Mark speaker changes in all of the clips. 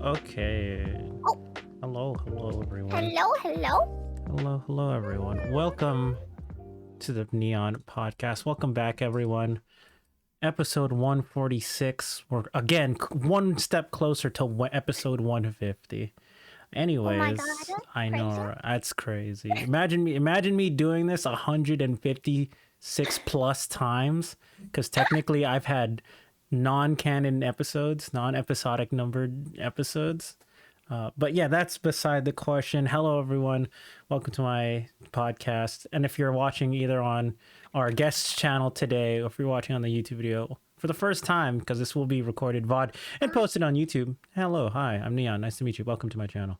Speaker 1: Okay.
Speaker 2: Oh,
Speaker 1: Hello, everyone.
Speaker 2: hello.
Speaker 1: Hello, everyone. Welcome to the Neon Podcast. Welcome back, everyone. Episode 146. We're again one step closer to episode 150.
Speaker 2: Oh my God,
Speaker 1: Anyways,
Speaker 2: that's
Speaker 1: I know
Speaker 2: crazy.
Speaker 1: right? That's crazy. Imagine me doing this 156 plus times, because technically I've had non-canon episodes, non-episodic numbered episodes. But yeah, that's beside the question. Hello, everyone. Welcome to my podcast. And if you're watching either on our guest channel today, or if you're watching on the YouTube video for the first time, because this will be recorded VOD and posted on YouTube. Hello, hi, I'm Neon. Nice to meet you. Welcome to my channel.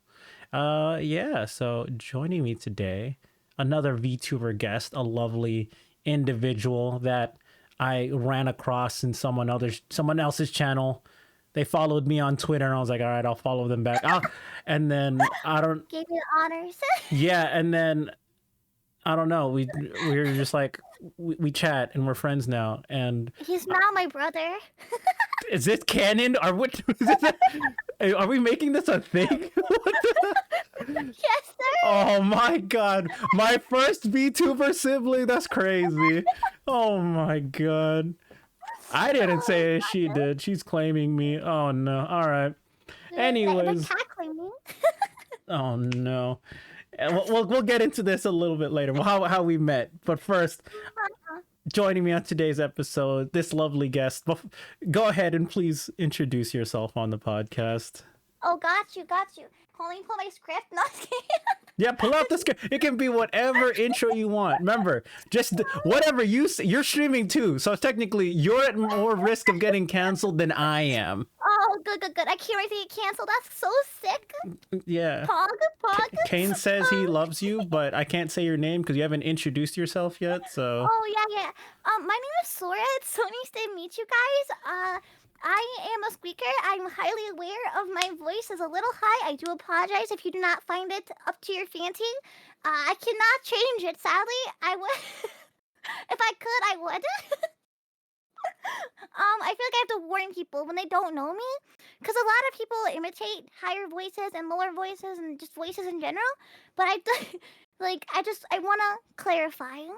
Speaker 1: Yeah, so joining me today, another VTuber guest, a lovely individual that I ran across in someone else's channel. They followed me on Twitter, and I was like, all right, I'll follow them back. And then
Speaker 2: Gave you the honors.
Speaker 1: yeah, and then I don't know. We were just like we chat and we're friends now. And
Speaker 2: He's now my brother.
Speaker 1: is this canon? Or what? Are we making this a thing?
Speaker 2: Yes, sir.
Speaker 1: Oh my god, my first VTuber sibling. That's crazy. Oh my god. I didn't say it, she did. She's claiming me. Oh no. All right. Anyways.
Speaker 2: They're tackling me.
Speaker 1: Oh no. And we'll get into this a little bit later. How we met. But first, joining me on today's episode, this lovely guest. Go ahead and please introduce yourself on the podcast.
Speaker 2: Oh, got you. Let me pull my script. Not kidding.
Speaker 1: Yeah, pull out the script. It can be whatever intro you want. Remember, just whatever you're streaming too. So technically, you're at more risk of getting canceled than I am.
Speaker 2: Oh, good. I can't wait to get canceled. That's so sick.
Speaker 1: Yeah.
Speaker 2: Pog.
Speaker 1: Kane says he loves you, but I can't say your name because you haven't introduced yourself yet. So.
Speaker 2: Oh, yeah. My name is Sora. It's so nice to meet you guys. I am a squeaker. I'm highly aware of my voice is a little high. I do apologize if you do not find it up to your fancy. I cannot change it, sadly. I would, if I could, I would. I feel like I have to warn people when they don't know me, because a lot of people imitate higher voices and lower voices and just voices in general. But I want to clarify.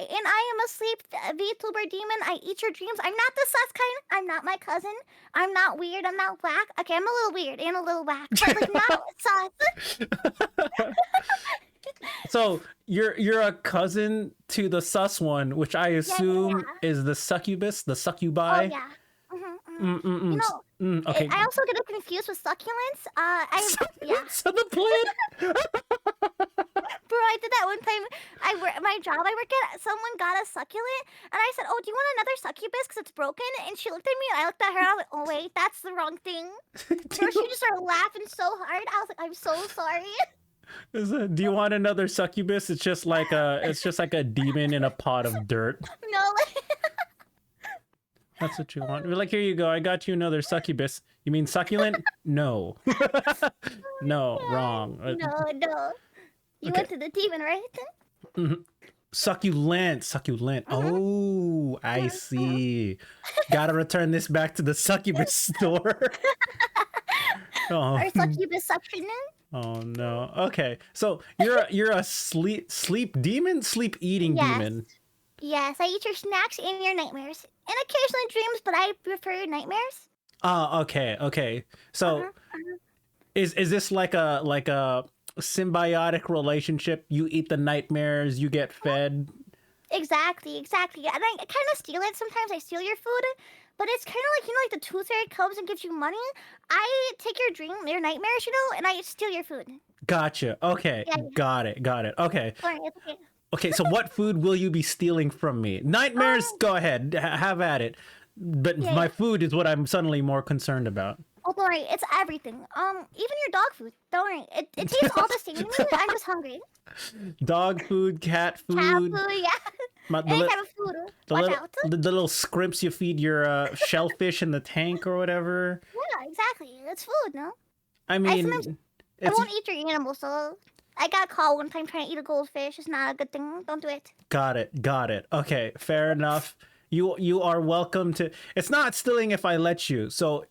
Speaker 2: And I am a sleep VTuber demon. I eat your dreams. I'm not the sus kind. I'm not my cousin. I'm not weird. I'm not whack. Okay, I'm a little weird and a little whack, but like not sus.
Speaker 1: So you're a cousin to the sus one, which I assume is the succubus, the succubi.
Speaker 2: Oh yeah. You know,
Speaker 1: Okay.
Speaker 2: I also get it confused with succulents.
Speaker 1: So the plant.
Speaker 2: Bro, I did that one time. My job I work at, someone got a succulent, and I said, "Oh, do you want another succubus? Because it's broken." And she looked at me, and I looked at her, and I was like, "Oh wait, that's the wrong thing." She just started laughing so hard. I was like, "I'm so sorry."
Speaker 1: Do you want another succubus? It's just like a demon in a pot of dirt.
Speaker 2: No.
Speaker 1: That's what you want. We're like, here you go. I got you another succubus. You mean succulent? No. No, wrong.
Speaker 2: No. You went to the demon, right?
Speaker 1: Succulent. Oh, I see. Gotta return this back to the succubus store.
Speaker 2: Or succubus suction.
Speaker 1: Oh no. Okay, so you're a sleep demon, sleep eating demon.
Speaker 2: Yes, I eat your snacks and your nightmares, and occasionally dreams, but I prefer nightmares.
Speaker 1: Oh, okay. So, is this like a symbiotic relationship? You eat the nightmares, you get fed.
Speaker 2: Exactly. And I kind of steal it. Sometimes I steal your food, but it's kind of like, like the tooth fairy comes and gives you money. I take your nightmares, and I steal your food.
Speaker 1: Gotcha. Okay. Yeah. Got it. Okay.
Speaker 2: Sorry, it's okay.
Speaker 1: Okay, so what food will you be stealing from me? Nightmares, go ahead, have at it. But my food is what I'm suddenly more concerned about.
Speaker 2: Oh, don't worry, it's everything. Even your dog food. Don't worry, it tastes all the same to me. I'm just hungry.
Speaker 1: Dog food, cat food.
Speaker 2: Cat food, yeah. Any kind of food. Watch out.
Speaker 1: The little scrimps you feed your shellfish in the tank or whatever.
Speaker 2: Yeah, exactly. It's food, no?
Speaker 1: I mean,
Speaker 2: I won't eat your animal, so I got caught one time trying to eat a goldfish. It's not a good thing. Don't do it.
Speaker 1: Got it. Okay, fair enough. You are welcome to. It's not stealing if I let you. So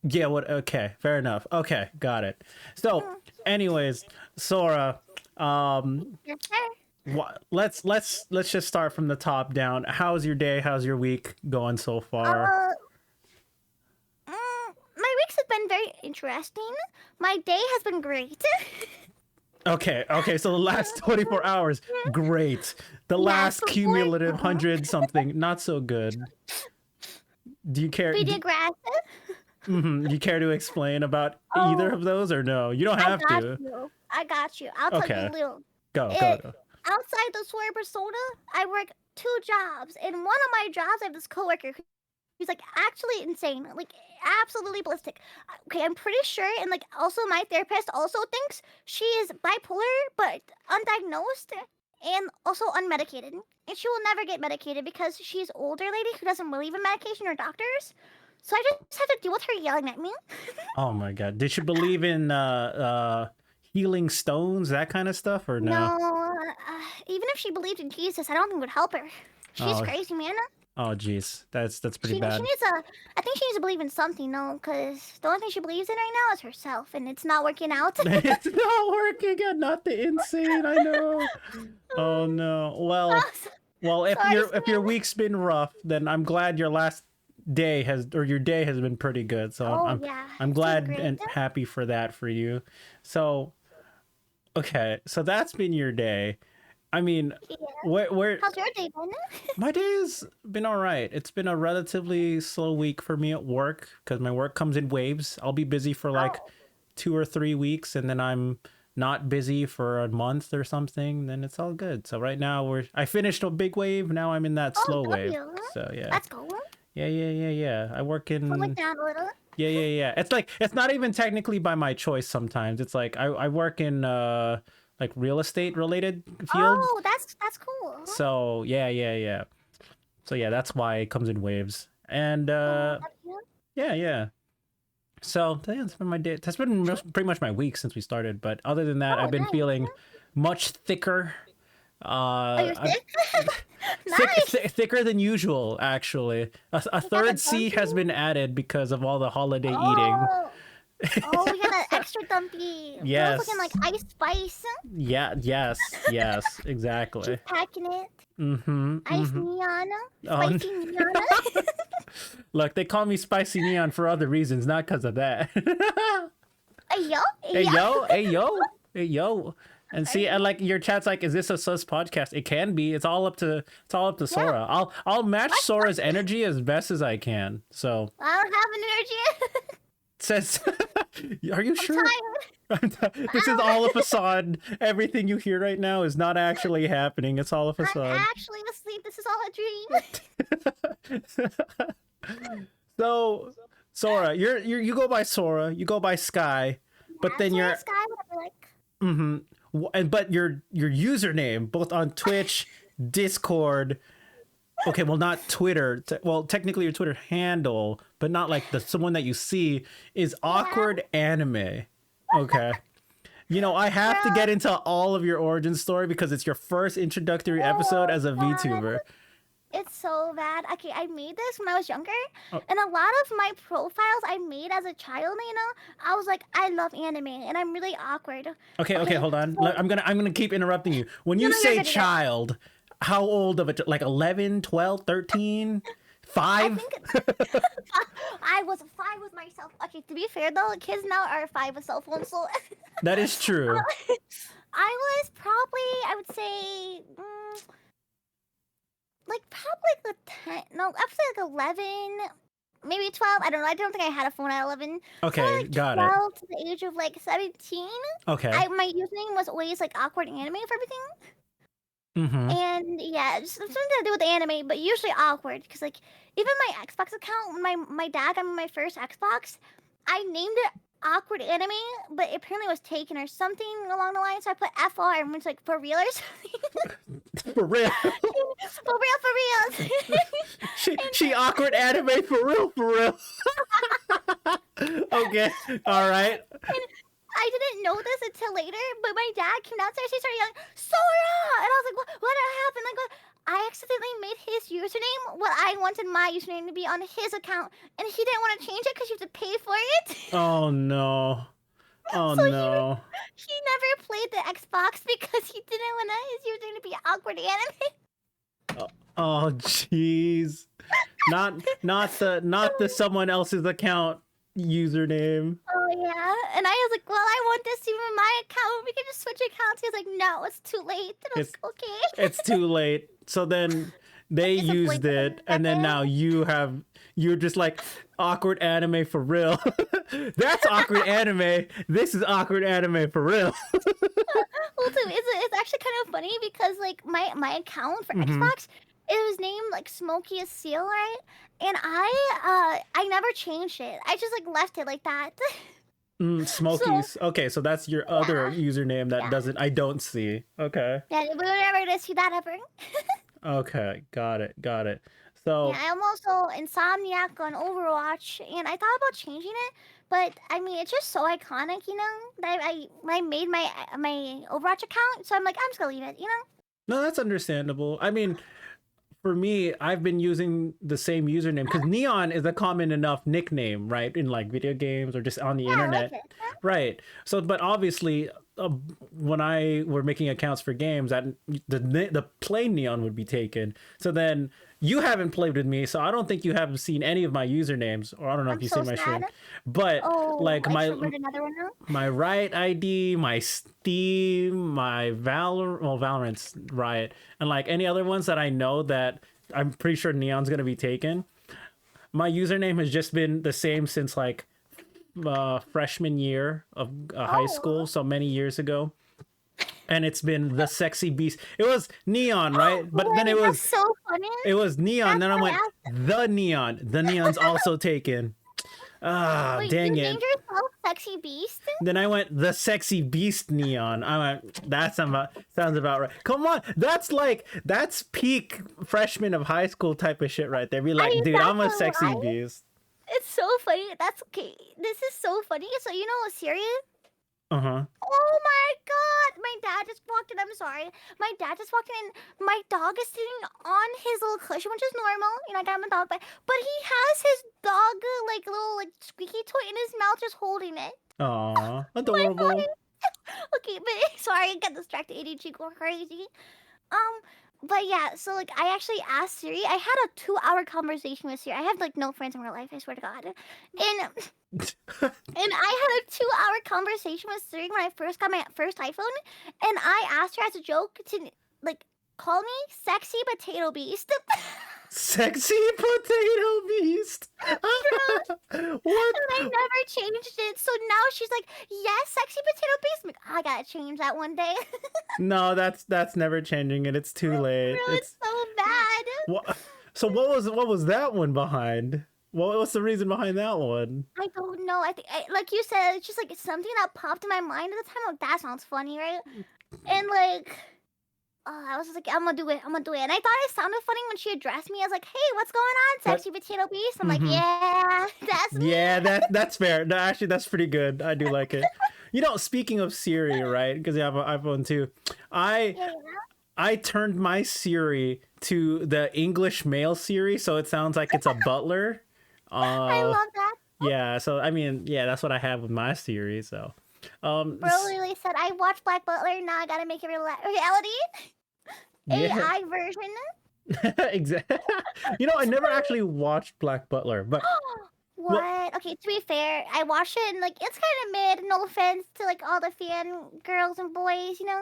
Speaker 1: Yeah, what okay, fair enough. Okay, got it. So,
Speaker 2: Mm,
Speaker 1: anyways, Sora,
Speaker 2: yes, sir.
Speaker 1: let's just start from the top down. How's your day? How's your week going so far?
Speaker 2: Uh, my weeks have been very interesting. My day has been great.
Speaker 1: Okay, so the last 24 hours, great. The
Speaker 2: Yes,
Speaker 1: last
Speaker 2: before
Speaker 1: cumulative 100 something, not so good. Do you care
Speaker 2: we did grass.
Speaker 1: you care to explain about either
Speaker 2: Oh,
Speaker 1: of those or no? You don't
Speaker 2: I
Speaker 1: have
Speaker 2: got
Speaker 1: to.
Speaker 2: you. I got you. I'll tell you a
Speaker 1: Okay.
Speaker 2: little.
Speaker 1: Go, go,
Speaker 2: It
Speaker 1: go.
Speaker 2: outside the Sora persona, I work two jobs. In one of my jobs, I have this coworker who's like actually insane, like absolutely ballistic. Okay, I'm pretty sure, and like also my therapist also thinks she is bipolar, but undiagnosed and also unmedicated. And she will never get medicated because she's older lady who doesn't believe in medication or doctors. So I just have to deal with her yelling at me.
Speaker 1: Oh my god. Did you believe in healing stones, that kind of stuff or no?
Speaker 2: No, even if she believed in Jesus, I don't think it would help her. She's
Speaker 1: Oh,
Speaker 2: crazy, man.
Speaker 1: oh jeez. That's pretty
Speaker 2: She
Speaker 1: bad.
Speaker 2: needs a. I think she needs to believe in something, no, because the only thing she believes in right now is herself, and it's not working out.
Speaker 1: It's not working. Not the insane, I know. Oh no.
Speaker 2: Oh,
Speaker 1: Well, if
Speaker 2: sorry,
Speaker 1: your
Speaker 2: Stan.
Speaker 1: week's been rough, then I'm glad your last day has or your day has been pretty good. So
Speaker 2: Oh yeah,
Speaker 1: I'm
Speaker 2: it's been
Speaker 1: glad
Speaker 2: great.
Speaker 1: and happy for that for you. So okay, so that's been your day. I mean,
Speaker 2: Yeah.
Speaker 1: where
Speaker 2: How's your day been?
Speaker 1: my day's been all right. It's been a relatively slow week for me at work because my work comes in waves. I'll be busy for like
Speaker 2: Oh,
Speaker 1: 2 or 3 weeks, and then I'm not busy for a month or something. Then it's all good. So right now I finished a big wave. Now I'm in that
Speaker 2: oh,
Speaker 1: slow wave.
Speaker 2: W.
Speaker 1: So yeah,
Speaker 2: Let's go.
Speaker 1: yeah. I work
Speaker 2: Slow it
Speaker 1: in
Speaker 2: down a little.
Speaker 1: yeah. It's like it's not even technically by my choice. Sometimes it's like I work in like real estate related field.
Speaker 2: Oh, that's cool.
Speaker 1: So yeah. So yeah, that's why it comes in waves. And
Speaker 2: Oh, W.
Speaker 1: yeah. So yeah, that's been my day. That's been pretty much my week since we started. But other than that,
Speaker 2: Oh,
Speaker 1: I've been
Speaker 2: nice.
Speaker 1: feeling much thicker.
Speaker 2: Oh, you're
Speaker 1: I'm
Speaker 2: sick. Nice.
Speaker 1: thicker than usual. Actually, a
Speaker 2: You got the
Speaker 1: third C has
Speaker 2: dumpy.
Speaker 1: been added because of all the holiday eating.
Speaker 2: Oh, oh, we got that extra dumpy. Bro's looking like
Speaker 1: Yes.
Speaker 2: ice spice.
Speaker 1: Yeah. Yes.
Speaker 2: She's
Speaker 1: Exactly.
Speaker 2: packing it.
Speaker 1: Mm-hmm.
Speaker 2: Ice
Speaker 1: Mm-hmm.
Speaker 2: neon.
Speaker 1: Oh,
Speaker 2: Spicy neon.
Speaker 1: look, they call me Spicy Neon for other reasons, not because of that.
Speaker 2: Hey, yo.
Speaker 1: Hey
Speaker 2: Yeah.
Speaker 1: yo, hey yo, hey yo. And see, and like your chat's like, is this a sus podcast? It can be. It's all up to
Speaker 2: Yeah.
Speaker 1: Sora. I'll match Sora's energy as best as I can. So
Speaker 2: I don't have an energy.
Speaker 1: it says, are you
Speaker 2: I'm
Speaker 1: sure?
Speaker 2: tired.
Speaker 1: This is all a facade. Everything you hear right now is not actually happening. It's all a
Speaker 2: I'm
Speaker 1: facade.
Speaker 2: actually asleep. This is all a dream.
Speaker 1: So Sora, you go by Sora, you go by Sky, but then
Speaker 2: That's why
Speaker 1: you're
Speaker 2: Sky would be like,
Speaker 1: and but your username both on Twitch, Discord. Okay, well not Twitter. Well, technically your Twitter handle, but not like the someone that you see is awkward anime. Okay. You know, I have to get
Speaker 2: bro.
Speaker 1: into all of your origin story because it's your first introductory episode
Speaker 2: Oh,
Speaker 1: as a
Speaker 2: God.
Speaker 1: VTuber.
Speaker 2: It's so bad. Okay, I made this when I was younger,
Speaker 1: Oh,
Speaker 2: and a lot of my profiles I made as a child, I was like, I love anime, and I'm really awkward.
Speaker 1: okay,
Speaker 2: Okay,
Speaker 1: hold on.
Speaker 2: so,
Speaker 1: I'm gonna keep interrupting you. When
Speaker 2: no,
Speaker 1: you
Speaker 2: no, you're
Speaker 1: say
Speaker 2: good, you're good.
Speaker 1: child, how old of it? Like 11, 12, 13,
Speaker 2: I
Speaker 1: 5?
Speaker 2: think I was 5 with myself. Okay, to be fair though, kids now are 5 with cell phones, so
Speaker 1: That is true.
Speaker 2: I was probably, I would say, like probably like the 10, no, I would say like 11, maybe 12. I don't know. I don't think I had a phone at 11. Probably
Speaker 1: Okay,
Speaker 2: like
Speaker 1: got it.
Speaker 2: 12 to the age of like 17.
Speaker 1: Okay.
Speaker 2: My username was always like awkward anime for everything.
Speaker 1: Mm-hmm.
Speaker 2: And yeah, just something to do with anime, but usually awkward. Because like even my Xbox account, when my dad got me my first Xbox, I named it awkward anime, but it apparently was taken or something along the line. So I put FR and it's like for real or something.
Speaker 1: For real.
Speaker 2: For real, for real.
Speaker 1: She awkward anime for real, for real. Okay. All right.
Speaker 2: And I didn't know this until later, but my dad came downstairs. He started yelling, "Sora!" And I was like, "What happened?" Like, I accidentally made his username what I wanted my username to be on his account, and he didn't want to change it because you have to pay for it.
Speaker 1: Oh no. Oh
Speaker 2: So
Speaker 1: no.
Speaker 2: he never played the Xbox because he didn't want his username to be awkward anime.
Speaker 1: Oh jeez. Not the someone else's account username.
Speaker 2: Oh yeah, and I was like, well, I want this to be my account. We can just switch accounts. He was like, no, it's too late. And I was like, okay.
Speaker 1: It's too late. So then they used
Speaker 2: Disappointed
Speaker 1: it, and then now you're just like awkward anime for real. That's awkward anime. This is awkward anime for real.
Speaker 2: Well, too, it's actually kind of funny because like my account for Xbox, it was named like Smokey a Seal, right? And I never changed it. I just like left it like that.
Speaker 1: Smokies. Okay, so that's your other username that
Speaker 2: Yeah.
Speaker 1: I don't see. Okay.
Speaker 2: Yeah, we were never gonna see that ever.
Speaker 1: Okay, got it. So
Speaker 2: Yeah, I'm also Insomniac on Overwatch, and I thought about changing it, but I mean, it's just so iconic, you know, that I made my Overwatch account, so I'm like, I'm just gonna leave it, you know.
Speaker 1: no, that's understandable. I mean, for me, I've been using the same username because Neon is a common enough nickname, right? In like video games or just on the
Speaker 2: Yeah, I like
Speaker 1: internet.
Speaker 2: it.
Speaker 1: Right. So, but obviously, when I were making accounts for games, that the plain Neon would be taken. So then you haven't played with me, so I don't think you have seen any of my usernames, or I don't know if
Speaker 2: I'm
Speaker 1: you've
Speaker 2: so
Speaker 1: seen my
Speaker 2: sad.
Speaker 1: stream. But
Speaker 2: Oh,
Speaker 1: like
Speaker 2: I should write another one now.
Speaker 1: my Riot ID, my Steam, my Valorant's Riot, and like any other ones that I know that I'm pretty sure Neon's gonna be taken. My username has just been the same since like freshman year of high school, so many years ago. And it's been the sexy beast. It was Neon, right? But then
Speaker 2: Wait, that's so funny.
Speaker 1: it was Neon. Then I
Speaker 2: That's
Speaker 1: went
Speaker 2: what
Speaker 1: the Neon. The Neon's also taken. Ah,
Speaker 2: Wait,
Speaker 1: dang
Speaker 2: you
Speaker 1: it.
Speaker 2: named yourself Sexy Beast?
Speaker 1: Then I went the sexy beast Neon. I went sounds about right. Come on, that's peak freshman of high school type of shit right there. Be like,
Speaker 2: mean,
Speaker 1: dude,
Speaker 2: that's
Speaker 1: I'm a
Speaker 2: a
Speaker 1: sexy
Speaker 2: lie.
Speaker 1: beast.
Speaker 2: It's so funny. That's okay. This is so funny. So you know Siri?
Speaker 1: Uh huh.
Speaker 2: Oh my god! My dad just walked in. I'm sorry. My dad just walked in. My dog is sitting on his little cushion, which is normal. You know, I got him a dog, but he has his dog like little like squeaky toy in his mouth, just holding it.
Speaker 1: Aw,
Speaker 2: My
Speaker 1: adorable.
Speaker 2: Okay, but sorry, I got distracted. ADHD go crazy. But yeah, so like I actually asked Siri. I had a 2-hour conversation with Siri. I have like no friends in real life. I swear to God. And I had a 2-hour conversation with Siri when I first got my first iPhone, and I asked her as a joke to like call me Sexy Potato Beast.
Speaker 1: Sexy potato beast. What?
Speaker 2: And I never changed it. So now she's like, yes, Sexy Potato Beast. I'm like, I gotta change that one day.
Speaker 1: No, that's never changing it. It's too late.
Speaker 2: Bro, it's so bad.
Speaker 1: What? So what was that one behind? What's the reason behind that one?
Speaker 2: I don't know. I think, like you said, it's just like something that popped in my mind at the time. Like, that sounds funny, right? And like, I was just like, I'm gonna do it. I'm gonna do it. And I thought it sounded funny when she addressed me. I was like, hey, what's going on, Sexy Potato Beast? I'm like, yeah, that's me.
Speaker 1: Yeah, that's fair. No, actually, that's pretty good. I do like it. You know, speaking of Siri, right? Because you have an iPhone too. I turned my Siri to the English male Siri, so it sounds like it's a butler.
Speaker 2: I love that.
Speaker 1: Yeah, so I mean, yeah, that's what I have with my Siri. So,
Speaker 2: Bro literally said, I watched Black Butler. Now I gotta make it reality.
Speaker 1: yeah,
Speaker 2: AI version.
Speaker 1: exactly. You know, I never actually watched Black Butler, but
Speaker 2: What? Okay, to be fair, I watched it and like it's kind of mid. No offense to like all the fan girls and boys, you know.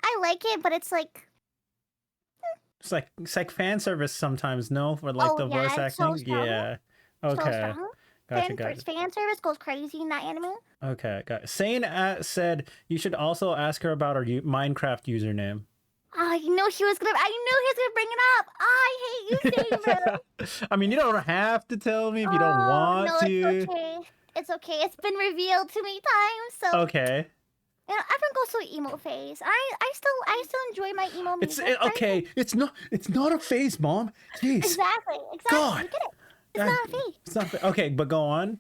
Speaker 2: I like it, but it's like,
Speaker 1: it's like fan service sometimes. No, for like the voice
Speaker 2: it's so
Speaker 1: acting.
Speaker 2: strong.
Speaker 1: Yeah.
Speaker 2: So
Speaker 1: Okay.
Speaker 2: strong.
Speaker 1: Gotcha.
Speaker 2: Fan service goes crazy in that anime.
Speaker 1: Okay, got it. Sane said you should also ask her about her Minecraft username.
Speaker 2: Oh, I knew he was gonna bring it up. I hate you, saying, bro.
Speaker 1: I mean, you don't have to tell me if you don't want
Speaker 2: no,
Speaker 1: to.
Speaker 2: it's okay. It's okay. It's been revealed too many times. So
Speaker 1: Okay.
Speaker 2: you know, everyone goes through emo phase. I still enjoy my emo music. Right?
Speaker 1: Okay. It's not a phase, Mom. Jeez.
Speaker 2: Exactly.
Speaker 1: God.
Speaker 2: You get it. It's
Speaker 1: God.
Speaker 2: not a phase.
Speaker 1: It's not okay, but go on.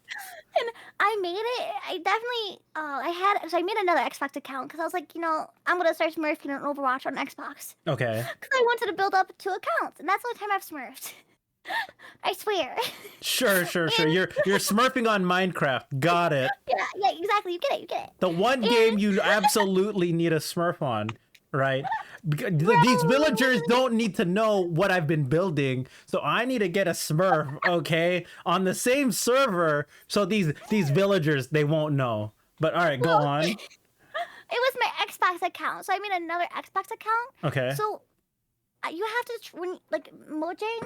Speaker 2: And I made it. I definitely. I had. So I made another Xbox account because I was like, I'm gonna start smurfing on Overwatch on Xbox
Speaker 1: Okay.
Speaker 2: because I wanted to build up 2 accounts, and that's the only time I've smurfed. I swear.
Speaker 1: Sure.
Speaker 2: And
Speaker 1: You're smurfing on Minecraft. Got it.
Speaker 2: yeah, exactly. You get it. You get it.
Speaker 1: The one
Speaker 2: And
Speaker 1: game you absolutely need a smurf on, right? Because these
Speaker 2: bro,
Speaker 1: villagers don't need to know what I've been building, so I need to get a smurf, okay, on the same server, so these villagers they won't know. But all right, go
Speaker 2: well,
Speaker 1: on.
Speaker 2: it was my Xbox account, so I made another Xbox account.
Speaker 1: Okay.
Speaker 2: So you have to when like Mojang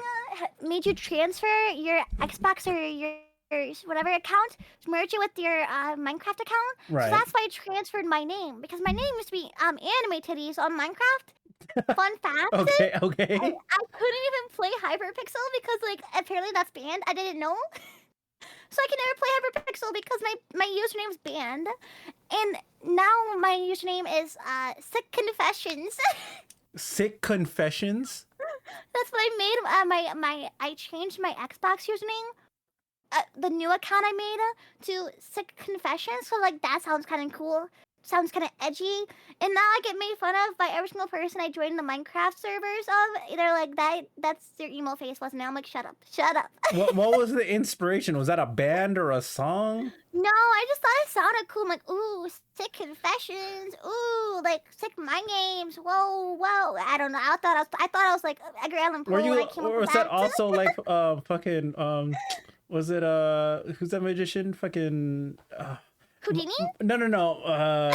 Speaker 2: made you transfer your Xbox or your whatever account, merge it with your Minecraft account. So
Speaker 1: Right.
Speaker 2: that's why I transferred my name because my name used to be Anime Titties on Minecraft. Fun fact.
Speaker 1: Okay. Okay.
Speaker 2: I couldn't even play Hyperpixel because like apparently that's banned. I didn't know. So I can never play Hyperpixel because my username's banned. And now my username is Sick Confessions.
Speaker 1: Sick confessions.
Speaker 2: That's what I made. I changed my Xbox username. The new account I made to Sick Confessions. So like that sounds kind of cool. Sounds kind of edgy. And now I get made fun of by every single person I join the Minecraft servers of. They're like that's your emo face, wasn't it? I'm like, shut up.
Speaker 1: What was the inspiration? Was that a band or a song?
Speaker 2: No, I just thought it sounded cool. I'm like, ooh, Sick Confessions. Ooh, like sick mind games. Whoa. I don't know. I thought I was like Edgar Allan Poe.
Speaker 1: Were
Speaker 2: When
Speaker 1: you,
Speaker 2: I came
Speaker 1: or
Speaker 2: up
Speaker 1: was
Speaker 2: with
Speaker 1: that
Speaker 2: that.
Speaker 1: also like fucking was it who's that magician? Fucking
Speaker 2: Houdini?
Speaker 1: no.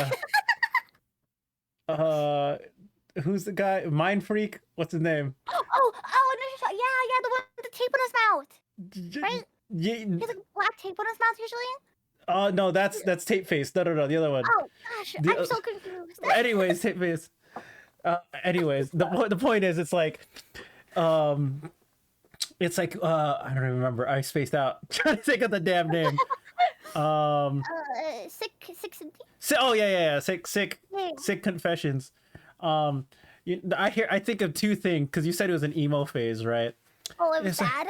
Speaker 1: Who's the guy? Mind Freak? What's his name?
Speaker 2: Oh, no, yeah, the one with the tape on his mouth. Right?
Speaker 1: Yeah.
Speaker 2: He has like black tape on his mouth usually.
Speaker 1: No, that's Tape Face. No, the other one.
Speaker 2: Oh gosh, I'm so confused.
Speaker 1: Anyways, Tape Face. Anyways, the point is, it's like, I don't even remember. I spaced out trying to think of the damn name.
Speaker 2: Sick.
Speaker 1: Oh yeah. Sick
Speaker 2: Yeah.
Speaker 1: Confessions. I think of two things because you said it was an emo phase, right?
Speaker 2: Oh, it was
Speaker 1: It's like-
Speaker 2: bad.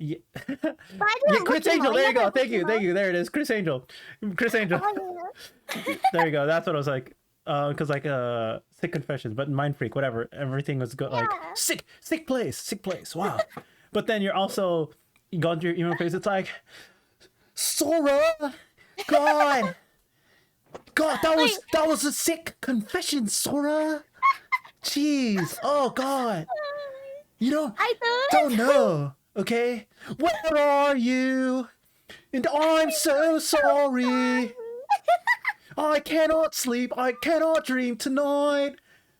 Speaker 1: Yeah.
Speaker 2: But I
Speaker 1: Yeah,
Speaker 2: didn't
Speaker 1: Chris
Speaker 2: look
Speaker 1: Angel.
Speaker 2: emo.
Speaker 1: There
Speaker 2: I
Speaker 1: you go.
Speaker 2: never
Speaker 1: Thank
Speaker 2: looked
Speaker 1: you.
Speaker 2: emo.
Speaker 1: There it is. Chris Angel.
Speaker 2: Oh,
Speaker 1: There you go. That's what I was like. Because like Sick Confessions, but Mind Freak, whatever. Everything was good. Like
Speaker 2: yeah.
Speaker 1: sick place. Wow. But then you're also going through your emo phase. It's like Sora. God, that was a sick confession, Sora. Jeez. Oh God. You
Speaker 2: I
Speaker 1: don't know. Okay. Where are you? And I'm so sorry. I cannot sleep. I cannot dream tonight.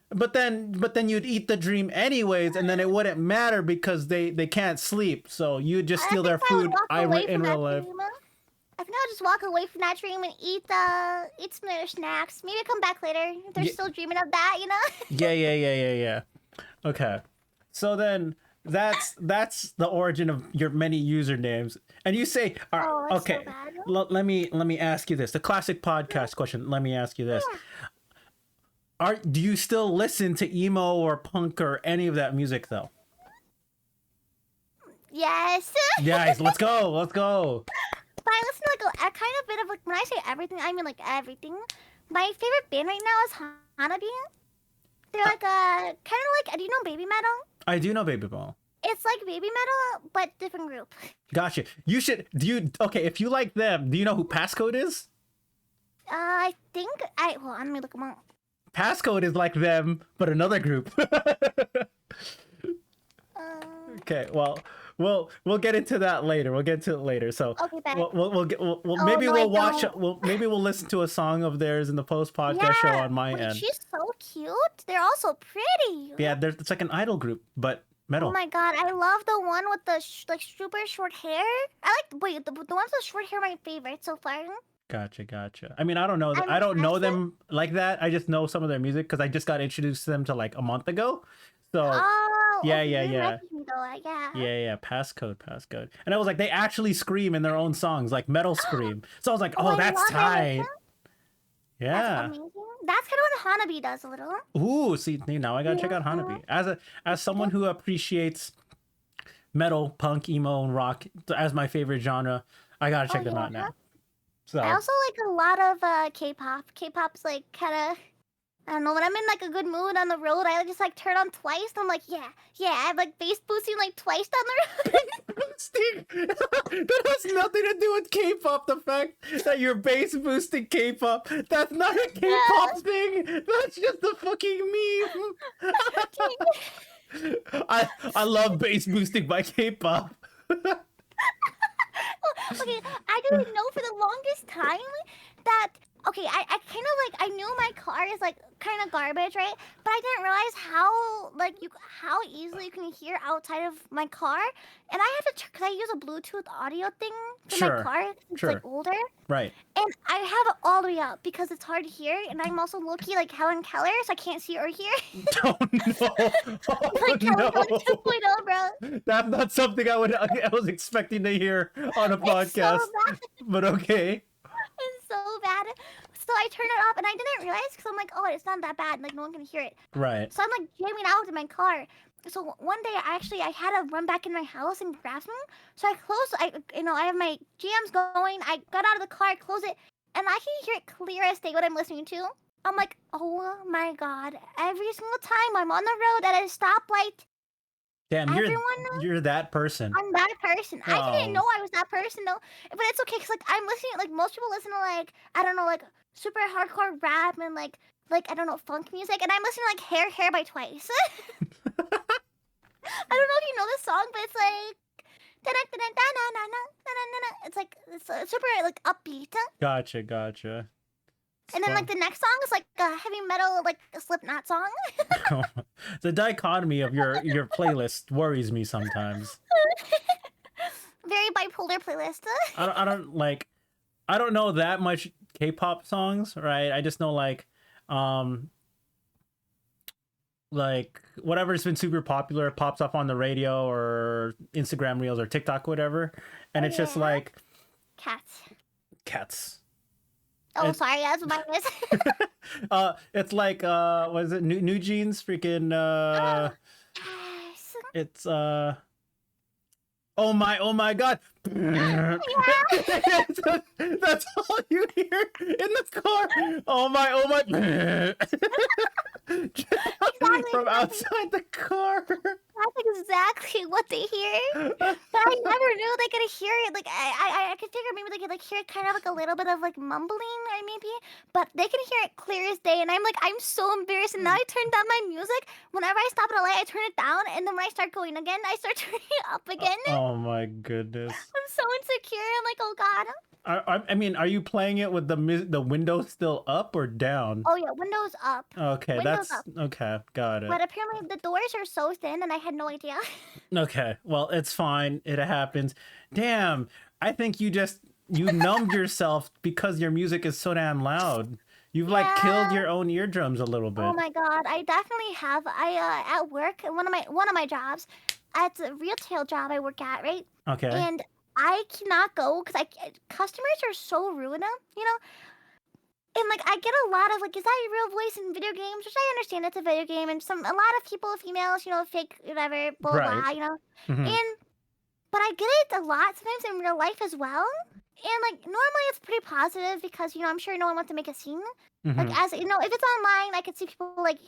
Speaker 1: But then you'd eat the dream anyways, and then it wouldn't matter because they can't sleep. So you'd just steal their food in real life.
Speaker 2: I think I'll just walk away from that dream and eat some of their snacks. Maybe come back later if they're still dreaming of that,
Speaker 1: Yeah. Okay. So then that's the origin of your many usernames. And you say,
Speaker 2: Oh, that's
Speaker 1: okay,
Speaker 2: so bad.
Speaker 1: let me ask you this. The classic podcast question. Let me ask you this. Do you still listen to emo or punk or any of that music though?
Speaker 2: Yes.
Speaker 1: Guys, let's go.
Speaker 2: But I listen to like a kind of bit of like when I say everything, I mean like everything. My favorite band right now is Hanabi. They're like kind of like, do you know Baby Metal?
Speaker 1: I do know Baby Ball.
Speaker 2: It's like Baby Metal but different group.
Speaker 1: Gotcha. Okay, if you like them, do you know who Passcode is?
Speaker 2: I think let me look them up.
Speaker 1: Passcode is like them, but another group. Okay, well, we'll get into that later. We'll get to it later. So
Speaker 2: Okay, bye.
Speaker 1: maybe
Speaker 2: no,
Speaker 1: we'll
Speaker 2: I
Speaker 1: watch.
Speaker 2: don't.
Speaker 1: Maybe we'll listen to a song of theirs in the post podcast show on my
Speaker 2: wait,
Speaker 1: end.
Speaker 2: she's so cute. They're all so pretty.
Speaker 1: Yeah, it's like an idol group, but metal.
Speaker 2: Oh my god, I love the one with the like super short hair. The ones with short hair are my favorite so far.
Speaker 1: Gotcha. I mean, I don't know.
Speaker 2: I'm
Speaker 1: I don't know
Speaker 2: impressed.
Speaker 1: them like that. I just know some of their music because I just got introduced to them to like a month ago. So
Speaker 2: Oh,
Speaker 1: yeah,
Speaker 2: okay,
Speaker 1: yeah,
Speaker 2: you
Speaker 1: yeah.
Speaker 2: messaged me though, yeah.
Speaker 1: yeah. Passcode. And I was like, they actually scream in their own songs, like metal scream. So I was like,
Speaker 2: Oh, I
Speaker 1: that's
Speaker 2: love it.
Speaker 1: tight.
Speaker 2: That's
Speaker 1: Yeah.
Speaker 2: amazing. That's kind of what Hanabi does a little.
Speaker 1: Ooh, see, now I gotta check out Hanabi. As someone who appreciates metal, punk, emo, and rock as my favorite genre, I gotta check them out now.
Speaker 2: I
Speaker 1: So
Speaker 2: also like a lot of K-pop. K-pop's like kind of, I don't know, when I'm in like a good mood on the road, I just like turn on Twice. And I'm like, yeah, yeah. I have like bass boosting like Twice on the road.
Speaker 1: Steve, that has nothing to do with K-pop. The fact that you're bass boosting K-pop, that's not a K-pop thing. That's just a fucking meme. I love bass boosting by K-pop.
Speaker 2: Okay, I didn't know for the longest time that okay, I kind of like I knew my car is like kind of garbage, right? But I didn't realize how like how easily you can hear outside of my car. And I have to cuz I use a Bluetooth audio thing for my
Speaker 1: Sure,
Speaker 2: car. It's like
Speaker 1: sure,
Speaker 2: older.
Speaker 1: right.
Speaker 2: And I have it all the way up because it's hard to hear, and I'm also low-key like Helen Keller, so I can't see or hear.
Speaker 1: Oh no! Oh
Speaker 2: Like Helen
Speaker 1: no!
Speaker 2: 2.0, bro.
Speaker 1: That's not something I was expecting to hear on a
Speaker 2: It's so
Speaker 1: podcast.
Speaker 2: bad.
Speaker 1: But okay.
Speaker 2: It's so bad. So I turn it up, and I didn't realize because I'm like, oh, it's not that bad. Like no one can hear it.
Speaker 1: Right.
Speaker 2: So I'm like jamming out in my car. So one day I had to run back in my house and grab them. So I closed. I have my jams going. I got out of the car, I closed it, and I can hear it clear as day what I'm listening to. I'm like, oh my god! Every single time I'm on the road at a stoplight,
Speaker 1: Damn,
Speaker 2: everyone
Speaker 1: you're that person.
Speaker 2: I'm that person. I didn't know
Speaker 1: Oh.
Speaker 2: I was that person though, but it's okay because like I'm listening. Like most people listen to like I don't know like super hardcore rap and like I don't know funk music, and I'm listening to like Hair by Twice. I don't know if you know this song, but it's like it's like it's super like upbeat.
Speaker 1: Gotcha.
Speaker 2: And then like the next song is like a heavy metal like a Slipknot song.
Speaker 1: The dichotomy of your playlist worries me sometimes.
Speaker 2: Very bipolar playlist.
Speaker 1: I don't know that much K-pop songs, right? I just know like whatever's been super popular pops up on the radio or Instagram Reels or TikTok, whatever, and it's just
Speaker 2: Yeah.
Speaker 1: like
Speaker 2: Cats.
Speaker 1: Oh,
Speaker 2: It, sorry, that's what mine is.
Speaker 1: It's like what is it? New Jeans, freaking
Speaker 2: Yes.
Speaker 1: it's oh my god.
Speaker 2: Yeah.
Speaker 1: That's all you hear in the car. Oh my.
Speaker 2: Exactly.
Speaker 1: From outside the car.
Speaker 2: That's exactly what they hear. But I never knew they could hear it. Like I could figure maybe they could like hear it kind of like a little bit of like mumbling or maybe, but they can hear it clear as day. And I'm so embarrassed. And now I turn down my music. Whenever I stop at a light, I turn it down, and then when I start going again, I start turning it up again.
Speaker 1: Oh my goodness.
Speaker 2: I'm so insecure. I'm like, oh god.
Speaker 1: I mean, are you playing it with the window still up or down?
Speaker 2: Oh yeah, windows up.
Speaker 1: Okay,
Speaker 2: Windows
Speaker 1: that's
Speaker 2: up.
Speaker 1: okay. Got it.
Speaker 2: But apparently the doors are so thin, and I had no idea.
Speaker 1: Okay, well, it's fine. It happens. Damn, I think you numbed yourself because your music is so damn loud. You've like killed
Speaker 2: Yeah.
Speaker 1: your own eardrums a little bit.
Speaker 2: Oh my god, I definitely have. I at work, one of my jobs, it's a retail job I work at, right?
Speaker 1: Okay.
Speaker 2: And I cannot go because customers are so rude, you know. And like I get a lot of like, is that your real voice in video games? Which I understand it's a video game, and a lot of people, females, fake whatever, blah blah,
Speaker 1: Right.
Speaker 2: blah, you know.
Speaker 1: Mhm.
Speaker 2: And but I get it a lot sometimes in real life as well. And like normally it's pretty positive because I'm sure no one wants to make a scene. Like
Speaker 1: Mhm.
Speaker 2: as if it's online, I could see people like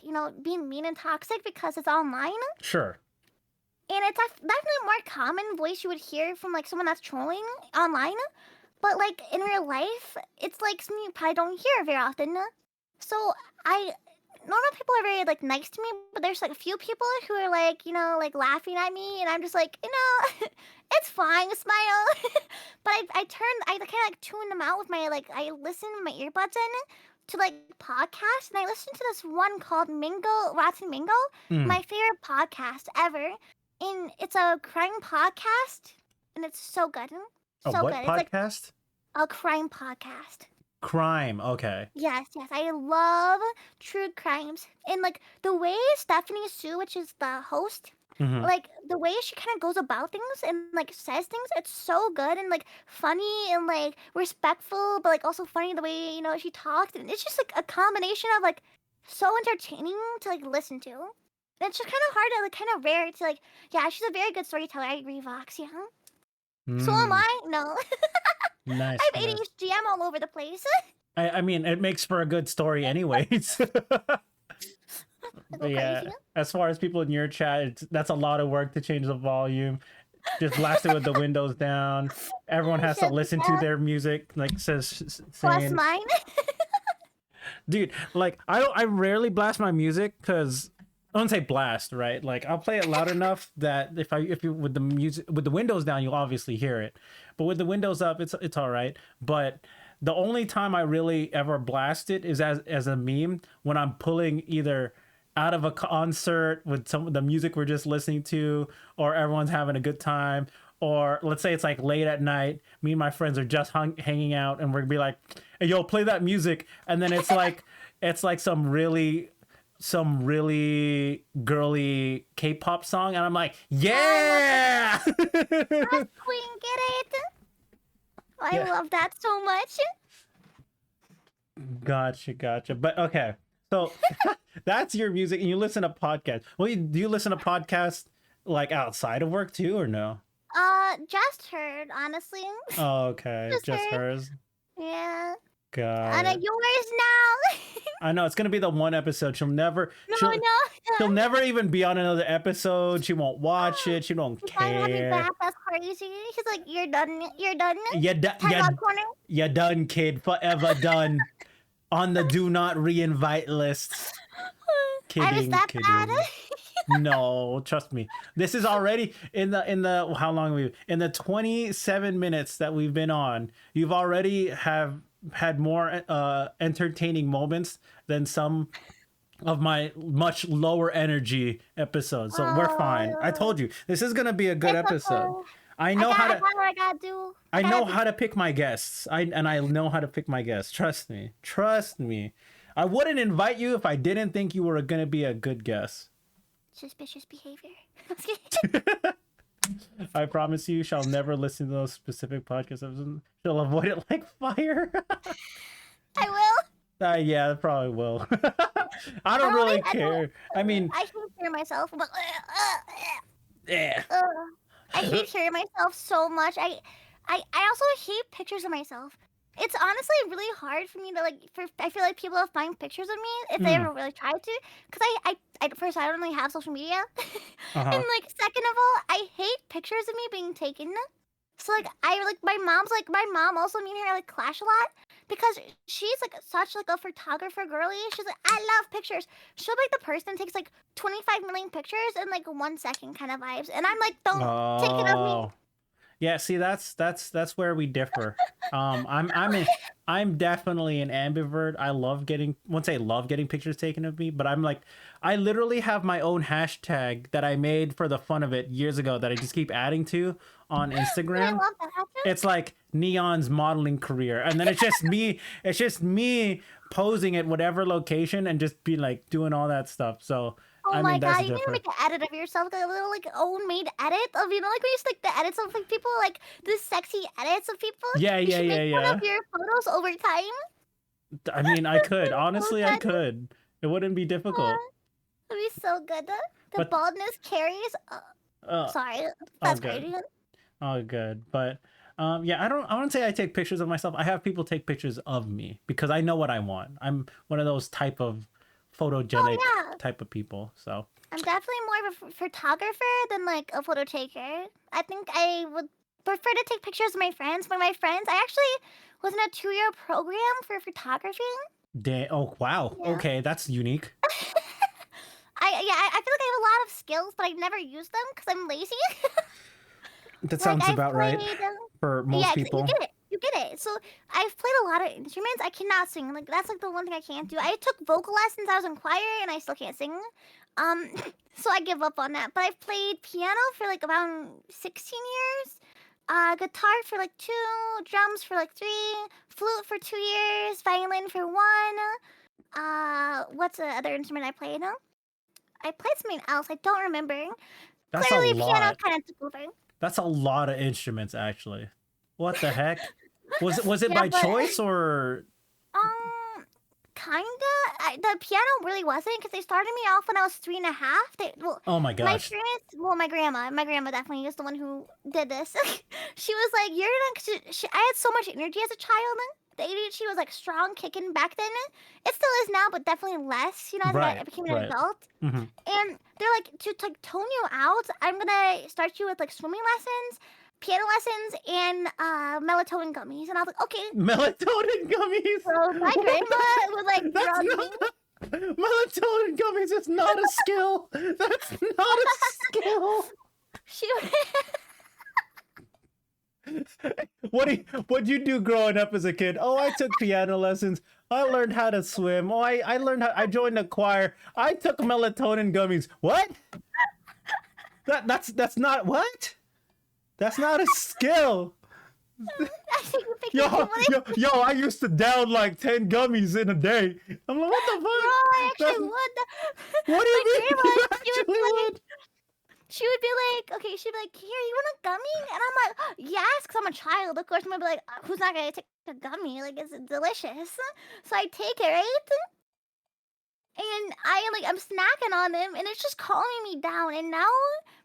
Speaker 2: being mean and toxic because it's online.
Speaker 1: Sure.
Speaker 2: And it's definitely a more common voice you would hear from like someone that's trolling online. But like in real life, it's like something you probably don't hear very often. So normal people are very like nice to me, but there's like a few people who are like like laughing at me, and I'm just like it's fine, smile. But I kind of like tune them out with my I listen with my earbuds in to like podcasts, and I listen to this one called Rotten Mingo,
Speaker 1: Mm.
Speaker 2: my favorite podcast ever, and it's a crime podcast, and it's so good,
Speaker 1: A
Speaker 2: so
Speaker 1: what
Speaker 2: good. It's like
Speaker 1: podcast?
Speaker 2: a crime podcast.
Speaker 1: Crime. Okay.
Speaker 2: Yes, I love true crimes. And like the way Stephanie Sue, which is the host,
Speaker 1: Mhm.
Speaker 2: like the way she kind of goes about things and like says things, it's so good and like funny and like respectful, but like also funny the way she talks. And it's just like a combination of like so entertaining to like listen to. And it's just kind of hard to like kind of rare to like yeah, she's a very good storyteller. I agree, Vox. Yeah. So am
Speaker 1: Mm.
Speaker 2: I. No.
Speaker 1: Nice,
Speaker 2: I have
Speaker 1: nice.
Speaker 2: ADHD. I'm all over the place.
Speaker 1: I mean, it makes for a good story, anyways.
Speaker 2: I
Speaker 1: But
Speaker 2: go crazy.
Speaker 1: yeah, as far as people in your chat, that's a lot of work to change the volume. Just blast it with the windows down. Everyone has to
Speaker 2: Shit,
Speaker 1: listen to
Speaker 2: yeah.
Speaker 1: their music, like
Speaker 2: Plus
Speaker 1: saying,
Speaker 2: mine.
Speaker 1: dude, like I rarely blast my music because I don't say blast, right? Like I'll play it loud enough that if you with the music with the windows down, you'll obviously hear it. But with the windows up, it's all right. But the only time I really ever blast it is as a meme when I'm pulling either out of a concert with some of the music we're just listening to, or everyone's having a good time, or let's say it's like late at night, me and my friends are just hanging out, and we're gonna be like, hey, yo, play that music, and then it's like some really girly K-pop song, and I'm like, yeah.
Speaker 2: Yes, queen, get it? I
Speaker 1: Yeah,
Speaker 2: love that so much.
Speaker 1: gotcha. But okay, so that's your music, and you listen to podcasts. Well, do you listen to podcasts like outside of work too, or no?
Speaker 2: Just heard, honestly.
Speaker 1: Oh, okay,
Speaker 2: Just
Speaker 1: just
Speaker 2: heard.
Speaker 1: hers.
Speaker 2: Yeah.
Speaker 1: Got
Speaker 2: And
Speaker 1: it.
Speaker 2: yours now.
Speaker 1: I know it's gonna be the one episode.
Speaker 2: No,
Speaker 1: She'll
Speaker 2: no.
Speaker 1: never even be on another episode. She won't watch it. She don't
Speaker 2: If I have me
Speaker 1: care.
Speaker 2: back, that's crazy. He's like, you're done. You're done.
Speaker 1: You
Speaker 2: Time out corner.
Speaker 1: you done, kid. Forever done. On the do not re-invite list.
Speaker 2: I was
Speaker 1: Kidding,
Speaker 2: that bad.
Speaker 1: kidding. No, trust me. This is already in the how long we in the 27 minutes that we've been on. You've already have had more entertaining moments than some of my much lower energy episodes. So we're fine. I told you this is gonna be a good
Speaker 2: It's
Speaker 1: episode.
Speaker 2: okay.
Speaker 1: I know how
Speaker 2: I
Speaker 1: to
Speaker 2: got what I gotta do.
Speaker 1: I know
Speaker 2: gotta
Speaker 1: how to pick my guests. I know how to pick my guests. Trust me. Trust me. I wouldn't invite you if I didn't think you were gonna be a good guest.
Speaker 2: Suspicious behavior.
Speaker 1: I promise you, shall never listen to those specific podcast episodes. She'll avoid it like fire.
Speaker 2: I will.
Speaker 1: Yeah, I probably will. I don't really care. I mean,
Speaker 2: I can hear myself. But,
Speaker 1: yeah.
Speaker 2: I hate hearing myself so much. I also hate pictures of myself. It's honestly really hard for me to I feel like people to find pictures of me if they ever really try to, because first I don't really have social media, and
Speaker 1: Uh-huh.
Speaker 2: second of all, I hate pictures of me being taken. So my mom also, me and her clash a lot because she's such a photographer girly. She's like, I love pictures. She'll be the person that takes 25 million pictures in 1 second kind of vibes, and I'm like, don't take it of me.
Speaker 1: Oh. Yeah, see, that's where we differ. I'm definitely an ambivert. I love getting, won't say love getting pictures taken of me, but I literally have my own hashtag that I made for the fun of it years ago that I just keep adding to on
Speaker 2: I
Speaker 1: Instagram.
Speaker 2: love that.
Speaker 1: It's like Neon's modeling career, and then it's just me posing at whatever location and just be doing all that stuff. So
Speaker 2: Oh
Speaker 1: I
Speaker 2: my
Speaker 1: mean, that's
Speaker 2: god, you need to
Speaker 1: different.
Speaker 2: make an edit of yourself, a little own made edit of we used to the edits of people the sexy edits of people.
Speaker 1: Yeah,
Speaker 2: You
Speaker 1: yeah,
Speaker 2: should
Speaker 1: yeah,
Speaker 2: make one
Speaker 1: yeah.
Speaker 2: of your photos over time.
Speaker 1: I mean, I could.
Speaker 2: So
Speaker 1: Honestly, I
Speaker 2: good.
Speaker 1: could. It wouldn't be difficult.
Speaker 2: It'd be so good. The
Speaker 1: But
Speaker 2: baldness carries. Sorry,
Speaker 1: oh
Speaker 2: that's
Speaker 1: good.
Speaker 2: crazy.
Speaker 1: Oh good. But yeah, I wouldn't say I take pictures of myself. I have people take pictures of me because I know what I want. I'm one of those type of photogenic
Speaker 2: Yeah.
Speaker 1: type of people. So
Speaker 2: I'm definitely more of a photographer than a photo taker. I think I would prefer to take pictures of my friends. But my friends, I actually was in a 2-year program for photography.
Speaker 1: oh wow.
Speaker 2: Yeah.
Speaker 1: Okay, that's unique.
Speaker 2: I feel like I have a lot of skills, but I never use them because I'm lazy.
Speaker 1: That sounds
Speaker 2: I've
Speaker 1: about right
Speaker 2: played,
Speaker 1: for most
Speaker 2: yeah,
Speaker 1: people.
Speaker 2: you get it. You get it. So I've played a lot of instruments. I cannot sing. That's the one thing I can't do. I took vocal lessons. I was in choir, and I still can't sing. So I give up on that. But I've played piano for around 16 years. Guitar for 2, drums for 3, flute for 2 years, violin for 1. What's the other instrument I played? I played something else. I don't remember.
Speaker 1: That's
Speaker 2: Clearly,
Speaker 1: a
Speaker 2: piano
Speaker 1: lot.
Speaker 2: kind of took over.
Speaker 1: That's a lot of instruments actually. What the heck? Was it
Speaker 2: Yeah,
Speaker 1: by
Speaker 2: but
Speaker 1: choice or
Speaker 2: um, kinda. The piano really wasn't because they started me off when I was 3.5.
Speaker 1: Oh my
Speaker 2: My
Speaker 1: gosh.
Speaker 2: parents, my grandma definitely is the one who did this. She was like, "You're not." I had so much energy as a child. The ADHD was like strong kicking back then. It still is now, but definitely less. As I
Speaker 1: Right,
Speaker 2: became an
Speaker 1: right.
Speaker 2: adult.
Speaker 1: Hmm.
Speaker 2: And they're like, to like tone you out, I'm gonna start you with like swimming lessons, piano lessons, and melatonin gummies. And I was like, okay.
Speaker 1: Melatonin gummies.
Speaker 2: So my
Speaker 1: What
Speaker 2: grandma would like
Speaker 1: That's
Speaker 2: drug me.
Speaker 1: not melatonin gummies. Is not a skill. That's not a skill.
Speaker 2: She would
Speaker 1: What'd you do growing up as a kid? Oh, I took piano lessons. I learned how to swim. Oh, I learned how. I joined a choir. I took melatonin gummies. What? That's not what? That's not a skill.
Speaker 2: I think you picked
Speaker 1: Yo,
Speaker 2: up
Speaker 1: yo, I used to down like 10 gummies in a day. I'm like, what the
Speaker 2: Bro,
Speaker 1: fuck?
Speaker 2: I actually
Speaker 1: That's-
Speaker 2: would.
Speaker 1: What do you
Speaker 2: My
Speaker 1: mean?
Speaker 2: grandma,
Speaker 1: You
Speaker 2: she would
Speaker 1: actually
Speaker 2: be
Speaker 1: would?
Speaker 2: like, she would be like, okay, she'd be like, here, you want a gummy? And I'm like, yes, because I'm a child. Of course, I'm gonna be like, who's not gonna take a gummy? Like, it's delicious. So I take it, right? And I'm snacking on them, and it's just calming me down. And now,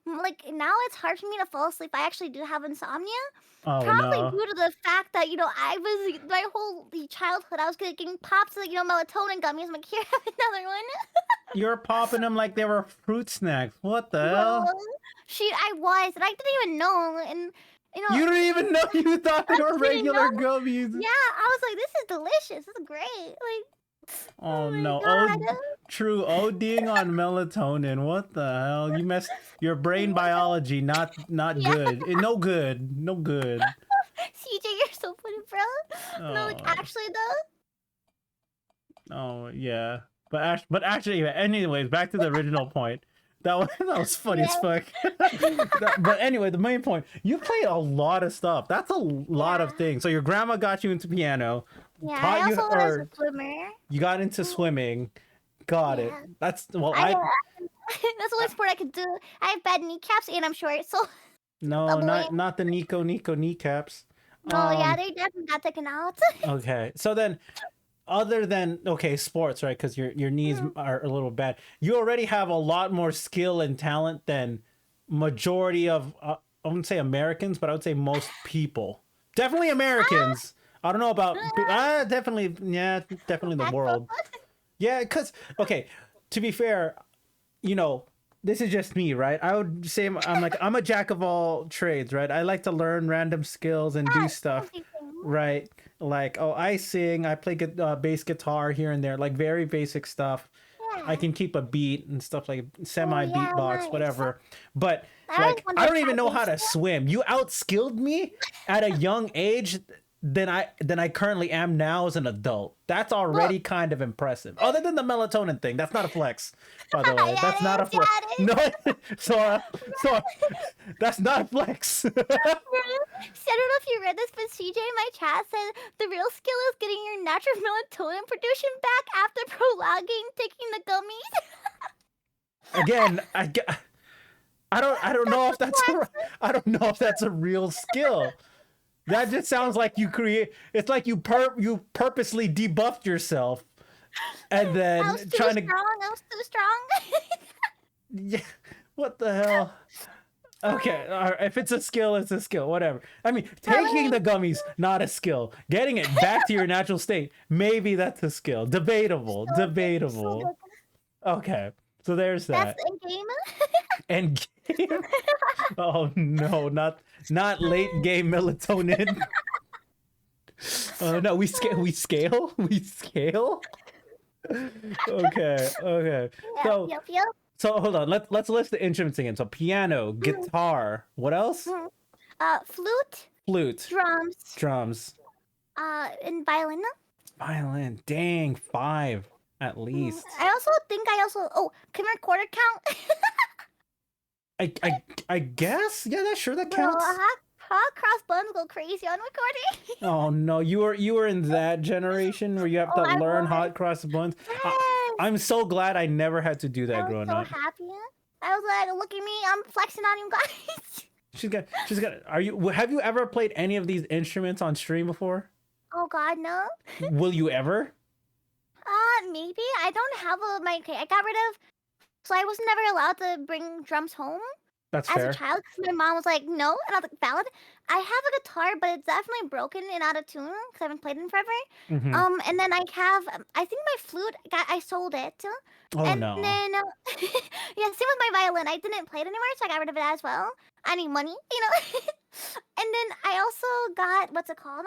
Speaker 2: now it's hard for me to fall asleep. I actually do have insomnia.
Speaker 1: Oh
Speaker 2: Probably
Speaker 1: no.
Speaker 2: due to the fact that, I was, my whole childhood, I was getting pops, like, melatonin gummies. I'm like, here, have another one.
Speaker 1: You're popping them like they were fruit snacks. What the
Speaker 2: Bro,
Speaker 1: hell?
Speaker 2: I was, and I didn't even know. And,
Speaker 1: You didn't even know. You thought they
Speaker 2: I
Speaker 1: were
Speaker 2: didn't
Speaker 1: regular
Speaker 2: know.
Speaker 1: gummies.
Speaker 2: Yeah, I was like, this is delicious. This is great. Like,
Speaker 1: Oh
Speaker 2: my
Speaker 1: no.
Speaker 2: God.
Speaker 1: True ODing on melatonin. What the hell? You messed your brain biology not
Speaker 2: Yeah.
Speaker 1: good. No good. No good.
Speaker 2: CJ, you're so funny, bro. No, like,
Speaker 1: Oh.
Speaker 2: actually, though.
Speaker 1: Oh yeah. But actually, anyways, back to the original point. That was funny as fuck. But anyway, the main point, you played a lot of stuff. That's a lot of things. So your grandma got you into piano.
Speaker 2: Yeah,
Speaker 1: taught
Speaker 2: I
Speaker 1: you,
Speaker 2: also was
Speaker 1: or
Speaker 2: a swimmer.
Speaker 1: you got into swimming. Got it.
Speaker 2: Yeah.
Speaker 1: That's well,
Speaker 2: That's the only sport I could do. I have bad kneecaps and I'm short, so
Speaker 1: no,
Speaker 2: doubling.
Speaker 1: not the Nico kneecaps.
Speaker 2: Oh yeah, they definitely got taken out.
Speaker 1: Okay. So then, other than sports, right? Because your knees are a little bad. You already have a lot more skill and talent than majority of I wouldn't say Americans, but I would say most people. Definitely Americans. I don't know about definitely the world. Yeah, because to be fair, this is just me, right? I would say I'm a jack of all trades, right? I like to learn random skills and do stuff, right? Like, I sing, I play bass guitar here and there, like very basic stuff. I can keep a beat and stuff like semi beatbox,
Speaker 2: nice.
Speaker 1: whatever. But
Speaker 2: I
Speaker 1: like,
Speaker 2: wonder
Speaker 1: I don't
Speaker 2: if
Speaker 1: even
Speaker 2: I
Speaker 1: know
Speaker 2: can
Speaker 1: how to swim. You outskilled me at a young age than I currently am now as an adult. That's already kind of impressive. Other than the melatonin thing, that's not a flex, by the way. That's not a flex. No, so that's not a flex.
Speaker 2: I don't know if you read this, but CJ in my chat said the real skill is getting your natural melatonin production back after prolonging taking the gummies.
Speaker 1: Again, I don't know if that's I don't know if that's a real skill. That just sounds like it's like you purposely debuffed yourself and then
Speaker 2: I was too strong.
Speaker 1: Yeah, what the hell? Okay, all right, if it's a skill, it's a skill, whatever. I mean, taking the gummies, not a skill. Getting it back to your natural state, maybe that's a skill. Debatable. Okay, so there's that.
Speaker 2: That's the game.
Speaker 1: And game. Oh no, not late game melatonin. Oh no, we scale. Okay.
Speaker 2: Yep.
Speaker 1: So hold on, let's list the instruments again. So piano, guitar, what else?
Speaker 2: Flute,
Speaker 1: drums,
Speaker 2: and violin.
Speaker 1: Violin. Dang, 5 at least.
Speaker 2: I also think can recorder count?
Speaker 1: I guess. Yeah, that
Speaker 2: Bro,
Speaker 1: counts.
Speaker 2: hot cross buns go crazy on recording.
Speaker 1: Oh no, you were in that generation where you have to learn hot cross buns.
Speaker 2: Yes.
Speaker 1: I'm so glad I never had to do that
Speaker 2: I
Speaker 1: growing
Speaker 2: was so
Speaker 1: up.
Speaker 2: happy. I was like, look at me, I'm flexing on you guys.
Speaker 1: She's got. Have you ever played any of these instruments on stream before?
Speaker 2: Oh God, no.
Speaker 1: Will you ever?
Speaker 2: Maybe I don't have my. Okay, I got rid of. So I was never allowed to bring drums home
Speaker 1: That's
Speaker 2: as a
Speaker 1: fair.
Speaker 2: child because my mom was like, no, and I was like, valid. I have a guitar, but it's definitely broken and out of tune because I haven't played it in forever.
Speaker 1: Mm-hmm.
Speaker 2: And then I have, I think my flute, I sold it,
Speaker 1: Oh
Speaker 2: and
Speaker 1: no.
Speaker 2: then yeah, same with my violin. I didn't play it anymore, so I got rid of it as well. I need money, you know. And then I also got what's it called?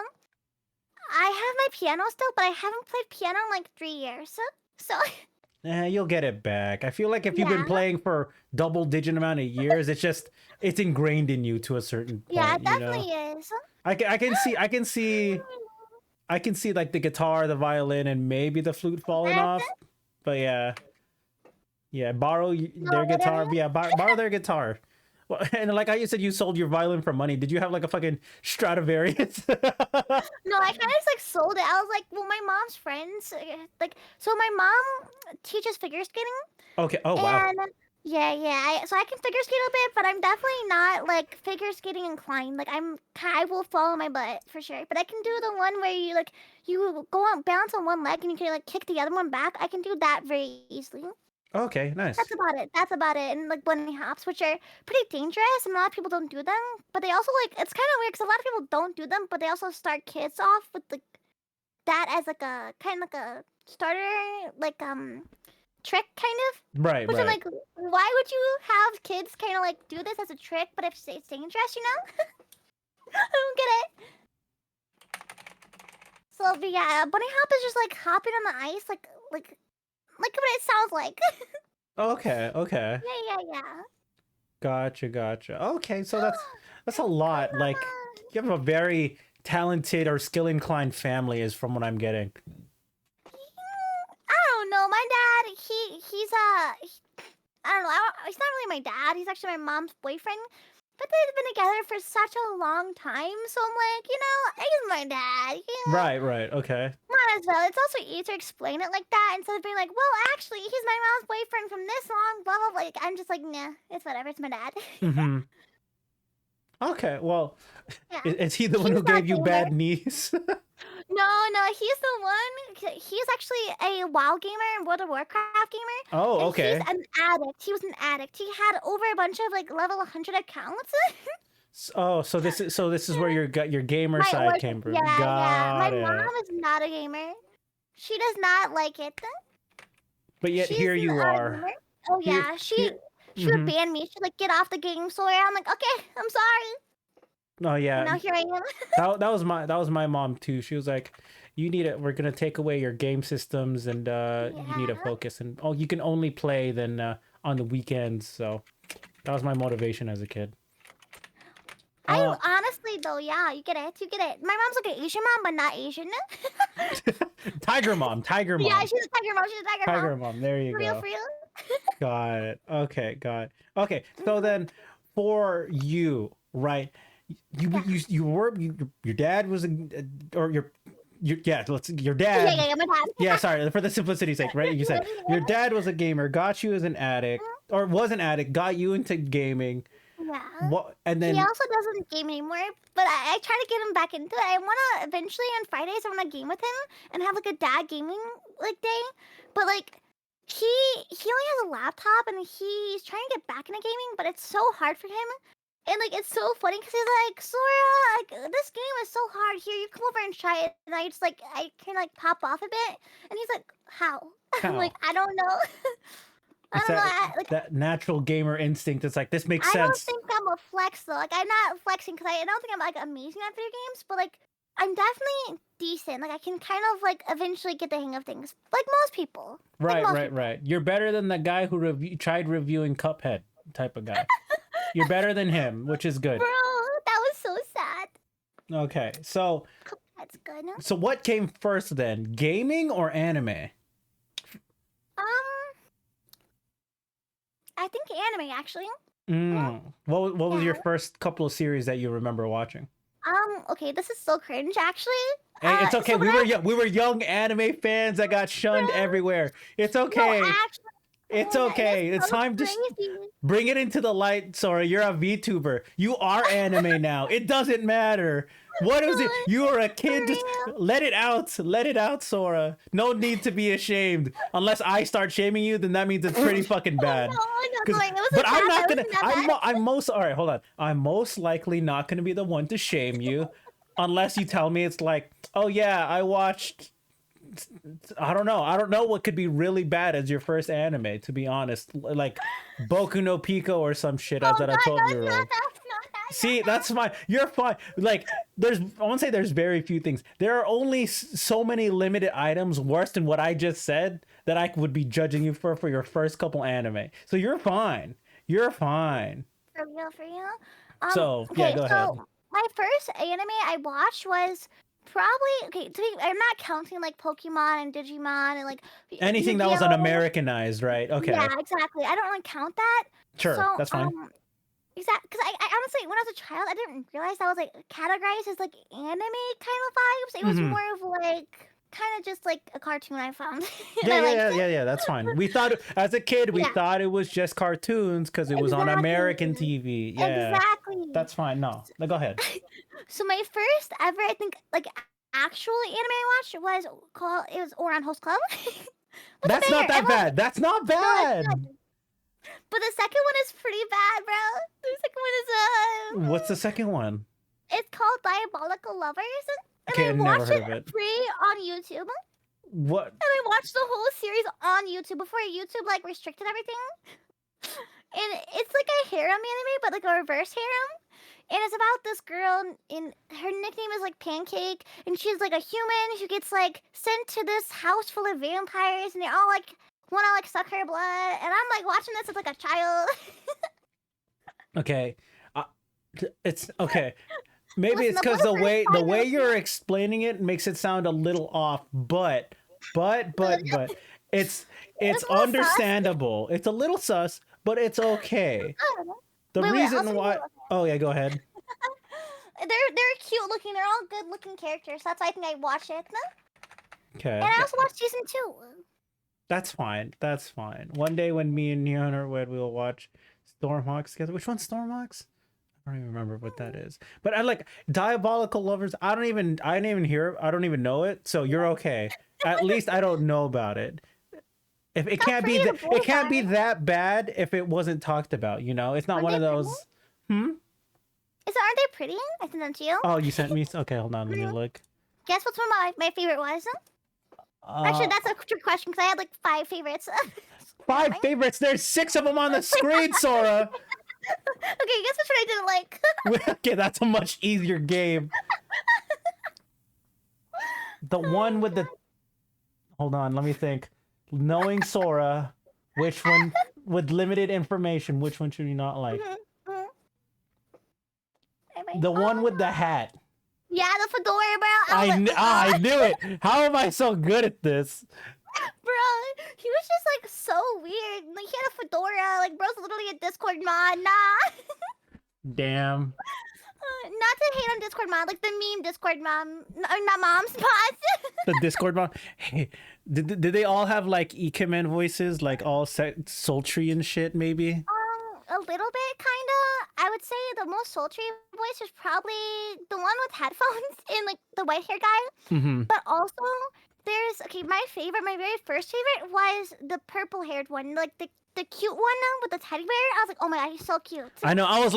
Speaker 2: I have my piano still, but I haven't played piano in like 3 years. So
Speaker 1: You'll get it back. I feel like if you've been
Speaker 2: yeah,
Speaker 1: playing for double-digit amount of years, it's ingrained in you to a certain
Speaker 2: yeah, it
Speaker 1: point, you know.
Speaker 2: definitely is.
Speaker 1: I can see like the guitar, the violin, and maybe the flute falling
Speaker 2: That's
Speaker 1: off. But yeah, yeah, borrow
Speaker 2: no,
Speaker 1: their guitar.
Speaker 2: literally.
Speaker 1: Yeah, borrow their guitar. Well, and like how you said, you sold your violin for money. Did you have like a fucking Stradivarius?
Speaker 2: No, I kind of just like sold it. I was like, well, my mom's friends, like, so my mom teaches figure skating,
Speaker 1: Okay. Oh wow.
Speaker 2: and yeah, so I can figure skate a bit, but I'm definitely not like figure skating inclined. Like I will fall on my butt for sure. But I can do the one where you go on bounce on one leg and you can like kick the other one back. I can do that very easily.
Speaker 1: Okay.
Speaker 2: That's
Speaker 1: Nice.
Speaker 2: about it. That's about it. And like bunny hops, which are pretty dangerous, and a lot of people don't do them. But they also like it's kind of weird because a lot of people don't do them, but they also start kids off with like that as like a kind of like a starter like trick kind of.
Speaker 1: Right.
Speaker 2: Which I'm
Speaker 1: Right.
Speaker 2: like, why would you have kids kind of like do this as a trick, but if it's dangerous, you know? I don't get it. So but yeah, bunny hop is just like hopping on the ice, like what it sounds like.
Speaker 1: Okay. Okay.
Speaker 2: Yeah.
Speaker 1: Gotcha. Gotcha. Okay. So that's a lot. Like
Speaker 2: Come
Speaker 1: you have a very talented or skill inclined family, is from what I'm getting.
Speaker 2: I don't know. My dad, I don't know. He's not really my dad. He's actually my mom's boyfriend. But they've been together for such a long time, so I'm like, he's my dad.
Speaker 1: Right. Right. Okay.
Speaker 2: Might as well. It's also easier to explain it like that instead of being like, well, actually, he's my mom's boyfriend from this long, blah blah blah. Like, I'm just like, nah, it's whatever. It's my dad.
Speaker 1: Mm-hmm. Okay. Well,
Speaker 2: Yeah,
Speaker 1: is he the one
Speaker 2: he's
Speaker 1: who
Speaker 2: not
Speaker 1: gave you
Speaker 2: gamer.
Speaker 1: bad knees?
Speaker 2: No, he's the one. He's actually a WoW gamer and World of Warcraft gamer,
Speaker 1: Oh.
Speaker 2: and he's
Speaker 1: Okay.
Speaker 2: an addict. He was an addict. He had over a bunch of like level 100 accounts.
Speaker 1: Oh, so this is where your gamer
Speaker 2: My
Speaker 1: side
Speaker 2: like,
Speaker 1: came from.
Speaker 2: yeah. My
Speaker 1: Got it.
Speaker 2: mom is not a gamer. She does not like it.
Speaker 1: But yet
Speaker 2: She's
Speaker 1: here you
Speaker 2: not a
Speaker 1: are.
Speaker 2: gamer. Oh
Speaker 1: Here
Speaker 2: yeah,
Speaker 1: here.
Speaker 2: she would
Speaker 1: Mm-hmm.
Speaker 2: ban me. She'd like get off the game, Sora. I'm like, okay, I'm sorry.
Speaker 1: Oh
Speaker 2: And
Speaker 1: yeah.
Speaker 2: now here I am.
Speaker 1: That was my mom too. She was like, "You need it. We're gonna take away your game systems, and you need to
Speaker 2: Yeah.
Speaker 1: focus. And you can only play then on the weekends." So that was my motivation as a kid.
Speaker 2: I
Speaker 1: Uh,
Speaker 2: honestly though, yeah, you get it. My mom's like an Asian mom, but not Asian.
Speaker 1: Tiger mom, Tiger
Speaker 2: Yeah,
Speaker 1: mom,
Speaker 2: she's a tiger mom. She's a tiger
Speaker 1: Tiger
Speaker 2: mom.
Speaker 1: mom. There you
Speaker 2: For real,
Speaker 1: go.
Speaker 2: for real.
Speaker 1: Got it. Okay, got it. Okay, so
Speaker 2: Mhm.
Speaker 1: then for you, right?
Speaker 2: Yeah.
Speaker 1: Your dad was or your yeah, your
Speaker 2: Yeah,
Speaker 1: dad.
Speaker 2: my dad.
Speaker 1: Yeah, sorry, for the simplicity's sake, right? You said your dad was a gamer, got you as an addict, or was an addict, got you into gaming.
Speaker 2: Yeah.
Speaker 1: What and
Speaker 2: He
Speaker 1: then
Speaker 2: also doesn't game anymore, but I try to get him back into it. I wanna eventually on Fridays I wanna game with him and have like a dad gaming like day. But like he only has a laptop and he's trying to get back into gaming, but it's so hard for him. And like it's so funny because he's like, Sora, like this game is so hard. Here, you come over and try it. And I just like I can like pop off a bit, and he's like, how? I'm like,
Speaker 1: how?
Speaker 2: I don't know. I
Speaker 1: It's
Speaker 2: don't know.
Speaker 1: that that natural gamer instinct. It's like this makes
Speaker 2: I don't
Speaker 1: sense.
Speaker 2: think I'm a flex though. Like I'm not flexing because I don't think I'm like amazing at video games, but like I'm definitely decent. Like I can kind of like eventually get the hang of things, like most people. Like
Speaker 1: Right,
Speaker 2: most
Speaker 1: right,
Speaker 2: people.
Speaker 1: right. You're better than the guy who tried reviewing Cuphead type of guy. You're better than him, which is good.
Speaker 2: Bro, that was so sad.
Speaker 1: Okay, so
Speaker 2: That's good.
Speaker 1: what came first then, gaming or anime?
Speaker 2: I think anime actually.
Speaker 1: What was
Speaker 2: Yeah.
Speaker 1: your first couple of series that you remember watching?
Speaker 2: Okay, this is so cringe actually.
Speaker 1: Hey, it's okay.
Speaker 2: So when I,
Speaker 1: We were young anime fans that got shunned
Speaker 2: bro,
Speaker 1: everywhere. It's
Speaker 2: no,
Speaker 1: okay.
Speaker 2: actually,
Speaker 1: It's
Speaker 2: oh, that
Speaker 1: okay.
Speaker 2: is
Speaker 1: It's
Speaker 2: so
Speaker 1: time to
Speaker 2: crazy.
Speaker 1: bring it into the light. Sora, you're a VTuber. You are anime now. It doesn't matter. What is it? You were a
Speaker 2: For
Speaker 1: kid. Just
Speaker 2: real.
Speaker 1: let it out. Let it out, Sora. No need to be ashamed. Unless I start shaming you, then that means it's pretty fucking
Speaker 2: Oh
Speaker 1: bad.
Speaker 2: no,
Speaker 1: Cause,
Speaker 2: it wasn't
Speaker 1: but I'm
Speaker 2: that bad.
Speaker 1: not
Speaker 2: It
Speaker 1: gonna.
Speaker 2: wasn't that bad.
Speaker 1: I'm most. All right, hold on. I'm most likely not gonna be the one to shame you, unless you tell me it's like, oh yeah, I watched. I don't know. I don't know what could be really bad as your first anime. To be honest, like Boku no Pico or some shit as
Speaker 2: Oh
Speaker 1: at a
Speaker 2: god, no,
Speaker 1: 12-year
Speaker 2: it's not
Speaker 1: old.
Speaker 2: that. It's not that. It's
Speaker 1: See,
Speaker 2: not that.
Speaker 1: that's fine. You're fine. Like, there's, I won't say there's very few things. There are only so many limited items worse than what I just said that I would be judging you for your first couple anime. So you're fine. You're fine.
Speaker 2: For real, for real.
Speaker 1: So, yeah,
Speaker 2: Okay,
Speaker 1: go
Speaker 2: so
Speaker 1: ahead.
Speaker 2: my first anime I watched was probably okay. I'm not counting like Pokemon and Digimon and like
Speaker 1: Anything that was an
Speaker 2: Yu-Gi-Oh.
Speaker 1: Americanized, right?
Speaker 2: Yeah,
Speaker 1: Okay.
Speaker 2: exactly. I don't really count that. So,
Speaker 1: Sure. That's fine.
Speaker 2: exactly, because I honestly, when I was a child, I didn't realize that was like categorized as like anime kind of vibes. It was
Speaker 1: Hmm.
Speaker 2: more of like kind of just like a cartoon I found and
Speaker 1: Yeah,
Speaker 2: I
Speaker 1: yeah,
Speaker 2: liked
Speaker 1: yeah,
Speaker 2: it.
Speaker 1: yeah, yeah. That's fine. We thought, as a kid, we
Speaker 2: Yeah,
Speaker 1: thought it was just cartoons because it was on American
Speaker 2: exactly,
Speaker 1: TV. Yeah.
Speaker 2: exactly.
Speaker 1: That's fine. No, go ahead.
Speaker 2: So my first ever, I think, like actual anime I watched was called it was Oran Host Club. What's a
Speaker 1: That's not
Speaker 2: banger?
Speaker 1: that
Speaker 2: Everyone,
Speaker 1: bad. That's not
Speaker 2: no, it's
Speaker 1: bad.
Speaker 2: good. But the second one is pretty bad, bro. The second one is
Speaker 1: What's the second one?
Speaker 2: it's called Diabolical Lovers, and
Speaker 1: Okay, I
Speaker 2: I
Speaker 1: never
Speaker 2: watched
Speaker 1: heard
Speaker 2: it
Speaker 1: of it.
Speaker 2: free on YouTube.
Speaker 1: What?
Speaker 2: And I watched the whole series on YouTube before YouTube like restricted everything. And it's like a harem anime, but like a reverse harem. And it's about this girl, and her nickname is like Pancake, and she's like a human who gets like sent to this house full of vampires, and they all like want to like suck her blood. And I'm like watching this as like a child.
Speaker 1: Okay. Uh, it's okay. Maybe
Speaker 2: Listen,
Speaker 1: it's
Speaker 2: the blood
Speaker 1: because
Speaker 2: is very
Speaker 1: the
Speaker 2: fine.
Speaker 1: way you're explaining it makes it sound a little off, but it's
Speaker 2: It's a little sus.
Speaker 1: understandable. It's a little sus, but it's okay.
Speaker 2: I don't know.
Speaker 1: The
Speaker 2: Wait, I'll
Speaker 1: reason
Speaker 2: send you.
Speaker 1: why. Oh yeah, go ahead.
Speaker 2: They're cute looking. They're all good looking characters. That's why I think I watched it. And
Speaker 1: Okay,
Speaker 2: I also watched season 2.
Speaker 1: that's fine. That's fine. One day when me and Neon are wed, we'll watch Stormhawks together. Which one's Stormhawks? I don't even remember what that is. But I like Diabolical Lovers. I didn't even hear it. I don't even know it. So you're okay. At least I don't know about it. If it
Speaker 2: How
Speaker 1: can't be
Speaker 2: pretty the
Speaker 1: it
Speaker 2: boys
Speaker 1: can't be
Speaker 2: are.
Speaker 1: that bad if it wasn't talked about, you know? It's not
Speaker 2: Aren't
Speaker 1: one
Speaker 2: they
Speaker 1: of
Speaker 2: pretty?
Speaker 1: those. Hmm?
Speaker 2: Aren't they pretty? I sent them to you.
Speaker 1: Oh, you sent me. Okay, hold on, let me
Speaker 2: Mhm.
Speaker 1: look.
Speaker 2: Guess what's one of my favorite was? Actually,
Speaker 1: Uh
Speaker 2: that's a trick question because I had like 5 favorites.
Speaker 1: five
Speaker 2: Anime.
Speaker 1: favorites. There's 6 of them on the screen, Sora.
Speaker 2: Okay, guess which one I didn't like.
Speaker 1: Okay, that's a much easier game. The
Speaker 2: Oh
Speaker 1: one with the hold on, let me think. Knowing Sora, which one with limited information, which one should you not like?
Speaker 2: god.
Speaker 1: The one with the hat.
Speaker 2: Yeah, the fedora, bro. I was like,
Speaker 1: I knew it. How am I so good at this?
Speaker 2: bro, he was just like so weird. Like he had a fedora. Like bro's literally a Discord mod. Nah.
Speaker 1: Damn.
Speaker 2: Not to hate on Discord mod, like the meme Discord mom, or not mom's pods.
Speaker 1: The Discord mom. Hey, did they all have like Ikemen voices, like all sultry and shit? Maybe.
Speaker 2: A little bit, kinda. I would say the most sultry voice was probably the one with headphones and like the white hair guy.
Speaker 1: Mm-hmm.
Speaker 2: But also, there's my favorite, my very first favorite was the purple haired one, like the cute one with the teddy bear. I was like, oh my god, he's so cute.
Speaker 1: I know. I was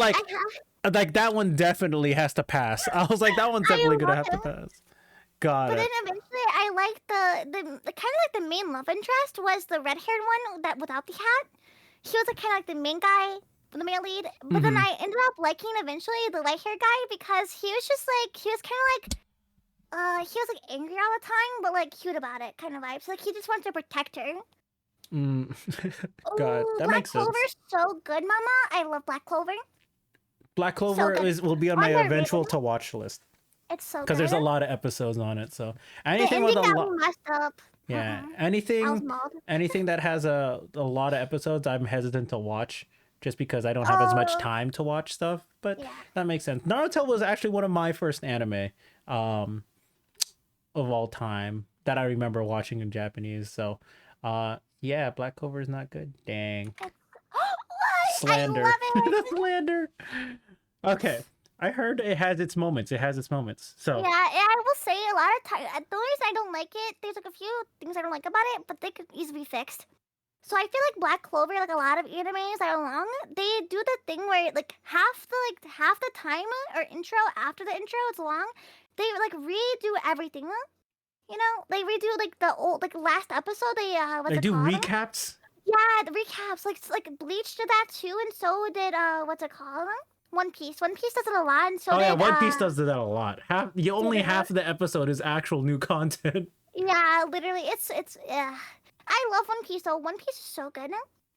Speaker 2: I
Speaker 1: like that one definitely has to pass. I was like, that one's
Speaker 2: I
Speaker 1: definitely gonna
Speaker 2: love
Speaker 1: have to
Speaker 2: him.
Speaker 1: pass. Got
Speaker 2: But then
Speaker 1: it.
Speaker 2: eventually, I liked the kind of like the main love interest was the red haired one that without the hat. He was like kind of like the main guy, the male lead. But then
Speaker 1: Mm-hmm.
Speaker 2: I ended up liking eventually the light haired guy because he was just like he was kind of like he was like angry all the time, but like cute about it kind of vibes. Like he just wanted to protect her.
Speaker 1: Mm. God,
Speaker 2: Oh,
Speaker 1: that
Speaker 2: Black
Speaker 1: makes sense.
Speaker 2: Clover's so good, Mama. I love Black Clover.
Speaker 1: Black
Speaker 2: So
Speaker 1: Clover
Speaker 2: good.
Speaker 1: will be on my
Speaker 2: Underrated.
Speaker 1: eventual to watch list
Speaker 2: It's so
Speaker 1: because
Speaker 2: good.
Speaker 1: there's a lot of episodes on it. So
Speaker 2: The
Speaker 1: anything with
Speaker 2: ending
Speaker 1: a
Speaker 2: got
Speaker 1: lot,
Speaker 2: me messed up.
Speaker 1: yeah,
Speaker 2: I was
Speaker 1: anything
Speaker 2: mauled.
Speaker 1: that has a lot of episodes, I'm hesitant to watch just because I don't have as much
Speaker 2: Oh,
Speaker 1: time to watch stuff. But
Speaker 2: yeah.
Speaker 1: that makes sense. Naruto was actually one of my first anime um of all time that I remember watching in Japanese. So yeah, Black Clover is not good. Dang.
Speaker 2: What? I
Speaker 1: Slander.
Speaker 2: love
Speaker 1: The
Speaker 2: it.
Speaker 1: slander. Okay. I heard it has its moments. It has its moments. So
Speaker 2: Yeah, and I will say a lot of times, the only reason I don't like it, there's like a few things I don't like about it, but they could easily be fixed. So I feel like Black Clover, like a lot of animes that are long, they do the thing where like half the time or intro after the intro it's long, they like redo everything. You know, they redo like the old like last episode. They what's
Speaker 1: they
Speaker 2: it
Speaker 1: do
Speaker 2: called?
Speaker 1: recaps.
Speaker 2: Yeah, the recaps. Like Bleach did that too, and so did what's it called? One Piece. One Piece does it a lot, and so
Speaker 1: Oh yeah,
Speaker 2: did
Speaker 1: One Piece does that a lot. Only
Speaker 2: yeah.
Speaker 1: half of the episode is actual new content.
Speaker 2: Yeah, literally, it's yeah. I love One Piece though. One Piece is so good.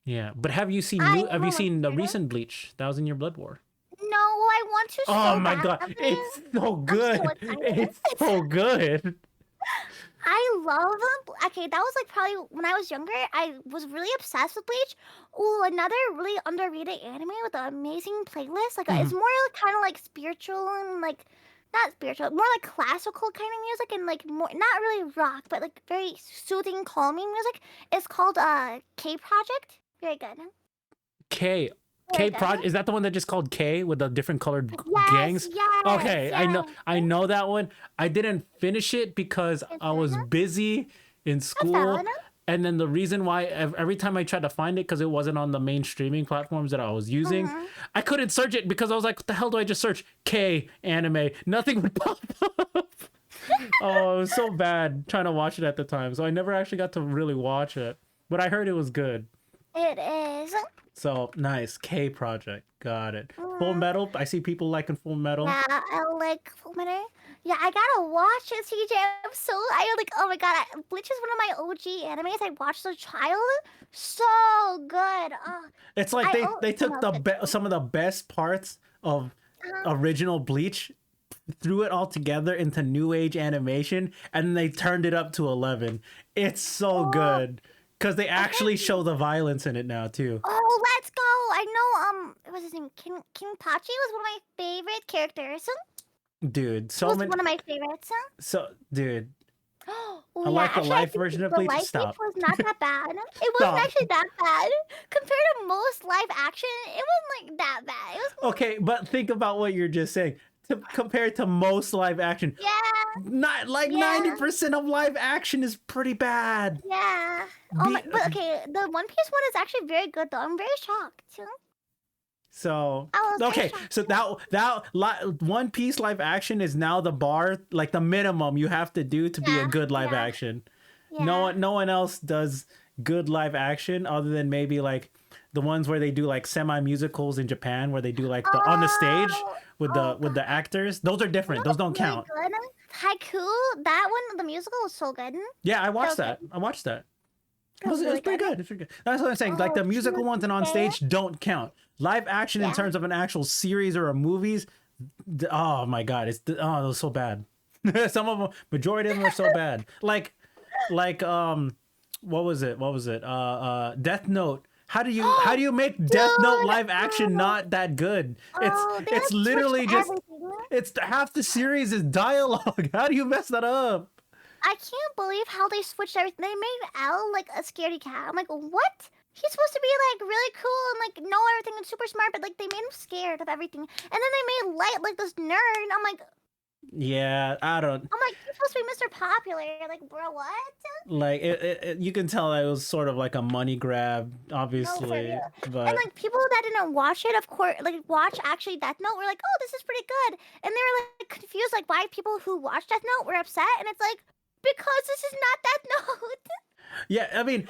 Speaker 1: Yeah, but have you seen
Speaker 2: I
Speaker 1: Have you
Speaker 2: love
Speaker 1: seen the
Speaker 2: it.
Speaker 1: recent Bleach? That was in your Blood War.
Speaker 2: No, I want to
Speaker 1: Oh
Speaker 2: so
Speaker 1: my god,
Speaker 2: badly.
Speaker 1: it's so good.
Speaker 2: excited.
Speaker 1: It's so good.
Speaker 2: I love okay, that was like probably when I was younger, I was really obsessed with Bleach. Oh, another really underrated anime with an amazing playlist. Like it's more kind of like spiritual and like not spiritual, more like classical kind of music and like more not really rock, but like very soothing, calming music. It's called K Project. Very good.
Speaker 1: K
Speaker 2: Very
Speaker 1: Project,
Speaker 2: good.
Speaker 1: is that the one that just called K with the different colored
Speaker 2: Yes,
Speaker 1: gangs?
Speaker 2: yes,
Speaker 1: Okay,
Speaker 2: yes.
Speaker 1: I know that one. I didn't finish it because I was busy in school.
Speaker 2: valid.
Speaker 1: And then the reason why every time I tried to find it, because it wasn't on the main streaming platforms that I was using, I couldn't search it because I was like, what the hell do I just search? K anime. Nothing would pop up. Oh, it was so bad trying to watch it at the time. So I never actually got to really watch it. But I heard it was good.
Speaker 2: It is.
Speaker 1: So nice. K Project. Got it. Full Metal. I see people liking Full Metal.
Speaker 2: Yeah, I like Full Metal. Yeah, I gotta watch it, CJ. I like. Oh my god, Bleach is one of my OG animes. I watched as a child. So good.
Speaker 1: It's like they took
Speaker 2: it.
Speaker 1: some of the best parts of original Bleach, threw it all together into new age animation, and then they turned it up to 11. It's so good because they actually show the violence in it now too.
Speaker 2: Oh, let's go! I know. What was his name? King Pachi was one of my favorite characters.
Speaker 1: Dude,
Speaker 2: He was one of my favorites.
Speaker 1: Dude,
Speaker 2: Oh,
Speaker 1: I like the
Speaker 2: actually,
Speaker 1: live
Speaker 2: think
Speaker 1: version of
Speaker 2: the
Speaker 1: Bleach.
Speaker 2: live
Speaker 1: Stop.
Speaker 2: Bleach was not that bad. It wasn't
Speaker 1: Stop.
Speaker 2: actually that bad compared to most live action. It wasn't like that bad. It was
Speaker 1: Okay, but think about what you're just saying. Compared to most live action,
Speaker 2: yeah,
Speaker 1: not like
Speaker 2: Yeah.
Speaker 1: 90% of live action is pretty bad.
Speaker 2: yeah. But okay, the One Piece one is actually very good though. I'm very shocked.
Speaker 1: So
Speaker 2: I was very
Speaker 1: okay,
Speaker 2: shocked.
Speaker 1: so One Piece live action is now the bar, like the minimum you have to do to be a
Speaker 2: Yeah,
Speaker 1: good live
Speaker 2: yeah.
Speaker 1: action.
Speaker 2: Yeah.
Speaker 1: No one else does good live action other than maybe like the ones where they do like semi musicals in Japan where they do like the on the stage with the actors. Those are different. Those don't
Speaker 2: Really
Speaker 1: count.
Speaker 2: good. Haiku, that one, the musical was so good.
Speaker 1: Yeah, I watched
Speaker 2: Okay.
Speaker 1: that. I watched that. It was
Speaker 2: really
Speaker 1: pretty good. It's pretty good. That's what I'm saying. Like the musical ones and on stage don't count. Live action in
Speaker 2: Yeah.
Speaker 1: terms of an actual series or a movies. Oh my god, it was so bad. Some of them, majority of them are so bad. Like what was it? Death Note. How do you make Death Note live action not that good? It's literally just it's half the series is dialogue. How do you mess that up?
Speaker 2: I can't believe how they switched everything. They made L like a scaredy cat. I'm like, what? He's supposed to be like really cool and like know everything and super smart, but like they made him scared of everything. And then they made Light like this nerd. I'm like,
Speaker 1: Yeah, I don't
Speaker 2: you're supposed to be Mr. Popular. Like, bro, what?
Speaker 1: like it. You can tell it was sort of like a money grab, obviously,
Speaker 2: real.
Speaker 1: but
Speaker 2: And like people that didn't watch it, of course, like watch actually Death Note were like, oh, this is pretty good. And they were like confused, like why people who watched Death Note were upset. And it's like, because this is not Death Note.
Speaker 1: yeah, I mean,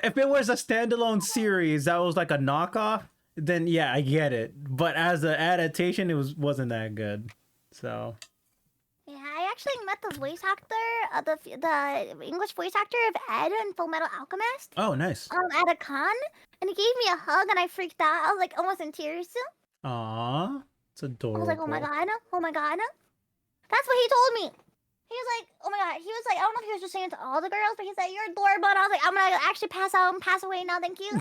Speaker 1: if it was a standalone series that was like a knockoff, then yeah, I get it. But as an adaptation, wasn't that good. So
Speaker 2: Yeah, I actually met the voice actor, the English voice actor of Ed in Full Metal Alchemist,
Speaker 1: oh, nice.
Speaker 2: at a con, and he gave me a hug, and I freaked out. I was like almost in tears.
Speaker 1: Aw, it's
Speaker 2: I
Speaker 1: adorable.
Speaker 2: was like, oh my god, that's what he told me. He was like, oh my god. He was like, I don't know if he was just saying it to all the girls, but he said, you're adorable. And I was like, I'm gonna actually pass out and pass away now. Thank you.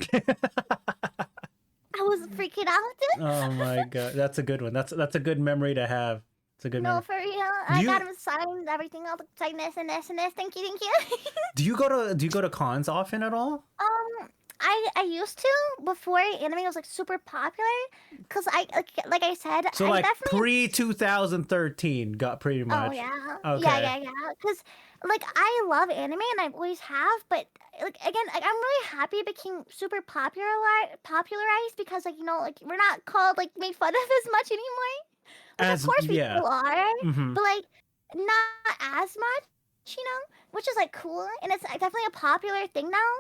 Speaker 2: I was freaking out.
Speaker 1: Oh my god, that's a good one. That's a good memory to have. It's a good
Speaker 2: No,
Speaker 1: memory.
Speaker 2: for real. I got him signed everything. All the like this and this and this. Thank you.
Speaker 1: Do you go to cons often at all?
Speaker 2: I used to before anime was like super popular, cause I like I said
Speaker 1: So
Speaker 2: I
Speaker 1: like
Speaker 2: definitely.
Speaker 1: pre 2013 got pretty
Speaker 2: Oh
Speaker 1: much.
Speaker 2: yeah, yeah,
Speaker 1: Okay.
Speaker 2: yeah, yeah. Cause like I love anime and I always have, but like again, like I'm really happy it became super popularized because like like we're not called like made fun of as much anymore. Like of
Speaker 1: As
Speaker 2: course we
Speaker 1: yeah.
Speaker 2: still are,
Speaker 1: Mm-hmm.
Speaker 2: but like not as much, which is like cool and it's definitely a popular thing now,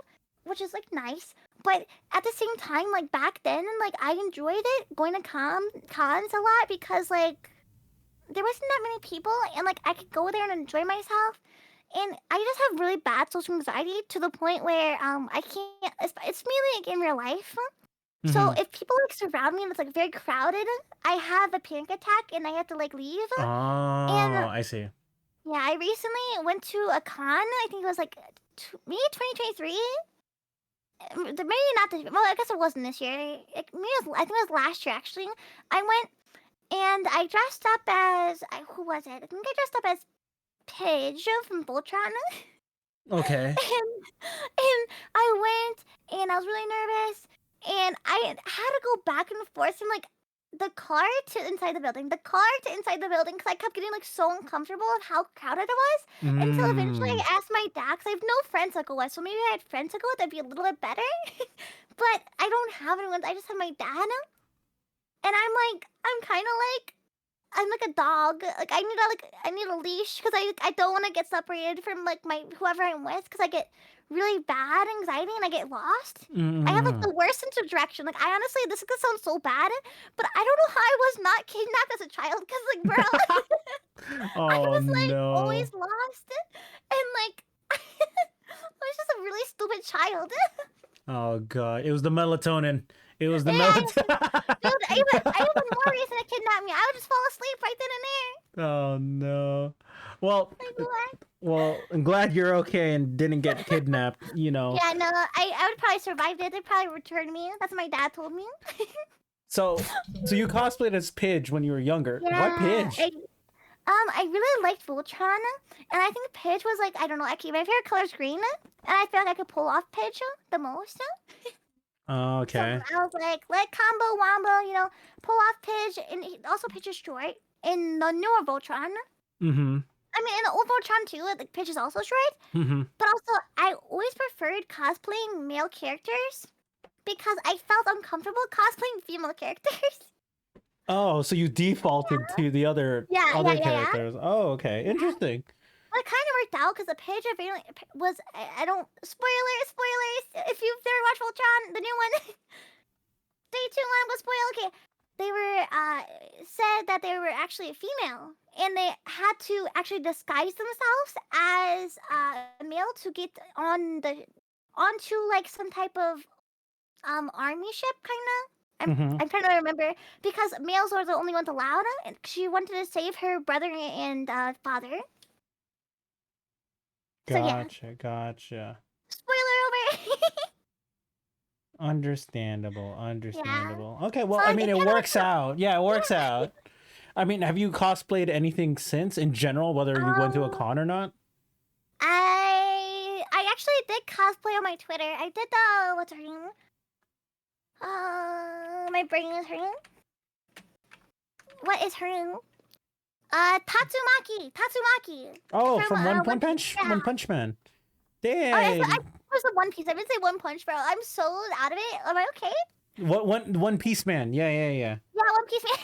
Speaker 2: which is like nice. But at the same time, like back then, like I enjoyed it going to cons a lot because like there wasn't that many people and like I could go there and enjoy myself. And I just have really bad social anxiety to the point where I can't. It's mainly like in real life. So
Speaker 1: Mm-hmm.
Speaker 2: if people like surround me and it's like very crowded, I have a panic attack and I have to like leave. And
Speaker 1: Oh, I see.
Speaker 2: yeah, I recently went to a con. I think it was like maybe 2023. Maybe not this. Well, I guess it wasn't this year. I think it was last year actually. I went and I dressed up as who was it? I think I dressed up as Pidge from Voltron.
Speaker 1: Okay.
Speaker 2: And I went and I was really nervous and I had to go back and forth from like the car to inside the building, because I kept getting like so uncomfortable of how crowded it was until eventually
Speaker 1: Mm.
Speaker 2: I asked my dad because I have no friends that go with, so maybe I had friends that go with that'd be a little bit better. But I don't have anyone. I just have my dad, and I'm kind of like I'm like a dog. Like I need a leash because I don't want to get separated from like my whoever I'm with because I get really bad anxiety and I get lost. I have like
Speaker 1: Mm.
Speaker 2: the worst sense of direction. Like I honestly, this is gonna sound so bad, but I don't know how I was not kidnapped as a child. Because like, bro, I
Speaker 1: Oh
Speaker 2: was like
Speaker 1: no.
Speaker 2: always lost, and like I was just a really stupid child.
Speaker 1: Oh god. It was the melatonin. It was the
Speaker 2: Yeah,
Speaker 1: melatonin.
Speaker 2: dude, I even more reason to kidnap me. I would just fall asleep right then and there.
Speaker 1: Oh no. Well,
Speaker 2: Like what?
Speaker 1: well, I'm glad you're okay and didn't get kidnapped, you know.
Speaker 2: Yeah, no, I would probably survive it. They'd probably return me. That's what my dad told me.
Speaker 1: So you cosplayed as Pidge when you were younger. What
Speaker 2: Yeah,
Speaker 1: Pidge?
Speaker 2: I really liked Voltron, and I think Pidge was like I don't know. Actually, my favorite color is green, and I feel like I could pull off Pidge the most.
Speaker 1: Oh,
Speaker 2: So
Speaker 1: okay.
Speaker 2: I was like combo wombo, pull off Pidge, and also Pidge is short in the newer Voltron.
Speaker 1: Mm-hmm.
Speaker 2: I mean, in the old Voltron too, like Pidge is also short.
Speaker 1: Mm-hmm.
Speaker 2: But also, I always preferred cosplaying male characters because I felt uncomfortable cosplaying female characters.
Speaker 1: Oh, so you defaulted to the other
Speaker 2: Yeah, yeah,
Speaker 1: other
Speaker 2: yeah, yeah.
Speaker 1: characters. Oh, okay.
Speaker 2: Yeah.
Speaker 1: Interesting.
Speaker 2: Well, it kind of worked out because the page apparently was I don't spoilers. If you've never watched Voltron, the new one, stay tuned. I'm gonna spoil. Okay, they were said that they were actually a female, and they had to actually disguise themselves as a male to get onto like some type of army ship kind of.
Speaker 1: Mm-hmm.
Speaker 2: I'm trying to remember because males were the only ones allowed, and she wanted to save her brother and father. So yeah,
Speaker 1: Gotcha.
Speaker 2: spoiler over.
Speaker 1: Understandable.
Speaker 2: Yeah.
Speaker 1: Okay,
Speaker 2: So
Speaker 1: well, I
Speaker 2: like
Speaker 1: mean,
Speaker 2: it
Speaker 1: it
Speaker 2: kind of
Speaker 1: works
Speaker 2: works out.
Speaker 1: out. Yeah, it works
Speaker 2: Yeah.
Speaker 1: out. I mean, have you cosplayed anything since in general, whether you went to a
Speaker 2: Um,
Speaker 1: con or not?
Speaker 2: I actually did cosplay on my Twitter. I did the what's her name? My brain is hurting. What is her name? Tatsumaki
Speaker 1: Oh,
Speaker 2: from
Speaker 1: from
Speaker 2: One Piece. Yeah.
Speaker 1: One Punch Man.
Speaker 2: Oh, I
Speaker 1: Dang.
Speaker 2: was the One Piece. I didn't say One Punch, bro. I'm so out of it. Am I okay?
Speaker 1: What One Piece Man? Yeah.
Speaker 2: Yeah, One Piece man.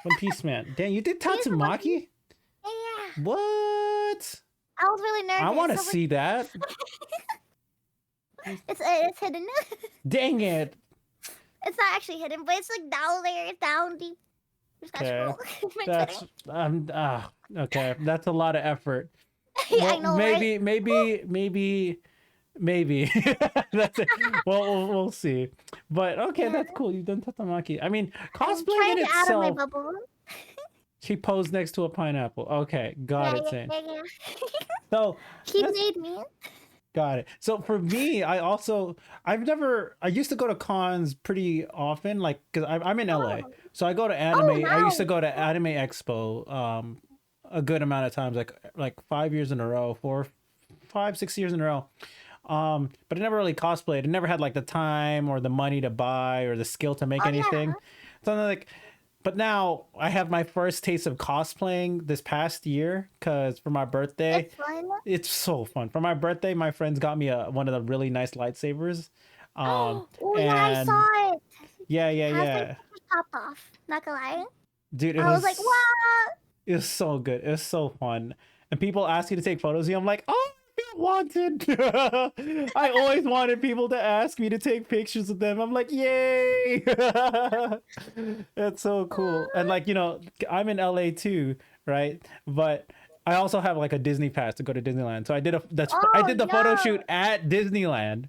Speaker 1: One Piece Man. Dang, you did
Speaker 2: He's the One Piece.
Speaker 1: Tatsumaki?
Speaker 2: Yeah, yeah.
Speaker 1: What?
Speaker 2: I was really
Speaker 1: I
Speaker 2: nervous.
Speaker 1: want to
Speaker 2: So
Speaker 1: see that.
Speaker 2: it's hidden.
Speaker 1: Dang it.
Speaker 2: It's not actually hidden, but it's like down there, it's down deep. Just gotta
Speaker 1: Okay.
Speaker 2: scroll. My
Speaker 1: That's
Speaker 2: Twitter.
Speaker 1: okay. That's a lot of effort.
Speaker 2: Yeah, I
Speaker 1: Well,
Speaker 2: know, right?
Speaker 1: maybe. That's it. Well, we'll see. But okay,
Speaker 2: Yeah.
Speaker 1: that's cool. You've done Tatamaki. I mean,
Speaker 2: I'm
Speaker 1: cosplaying
Speaker 2: trying
Speaker 1: in
Speaker 2: to get out of my
Speaker 1: itself.
Speaker 2: bubble.
Speaker 1: She posed next to a pineapple. Okay, got
Speaker 2: Yeah,
Speaker 1: it,
Speaker 2: yeah,
Speaker 1: Zane.
Speaker 2: yeah, yeah.
Speaker 1: So
Speaker 2: He
Speaker 1: that's
Speaker 2: made me.
Speaker 1: got it. So for me, I used to go to cons pretty often, like because I'm in LA,
Speaker 2: Oh,
Speaker 1: so I go to
Speaker 2: oh,
Speaker 1: anime. I used to
Speaker 2: nice.
Speaker 1: go to Anime Expo, a good amount of times, like 5 years in a row, 4, 5, 6 years in a row. But I never really cosplayed. I never had like the time or the money to buy or the skill to make
Speaker 2: Oh yeah,
Speaker 1: anything. So I'm like, but now I have my first taste of cosplaying this past year because for my birthday,
Speaker 2: it's fun.
Speaker 1: it's so fun. For my birthday, my friends got me one of the really nice lightsabers.
Speaker 2: Oh yeah, I
Speaker 1: And
Speaker 2: saw it.
Speaker 1: yeah, yeah,
Speaker 2: Has my
Speaker 1: yeah,
Speaker 2: pictures popped off. Not gonna lie.
Speaker 1: dude,
Speaker 2: I was like, wow.
Speaker 1: it was so good. It was so fun. And people ask you to take photos of you. I'm like, oh, I feel wanted. I always wanted people to ask me to take pictures of them. I'm like, yay! That's so cool. And like, I'm in LA too, right? But I also have like a Disney pass to go to Disneyland. So I
Speaker 2: Oh
Speaker 1: did the photo
Speaker 2: no.
Speaker 1: shoot at Disneyland.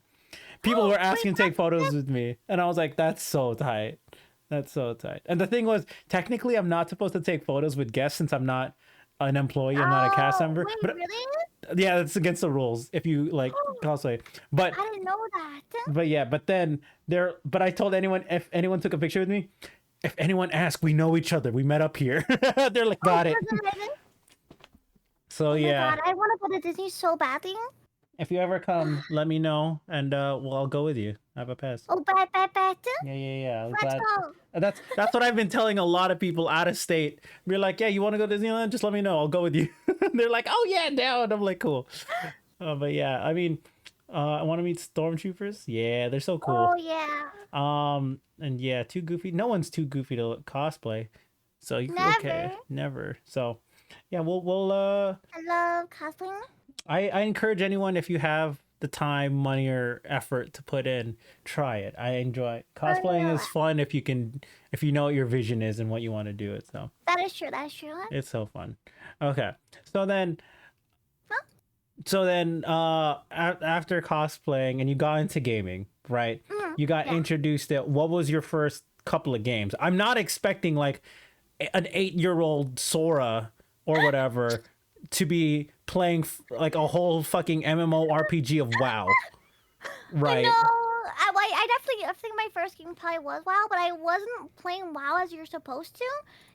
Speaker 1: People were
Speaker 2: Wait,
Speaker 1: asking to take
Speaker 2: that's
Speaker 1: photos with me, and I was like, that's so tight. That's so tight. And the thing was, technically, I'm not supposed to take photos with guests since I'm not an employee. I'm not a cast
Speaker 2: oh
Speaker 1: member.
Speaker 2: wait,
Speaker 1: But
Speaker 2: really?
Speaker 1: yeah, that's against the rules if you like cosplay. But
Speaker 2: I didn't know that.
Speaker 1: yeah, but then but I told anyone if anyone took a picture with me, if anyone asked, we know each other. We met up here. They're like,
Speaker 2: Oh,
Speaker 1: got it.
Speaker 2: good.
Speaker 1: So
Speaker 2: Oh my
Speaker 1: yeah,
Speaker 2: god, I want to go to Disney so badly.
Speaker 1: if you ever come, let me know, and I'll go with you. I have a pass.
Speaker 2: Oh, bet.
Speaker 1: Yeah, yeah, yeah. I'm
Speaker 2: Let's
Speaker 1: glad.
Speaker 2: go.
Speaker 1: That's what I've been telling a lot of people out of state. We're like, yeah, you want to go to Disneyland? Just let me know. I'll go with you. They're like, oh yeah, down. I'm like, cool. But yeah, I mean, I want to meet stormtroopers. Yeah, they're so
Speaker 2: Oh
Speaker 1: cool.
Speaker 2: yeah.
Speaker 1: And yeah, too goofy. No one's too goofy to cosplay. So okay,
Speaker 2: Never.
Speaker 1: never. So yeah, we'll
Speaker 2: I love cosplaying.
Speaker 1: I encourage anyone if you have the time, money, or effort to put in, try it. I enjoy cosplaying.
Speaker 2: Oh,
Speaker 1: Is fun if you know what your vision is and what you want to do. It so
Speaker 2: that is true. That is true.
Speaker 1: it's so fun. Okay, so then
Speaker 2: Huh?
Speaker 1: after cosplaying and you got into gaming, right? You got
Speaker 2: Yeah.
Speaker 1: introduced to what was your first couple of games? I'm not expecting like an 8-year-old Sora or whatever to be playing like a whole fucking MMORPG of WoW,
Speaker 2: I
Speaker 1: right?
Speaker 2: know. I think my first game probably was WoW, but I wasn't playing WoW as you're supposed to.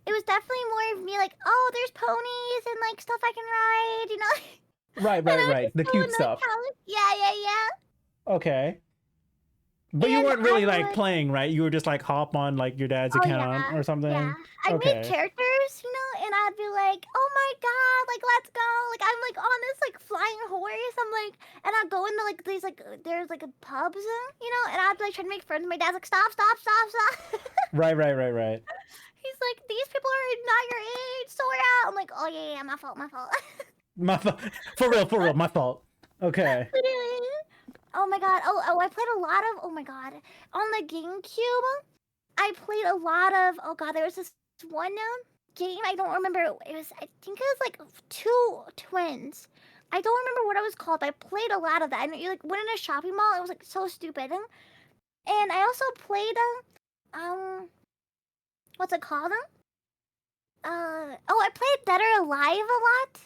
Speaker 2: It was definitely more of me like, oh, there's ponies and like stuff I can ride, you know.
Speaker 1: Right,
Speaker 2: And I
Speaker 1: right,
Speaker 2: was
Speaker 1: right.
Speaker 2: just
Speaker 1: The
Speaker 2: so
Speaker 1: cute stuff.
Speaker 2: nostalgic. Yeah.
Speaker 1: Okay. But you
Speaker 2: And
Speaker 1: weren't
Speaker 2: I
Speaker 1: really like
Speaker 2: would.
Speaker 1: playing, right? You were just like hop on like your dad's
Speaker 2: Oh
Speaker 1: account
Speaker 2: yeah,
Speaker 1: or
Speaker 2: yeah.
Speaker 1: something.
Speaker 2: I made
Speaker 1: Okay.
Speaker 2: characters, you know, and I'd be like, "Oh my god, like let's go!" Like I'm like on this like flying horse. I'm like, and I'd go into like these like there's like a pubs, you know, and I'd like try to make friends. My dad's like, "Stop."
Speaker 1: Right, right, right, right.
Speaker 2: He's like, "These people are not your age, Sora." I'm like, "Oh yeah, my fault."
Speaker 1: My for real, my fault. Okay.
Speaker 2: Literally. Oh my god. I played a lot of. Oh my god. On the GameCube, I played a lot of. Oh god, there was this one game. I don't remember. It was. I think it was like two twins. I don't remember what it was called. But I played a lot of that. And you like went in a shopping mall. It was like so stupid. And I also played what's it called? I played Dead or Alive a lot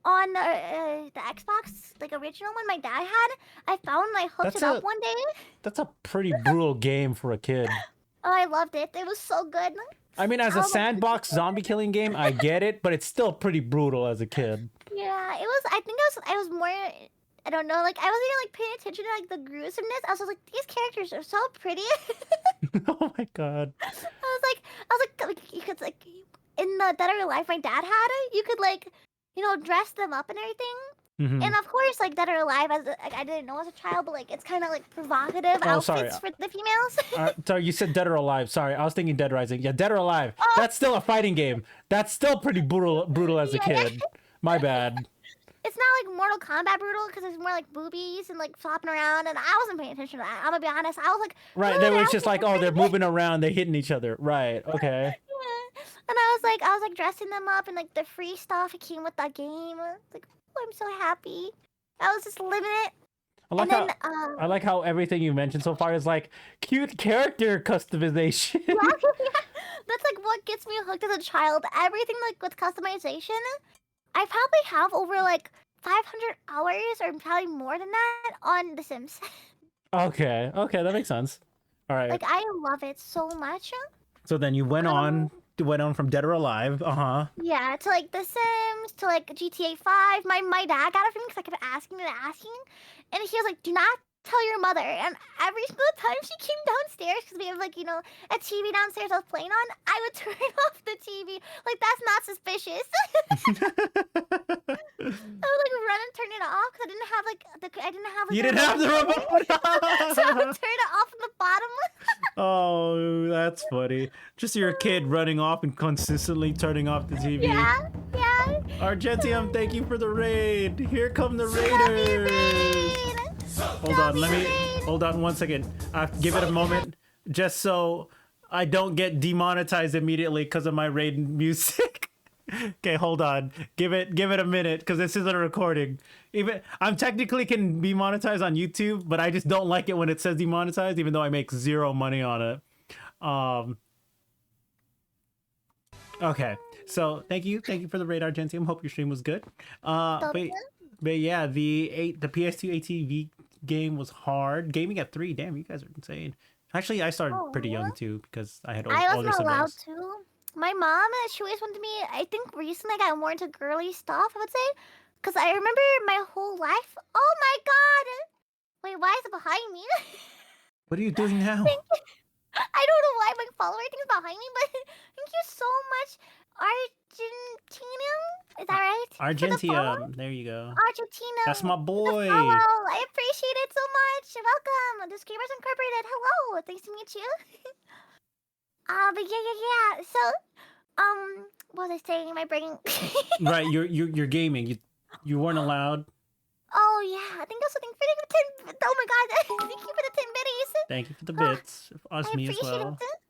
Speaker 2: on the Xbox, like original one my dad had. I found and I hooked
Speaker 1: That's
Speaker 2: it up
Speaker 1: a
Speaker 2: one day.
Speaker 1: that's a pretty brutal game for a kid.
Speaker 2: Oh, I loved it. It was so good.
Speaker 1: I mean, as
Speaker 2: I
Speaker 1: a
Speaker 2: was like,
Speaker 1: sandbox zombie killing game, I get it, but it's still pretty brutal as a kid.
Speaker 2: yeah, it was. I think I was more. I don't know. Like I wasn't even like paying attention to like the gruesomeness. I was just like, these characters are so pretty.
Speaker 1: Oh my god.
Speaker 2: I was like, you could like in the Dead or Alive my dad had it. You could like, you know, dress them up and everything.
Speaker 1: Mhm.
Speaker 2: And of course, like Dead or Alive, like, I didn't know as a child, but like it's kind of like provocative
Speaker 1: Oh, sorry.
Speaker 2: outfits for the females.
Speaker 1: Sorry, you said Dead or Alive. Sorry, I was thinking Dead Rising. Yeah, Dead or Alive.
Speaker 2: Oh.
Speaker 1: That's still a fighting game. That's still pretty brutal as a
Speaker 2: Yeah.
Speaker 1: kid. My bad.
Speaker 2: It's not like Mortal Kombat brutal because it's more like boobies and like flopping around, and I wasn't paying attention to that. I'm gonna be honest. I was like,
Speaker 1: Right,
Speaker 2: what
Speaker 1: they
Speaker 2: are
Speaker 1: were
Speaker 2: the
Speaker 1: just like, oh, they're moving around, they're hitting each other. Right, okay.
Speaker 2: Yeah. And I was like dressing them up and like the free stuff that came with that game. Like, oh, I'm so happy. I was just living it.
Speaker 1: I like
Speaker 2: And then,
Speaker 1: I like how everything you mentioned so far is like cute character customization.
Speaker 2: yeah, that's like what gets me hooked as a child. Everything like with customization. I probably have over like 500 hours or probably more than that on The Sims.
Speaker 1: Okay, that makes sense. All right.
Speaker 2: Like I love it so much.
Speaker 1: So then you went on went on from Dead or Alive.
Speaker 2: Yeah, to like The Sims, to like GTA 5. My dad got it for me because I kept asking and asking, and he was like, "Do not tell your mother." And every single time she came downstairs, because we have like a TV downstairs I was playing on, I would turn off the TV. Like that's not suspicious. I would like run and turn it off because I didn't have like
Speaker 1: You
Speaker 2: the
Speaker 1: didn't have the
Speaker 2: remote. So I would
Speaker 1: remote.
Speaker 2: turn it off from the bottom.
Speaker 1: Oh, that's funny. Just your kid running off and consistently turning off the TV.
Speaker 2: Yeah.
Speaker 1: Argentium, thank you for the raid. Here come the
Speaker 2: Love you,
Speaker 1: raiders.
Speaker 2: Raid.
Speaker 1: Hold on, hold on 1 second. I have to give it a moment just so I don't get demonetized immediately because of my raid music. Okay, hold on. Give it a minute because this isn't a recording. Even I'm technically can be monetized on YouTube, but I just don't like it when it says demonetized, even though I make zero money on it. Okay, so thank you for the raid, Argentium. Hope your stream was good. But yeah, the PS2 ATV game was hard. Gaming at 3, damn, you guys are insane. Actually, I started pretty young too because I had older
Speaker 2: I
Speaker 1: siblings.
Speaker 2: wasn't allowed to. My mom, she always wanted me. I think recently I got more into girly stuff. I would say, because I remember my whole life. Oh my god! Wait, why is it behind me?
Speaker 1: What are you doing now?
Speaker 2: I don't know why my follower thing is behind me, but thank you so much, Argentina. Is that right?
Speaker 1: Argentium, there you go.
Speaker 2: Argentina.
Speaker 1: That's my boy.
Speaker 2: Hello, I appreciate it so much. Welcome. The Screamers Incorporated. Hello, nice to meet you. But yeah. So, what was I saying? Am I bringing?
Speaker 1: Right, you're gaming. You weren't allowed.
Speaker 2: Oh yeah, I think also thank you for the 10. Oh my god, thank you for the 10 biddies.
Speaker 1: Thank you for the bits. Us,
Speaker 2: I
Speaker 1: me as
Speaker 2: appreciate
Speaker 1: well.
Speaker 2: it.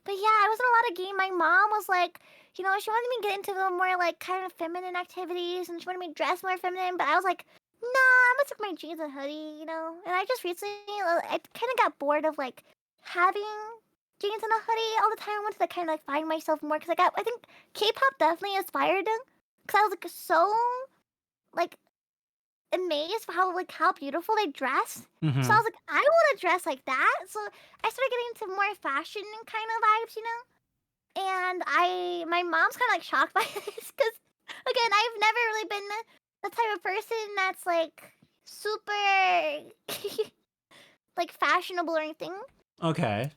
Speaker 2: But yeah, I wasn't allowed to game. My mom was like, she wanted me to get into the more like kind of feminine activities, and she wanted me to dress more feminine. But I was like, nah, I'm gonna stick my jeans and hoodie, And I just recently, I kind of got bored of like having jeans and a hoodie all the time. I wanted to kind of like find myself more because I think K-pop definitely inspired them because I was like so like amazed for how beautiful they dress.
Speaker 1: Mm-hmm.
Speaker 2: So I was like, I want to dress like that. So I started getting into more fashion kind of vibes, And my mom's kind of like shocked by this because again, I've never really been the type of person that's like super like fashionable or anything.
Speaker 1: Okay.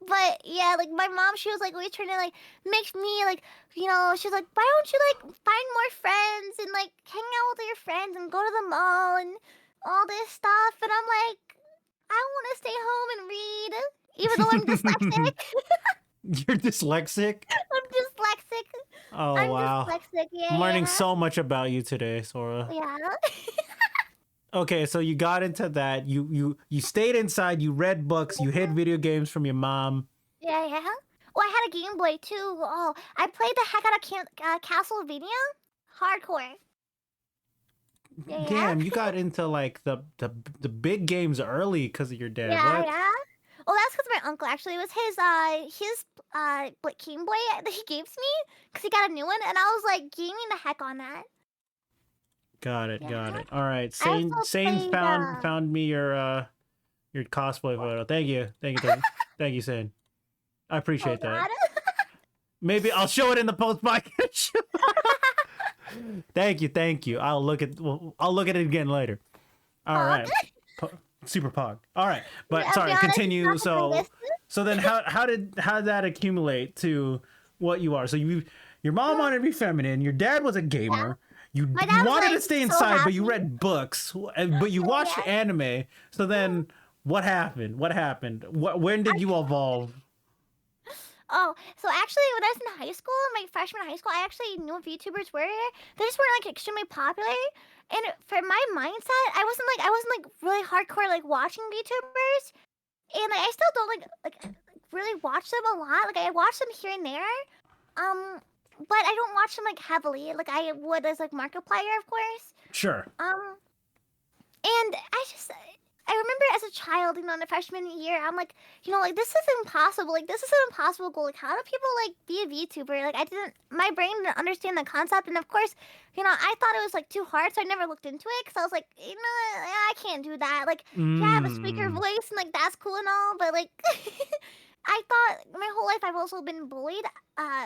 Speaker 2: But yeah, like my mom, she was like always trying to like make me like, she was like, why don't you like find more friends and like hang out with your friends and go to the mall and all this stuff? And I'm like, I want to stay home and read, even though I'm dyslexic.
Speaker 1: You're dyslexic?
Speaker 2: I'm dyslexic.
Speaker 1: Oh,
Speaker 2: I'm
Speaker 1: wow.
Speaker 2: dyslexic, yeah.
Speaker 1: I'm learning so much about you today, Sora.
Speaker 2: Yeah.
Speaker 1: Okay, so you got into that. You stayed inside. You read books. You hid video games from your mom.
Speaker 2: Yeah. Oh, I had a Game Boy too. Oh, I played the heck out of Castlevania. Hardcore. Yeah.
Speaker 1: Damn, you got into like the big games early because of your dad.
Speaker 2: Yeah,
Speaker 1: What?
Speaker 2: yeah. Oh, that's because my uncle actually, it was his Game Boy that he gave to me because he got a new one, and I was like gaming the heck on that.
Speaker 1: Got it. All right,
Speaker 2: I also
Speaker 1: Sane's
Speaker 2: played,
Speaker 1: found me your cosplay photo. Thank you, Sane. I appreciate that. Maybe I'll show it in the post podcast. Thank you. I'll look at it again later. All right. Super pog. All right, but
Speaker 2: Yeah,
Speaker 1: sorry.
Speaker 2: honest,
Speaker 1: Continue.
Speaker 2: it's not
Speaker 1: So then, how did that accumulate to what you are? So your mom wanted to be feminine. Your dad was a gamer. You
Speaker 2: My dad was,
Speaker 1: wanted
Speaker 2: like,
Speaker 1: to stay
Speaker 2: so
Speaker 1: inside, but you
Speaker 2: happy.
Speaker 1: read books. But you watched anime. So then, what happened? When did you evolve?
Speaker 2: Oh, so actually, when I was in high school, my freshman high school, I actually knew what VTubers were. They just weren't like extremely popular. And for my mindset, I wasn't like really hardcore like watching VTubers, and like I still don't like really watch them a lot. Like I watch them here and there, but I don't watch them like heavily, like I would as like Markiplier, of course.
Speaker 1: Sure.
Speaker 2: And I remember as a child, in the freshman year, I'm like, like this is impossible. Like this is an impossible goal. Like how do people like be a VTuber? Like my brain didn't understand the concept. And of course, I thought it was like too hard, so I never looked into it because I was like, I can't do that. Like, yeah, I have a speaker voice and like that's cool and all, but like, I thought my whole life I've also been bullied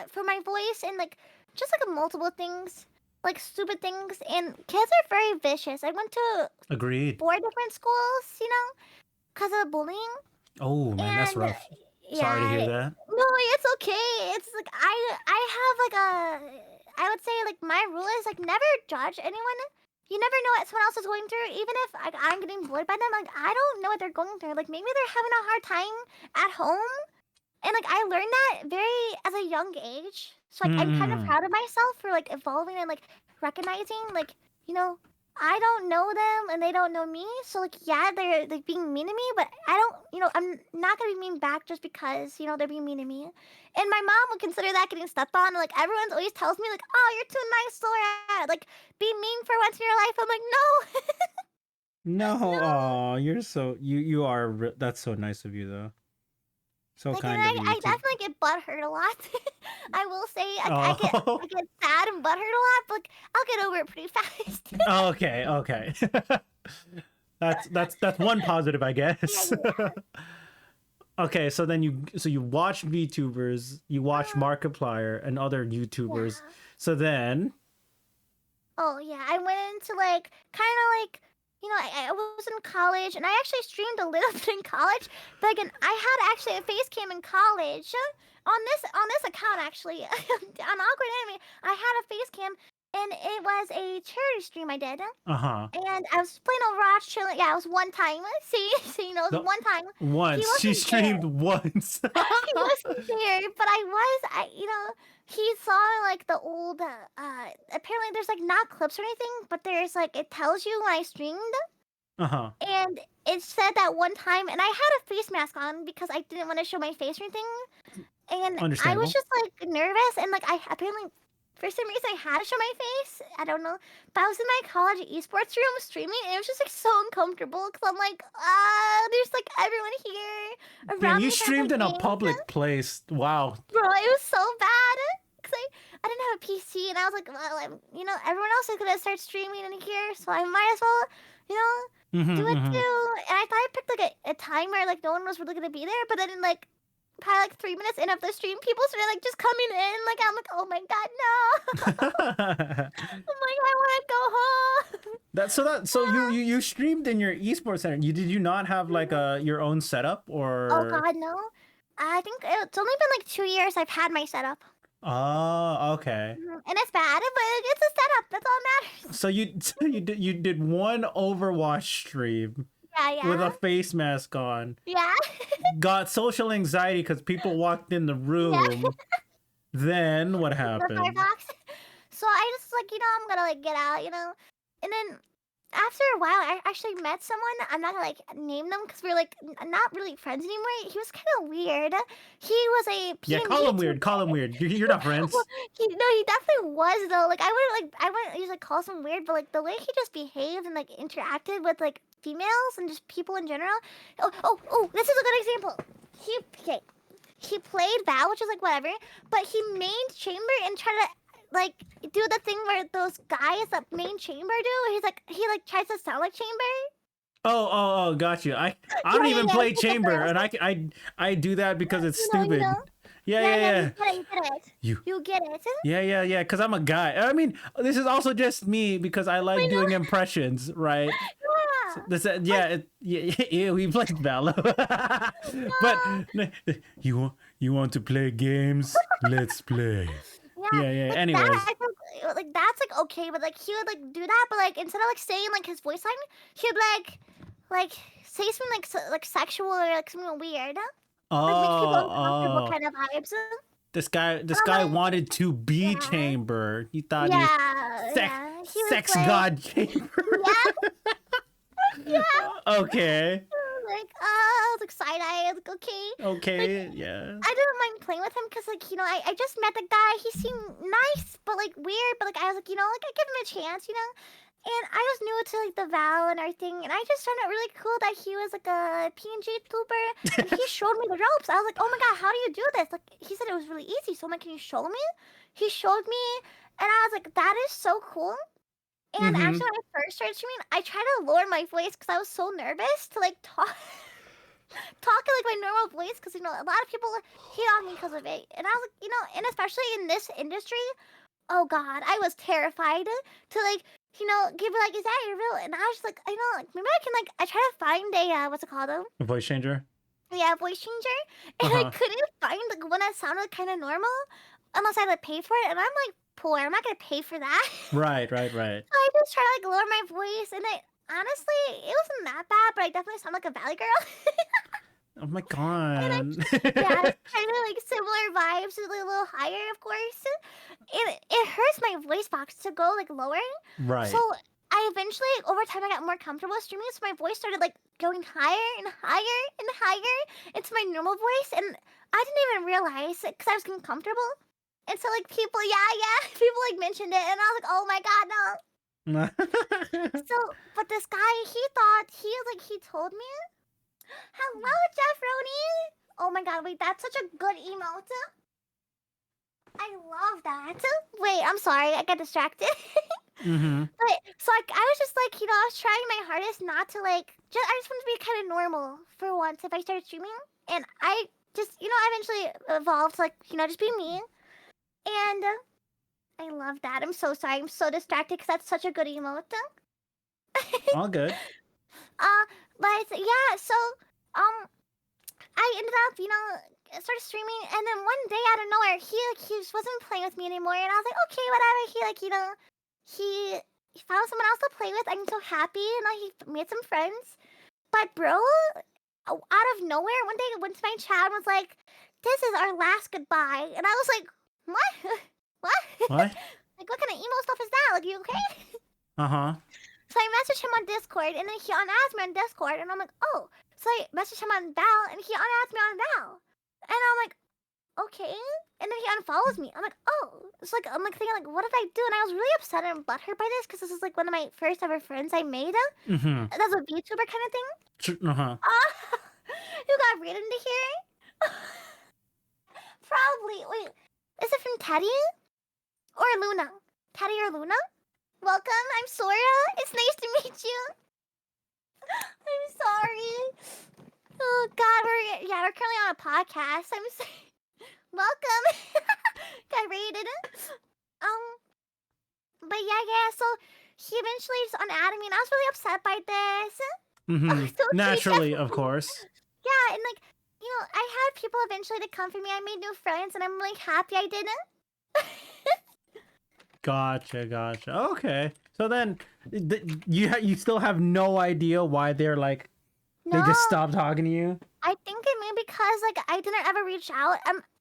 Speaker 2: for my voice and like just like multiple things, like stupid things. And kids are very vicious. I went to
Speaker 1: Agreed.
Speaker 2: 4 different schools, because of bullying.
Speaker 1: Oh man, that's
Speaker 2: And
Speaker 1: rough. Sorry to
Speaker 2: yeah,
Speaker 1: hear that.
Speaker 2: no, it's okay. It's like I have like I would say like my rule is like never judge anyone. You never know what someone else is going through. Even if like I'm getting bullied by them, like I don't know what they're going through. Like maybe they're having a hard time at home, and like I learned that very as a young age. So like I'm kind of
Speaker 1: Mm.
Speaker 2: proud of myself for like evolving and like recognizing like you know I don't know them and they don't know me. So like yeah, they're like being mean to me, but I don't I'm not gonna be mean back just because they're being mean to me. And my mom would consider that getting stepped on. Like everyone's always tells me like, oh, you're too nice, Laura. Like be mean for once in your life. I'm like no,
Speaker 1: No,
Speaker 2: no.
Speaker 1: oh, you're so you are. That's so nice of you, though. So
Speaker 2: Like, and
Speaker 1: kind of
Speaker 2: I,
Speaker 1: you
Speaker 2: I
Speaker 1: to.
Speaker 2: definitely get butthurt a lot. I will say, I get
Speaker 1: Oh,
Speaker 2: I get sad and butthurt a lot, but like, I'll get over it pretty fast.
Speaker 1: okay, okay. That's one positive, I
Speaker 2: Yeah,
Speaker 1: guess.
Speaker 2: yeah,
Speaker 1: Okay, so then you watch VTubers, you watch
Speaker 2: uh,
Speaker 1: Markiplier and other YouTubers.
Speaker 2: yeah.
Speaker 1: So then,
Speaker 2: Oh yeah, I went into like kind of like I was in college and I actually streamed a little bit in college, but again I had actually a face cam in college on this account actually on Awkward Anime I had a face cam and it was a charity stream I did.
Speaker 1: uh-huh.
Speaker 2: And I was playing Overwatch, chilling. Yeah, it was one time. See, it was
Speaker 1: The
Speaker 2: one time. He
Speaker 1: once she
Speaker 2: wasn't there.
Speaker 1: streamed once.
Speaker 2: He wasn't there, but he saw like the old. Apparently, there's like not clips or anything, but there's like it tells you when I streamed,
Speaker 1: Uh-huh.
Speaker 2: and it said that one time, and I had a face mask on because I didn't want to show my face or anything, and I was
Speaker 1: Understandable.
Speaker 2: just like nervous, and like I apparently for some reason I had to show my face. I don't know. But I was in my college esports room streaming and it was just like so uncomfortable because I'm like, there's like everyone here
Speaker 1: Damn,
Speaker 2: around
Speaker 1: you
Speaker 2: me trying to
Speaker 1: streamed
Speaker 2: play
Speaker 1: in a
Speaker 2: games.
Speaker 1: public place. Wow.
Speaker 2: Bro, it was so bad. Because I didn't have a PC and I was like, well, everyone else is going to start streaming in here, so I might as well,
Speaker 1: Mm-hmm,
Speaker 2: do it
Speaker 1: mm-hmm.
Speaker 2: too. And I thought I picked like a timer, like no one was really going to be there, but then like probably like 3 minutes in of the stream, people started like just coming in. Like I'm like, oh my god, no! I'm like, I want to go home.
Speaker 1: So you streamed in your esports center. Did you not have like a your own setup
Speaker 2: Oh
Speaker 1: or
Speaker 2: god, no. I think it's only been like 2 years I've had my setup.
Speaker 1: Oh, okay.
Speaker 2: And it's bad, but it's a setup. That's all that matters.
Speaker 1: So you did one Overwatch stream
Speaker 2: Yeah,
Speaker 1: with
Speaker 2: yeah.
Speaker 1: a face mask on.
Speaker 2: Yeah.
Speaker 1: Got social anxiety because people walked in the
Speaker 2: Yeah.
Speaker 1: room. Then what
Speaker 2: The
Speaker 1: happened?
Speaker 2: Firefox. So I just like, I'm gonna like get out, And then after a while, I actually met someone. I'm not gonna like name them because we're like not really friends anymore. He was kind of weird. He was a
Speaker 1: Yeah,
Speaker 2: PNG
Speaker 1: call him
Speaker 2: tuber.
Speaker 1: weird. You're not
Speaker 2: Well,
Speaker 1: friends.
Speaker 2: he definitely was though. Like I wouldn't usually call him weird, but like the way he just behaved and like interacted with like females and just people in general. Oh, this is a good example. Okay, he played Val, which is like whatever, but he mained chamber and tried to like do the thing where those guys that main chamber do. He like tries to sound like chamber.
Speaker 1: Oh, got you. I don't
Speaker 2: Yeah,
Speaker 1: even
Speaker 2: yeah,
Speaker 1: play
Speaker 2: it's like a
Speaker 1: chamber,
Speaker 2: girl.
Speaker 1: and I do that because it's
Speaker 2: You
Speaker 1: stupid.
Speaker 2: know.
Speaker 1: Yeah,
Speaker 2: Yeah,
Speaker 1: yeah,
Speaker 2: yeah,
Speaker 1: yeah.
Speaker 2: you get it.
Speaker 1: You.
Speaker 2: You get it.
Speaker 1: Yeah. Because I'm a guy. I mean, this is also just me because I
Speaker 2: I
Speaker 1: like doing
Speaker 2: know.
Speaker 1: impressions, right? So
Speaker 2: Yeah.
Speaker 1: this, yeah, we played Valor. But
Speaker 2: Yeah.
Speaker 1: you want to play games? Let's play.
Speaker 2: Yeah,
Speaker 1: Yeah.
Speaker 2: like that.
Speaker 1: Anyways,
Speaker 2: I think like that's like okay, but like he would like do that, but like instead of like saying like his voice line, he'd like say something like like sexual or like something weird, like make people uncomfortable
Speaker 1: oh,
Speaker 2: kind of vibes.
Speaker 1: this
Speaker 2: And
Speaker 1: guy
Speaker 2: I'm like,
Speaker 1: wanted to be
Speaker 2: yeah,
Speaker 1: chamber. He thought he was
Speaker 2: yeah,
Speaker 1: sex
Speaker 2: yeah. He was
Speaker 1: sex
Speaker 2: like,
Speaker 1: god chamber.
Speaker 2: yeah, yeah.
Speaker 1: Okay.
Speaker 2: Like, I was like side eye. I was like, okay. Like,
Speaker 1: Okay. Yeah.
Speaker 2: I didn't mind playing with him because, like, I just met the guy. He seemed nice, but like weird. But like, I was like, like I give him a chance. And I was new to like the Val and everything, and I just found it really cool that he was like a PNG tuber, and he showed me the ropes. I was like, oh my god, how do you do this? Like, he said it was really easy. So I'm like, can you show me? He showed me, and I was like, that is so cool. And
Speaker 1: Mm-hmm.
Speaker 2: actually, when I first started streaming, I tried to lower my voice because I was so nervous to like talk. talking like my normal voice because a lot of people hate on me because of it, and I was like, and especially in this industry, oh God, I was terrified to like, give me like, is that your real? And I was like, like maybe I can like, I try to find a what's it called though?
Speaker 1: A voice changer.
Speaker 2: Yeah, voice changer, and I
Speaker 1: Uh-huh.
Speaker 2: couldn't find like one that sounded kind of normal, unless I had to pay for it, and I'm like poor, I'm not gonna pay for that.
Speaker 1: Right, right, right.
Speaker 2: So I just try to like lower my voice, and honestly, it wasn't that bad, but I definitely sound like a valley girl.
Speaker 1: Oh my
Speaker 2: And I,
Speaker 1: god.
Speaker 2: yeah, it's kind of like similar vibes, a little higher, of course. It hurts my voice box to go like lower. So
Speaker 1: Right.
Speaker 2: I eventually, over time, I got more comfortable streaming. So my voice started like going higher and higher and higher into my normal voice, and I didn't even realize it because I was getting comfortable. And so like people, yeah, people like mentioned it, and I was like, oh my god, no. So, but this guy, he told me, hello, Jeff Roney. Oh my god, wait, that's such a good emote. I love that. Wait, I'm sorry, I got distracted.
Speaker 1: Mm-hmm.
Speaker 2: But so like I was just like, I was trying my hardest not to like I just wanted to be kind of normal for once if I started streaming. And I just, I eventually evolved to like, just be me. And I love that. I'm so sorry. I'm so distracted because that's such a good emote.
Speaker 1: All good.
Speaker 2: But yeah, so um I ended up, started streaming, and then one day out of nowhere, he just wasn't playing with me anymore, and I was like, okay, whatever. He found someone else to play with. I'm so happy, and he made some friends. But bro, out of nowhere, one day went to my chat and was like, "This is our last goodbye," and I was like, "What? What?
Speaker 1: What?
Speaker 2: Like, what kind of emo stuff is that? Like, you okay?"
Speaker 1: Uh-huh.
Speaker 2: So I messaged him on Discord, and then he unasked me on Discord, and I'm like, oh. So I messaged him on Val, and he unasked me on Val. And I'm like, okay. And then he unfollows me. I'm like, oh. It's like, I'm like thinking, like, what did I do? And I was really upset and butthurt by this, because this is like one of my first ever friends I made.
Speaker 1: Mm-hmm.
Speaker 2: That's a VTuber kind of thing.
Speaker 1: Uh-huh.
Speaker 2: You got read into here? Probably. Wait, is it from Teddy? Or Luna? Teddy or Luna? Welcome, I'm Sora. It's nice to meet you. I'm sorry. Oh God, we're currently on a podcast. I'm sorry. Welcome. Got rated. But yeah. So he eventually just unadded me, and I was really upset by this.
Speaker 1: Mm-hmm.
Speaker 2: So
Speaker 1: Naturally, of course.
Speaker 2: Yeah, and like I had people eventually to come for me. I made new friends, and I'm like happy I didn't.
Speaker 1: Gotcha. Okay. So then, you still have no idea why they're like they just stopped talking to you.
Speaker 2: I think it may because like I didn't ever reach out.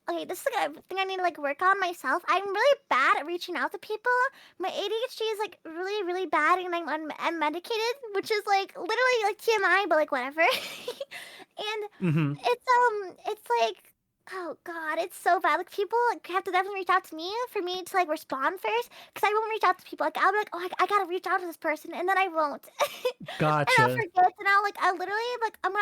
Speaker 2: Okay, this is like a thing I need to like work on myself. I'm really bad at reaching out to people. My ADHD is like really, really bad, and I'm unmedicated, which is like literally like TMI, but like whatever. And
Speaker 1: Mm-hmm.
Speaker 2: it's like, oh God, it's so bad. Like people like have to definitely reach out to me for me to like respond first, because I won't reach out to people. Like I'll be like, oh, I gotta reach out to this person, and then I won't. And I'll
Speaker 1: Gotcha.
Speaker 2: forget, and I literally like I'm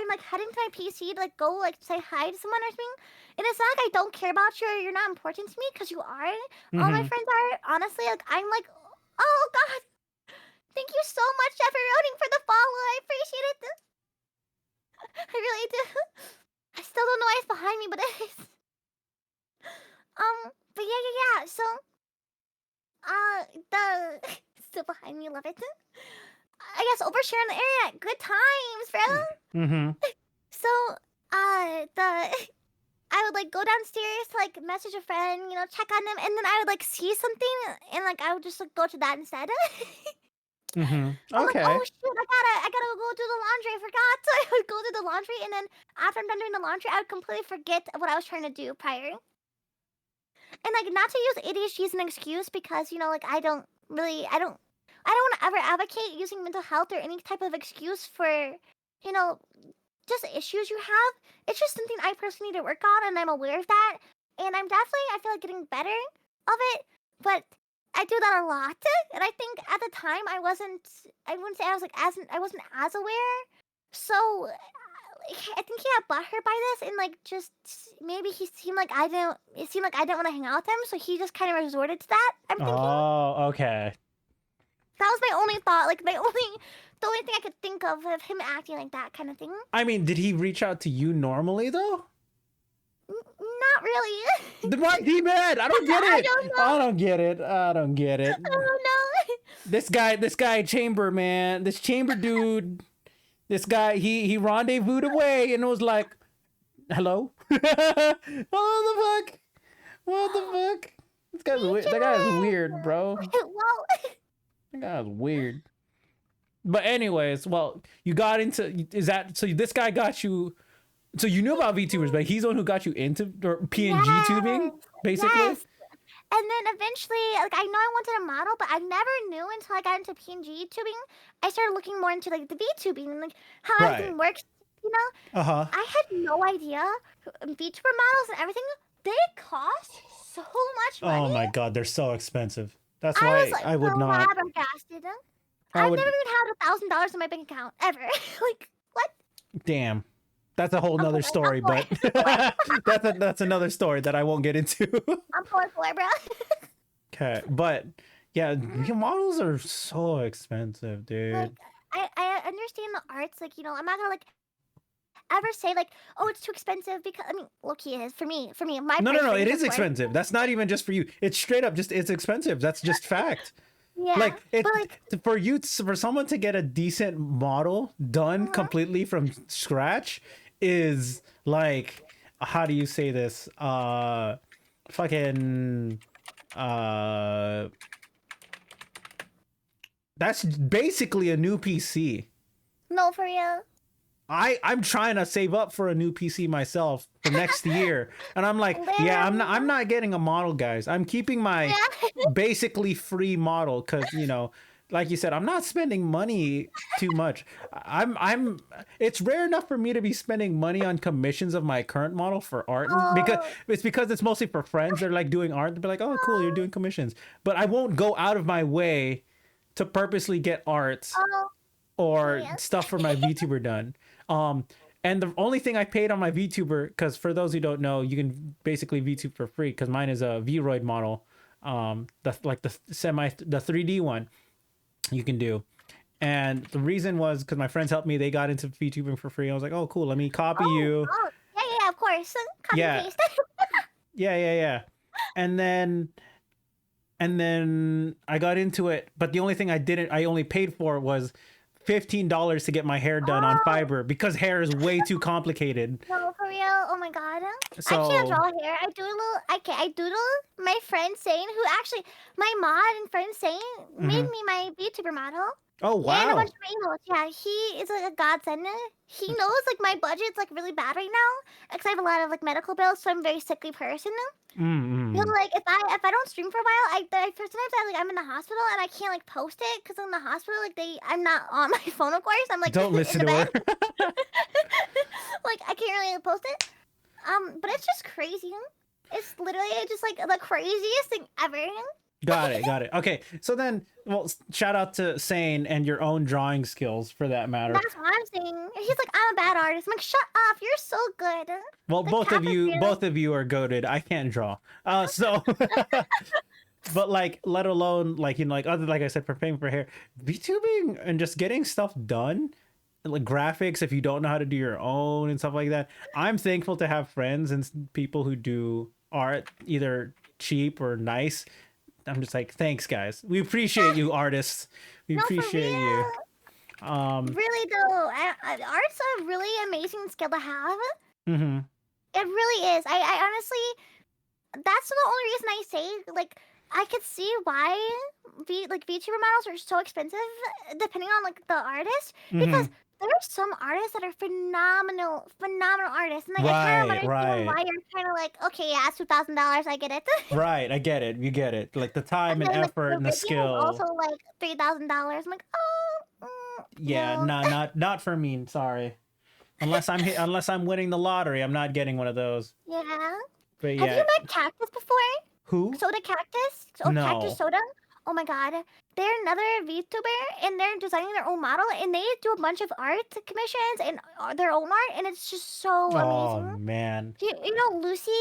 Speaker 2: like heading to my PC to like go like say hi to someone or something. And it's not like I don't care about you or you're not important to me, because you are. All my
Speaker 1: Mm-hmm.
Speaker 2: friends are. Honestly, like I'm like, oh God, thank you so much, Jefferoni, for the follow. I appreciate it. I really do. I still don't know why it's behind me, but it is. But yeah. So, the still behind me. Love it. I guess overshare on the internet. Good times, bro.
Speaker 1: Mm-hmm.
Speaker 2: So, I would like go downstairs to like message a friend, check on them, and then I would like see something, and like I would just like go to that instead.
Speaker 1: Mm-hmm.
Speaker 2: I'm
Speaker 1: Okay.
Speaker 2: like, oh shoot, I gotta go do the laundry. I forgot. So I would go do the laundry, and then after I'm done doing the laundry, I would completely forget what I was trying to do prior. And like not to use ADHD as an excuse, because like I don't want to ever advocate using mental health or any type of excuse for just issues you have. It's just something I personally need to work on, and I'm aware of that. And I'm definitely, I feel like, getting better of it. But I do that a lot, and I think at the time I wouldn't say I wasn't as aware. So I think he got butthurt by this, and like just maybe it seemed like I didn't want to hang out with him, so he just kind of resorted to that. I'm thinking
Speaker 1: Oh, okay.
Speaker 2: that was my only thought, like my only the only thing I could think of him acting like that kind of thing.
Speaker 1: I mean, did he reach out to you normally though?
Speaker 2: Not really.
Speaker 1: Then why is he mad? I don't get it.
Speaker 2: I don't know.
Speaker 1: I don't get it. I don't get it.
Speaker 2: I don't know.
Speaker 1: This guy Chamber, man, this Chamber dude, this guy, he rendezvoused away and was like, hello? What the fuck? What the fuck? That guy is weird, bro.
Speaker 2: Well,
Speaker 1: That guy is weird. But anyways, well, you got into, so this guy got you, so you knew about VTubers, but he's the one who got you into PNG tubing, basically?
Speaker 2: yes. And then eventually, like, I know I wanted a model, but I never knew until I got into PNG tubing. I started looking more into, like, the VTubing and, like, how everything works, you know?
Speaker 1: Uh-huh.
Speaker 2: I had no idea. VTuber models and everything, they cost so much money.
Speaker 1: Oh my god, they're so expensive. That's why
Speaker 2: I was, like,
Speaker 1: I would not.
Speaker 2: flabbergasted. I've never even had $1,000 in my bank account, ever. Like, what?
Speaker 1: Damn. That's a whole nother story,
Speaker 2: poor.
Speaker 1: but that's another story that I won't get into.
Speaker 2: I'm poor, bro.
Speaker 1: Okay, but yeah, models are so expensive, dude.
Speaker 2: Like, I understand the arts, like, you know, I'm not gonna, like, ever say, like, oh, it's too expensive, because, I mean, look-key it is, for me, my
Speaker 1: No,
Speaker 2: price range,
Speaker 1: it
Speaker 2: of
Speaker 1: is
Speaker 2: course.
Speaker 1: expensive. That's not even just for you. It's straight up just, it's expensive. That's just fact.
Speaker 2: Yeah,
Speaker 1: Like,
Speaker 2: but, like,
Speaker 1: for someone to get a decent model done completely from scratch is like, how do you say this? Fucking, that's basically a new PC.
Speaker 2: no, for real.
Speaker 1: I'm trying to save up for a new PC myself for next year, and I'm like, yeah, I'm not getting a model, guys. I'm keeping my basically free model because, you know, like you said, I'm not spending money too much. It's rare enough for me to be spending money on commissions of my current model for art, because it's mostly for friends. They're like doing art. They'll be like, oh, cool, you're doing commissions. But I won't go out of my way to purposely get art or stuff for my VTuber done. And the only thing I paid on my VTuber, because for those who don't know, you can basically VTube for free, because mine is a Vroid model, the 3D one you can do. And the reason was because my friends helped me. They got into VTubing for free. I was like, oh, cool, let me copy you.
Speaker 2: Oh, yeah, of course. Copy
Speaker 1: Yeah.
Speaker 2: paste.
Speaker 1: Yeah. And then I got into it, but the only thing I only paid for was $15 to get my hair done on Fiverr, because hair is way too complicated.
Speaker 2: No, for real. Oh my god.
Speaker 1: So,
Speaker 2: I can't draw hair. I doodle. My friend Sane, who actually, my mod and friend Sane made me my VTuber model.
Speaker 1: oh
Speaker 2: And a
Speaker 1: wow.
Speaker 2: bunch of emotes. Yeah, he is like a godsend. He knows like my budget's like really bad right now, because I have a lot of like medical bills, so I'm a very sickly person. You know, like if I don't stream for a while, sometimes I'm in the hospital and I can't like post it, because in the hospital, like I'm not on my phone, of course. I'm like
Speaker 1: Don't listen
Speaker 2: in
Speaker 1: to
Speaker 2: the
Speaker 1: her.
Speaker 2: bed. Like I can't really post it. But it's just crazy. It's literally just like the craziest thing ever.
Speaker 1: Got it. Okay, so then, well, shout out to Sane and your own drawing skills for that matter.
Speaker 2: That's what I'm saying. He's like, I'm a bad artist. I'm like, shut up. You're so good.
Speaker 1: Well,
Speaker 2: Like,
Speaker 1: both
Speaker 2: Cap is
Speaker 1: of you are goated. I can't draw. So, but like, let alone like, you know, like I said, for paying for hair, VTubing and just getting stuff done, like graphics, if you don't know how to do your own and stuff like that. I'm thankful to have friends and people who do art either cheap or nice. I'm just like, thanks, guys. We appreciate you, artists. We
Speaker 2: No, for
Speaker 1: appreciate you.
Speaker 2: real. Really though, art's a really amazing skill to have.
Speaker 1: Mm-hmm.
Speaker 2: It really is. I honestly, that's the only reason I say, like, I could see why VTuber models are so expensive, depending on like the artist, because there are some artists that are phenomenal artists, and like I kind of understand why you're kind of like, okay, yeah, it's $2,000, I get it.
Speaker 1: Right, I get it. You get it. Like the time and
Speaker 2: then, like,
Speaker 1: effort and the
Speaker 2: video is
Speaker 1: skill.
Speaker 2: also like $3,000. I'm like, oh,
Speaker 1: Yeah,
Speaker 2: no.
Speaker 1: not for me. Sorry. Unless I'm winning the lottery, I'm not getting one of those.
Speaker 2: Yeah.
Speaker 1: But
Speaker 2: Have
Speaker 1: yeah.
Speaker 2: you met Cactus before?
Speaker 1: Who?
Speaker 2: Soda Cactus? Oh,
Speaker 1: No.
Speaker 2: Cactus Soda? Oh my god. They're another VTuber, and they're designing their own model, and they do a bunch of art commissions and their own art, and it's just so
Speaker 1: Oh
Speaker 2: amazing.
Speaker 1: man.
Speaker 2: You know Lucia?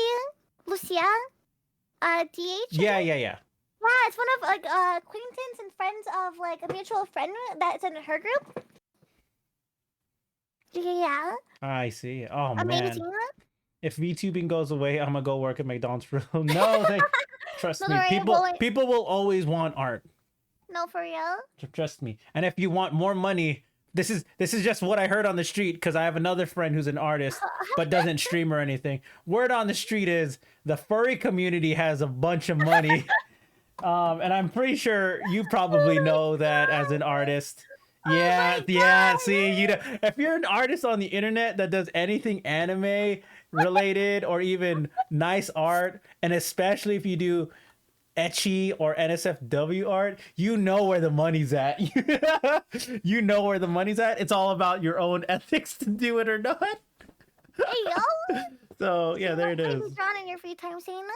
Speaker 2: DH?
Speaker 1: Yeah.
Speaker 2: Yeah, it's one of like acquaintance and friends of like a mutual friend that's in her group. Yeah.
Speaker 1: I see. Oh man.
Speaker 2: Amazing.
Speaker 1: If VTubing goes away, I'm gonna go work at McDonald's for no, thank trust
Speaker 2: No,
Speaker 1: me.
Speaker 2: sorry,
Speaker 1: People will always want art.
Speaker 2: no, for real.
Speaker 1: Trust me. And if you want more money, this is just what I heard on the street because I have another friend who's an artist but doesn't stream or anything. Word on the street is the furry community has a bunch of money. And I'm pretty sure you probably
Speaker 2: Oh
Speaker 1: know that as an
Speaker 2: my god.
Speaker 1: artist.
Speaker 2: Oh
Speaker 1: Yeah,
Speaker 2: my
Speaker 1: yeah. See, you know, if you're an artist on the internet that does anything anime related or even nice art, and especially if you do etchy or NSFW art, you know where the money's at. You know where the money's at. It's all about your own ethics to do it or not.
Speaker 2: Hey yo.
Speaker 1: So
Speaker 2: So
Speaker 1: yeah, there
Speaker 2: what
Speaker 1: it
Speaker 2: are
Speaker 1: is.
Speaker 2: you drawing in your free time, Sana?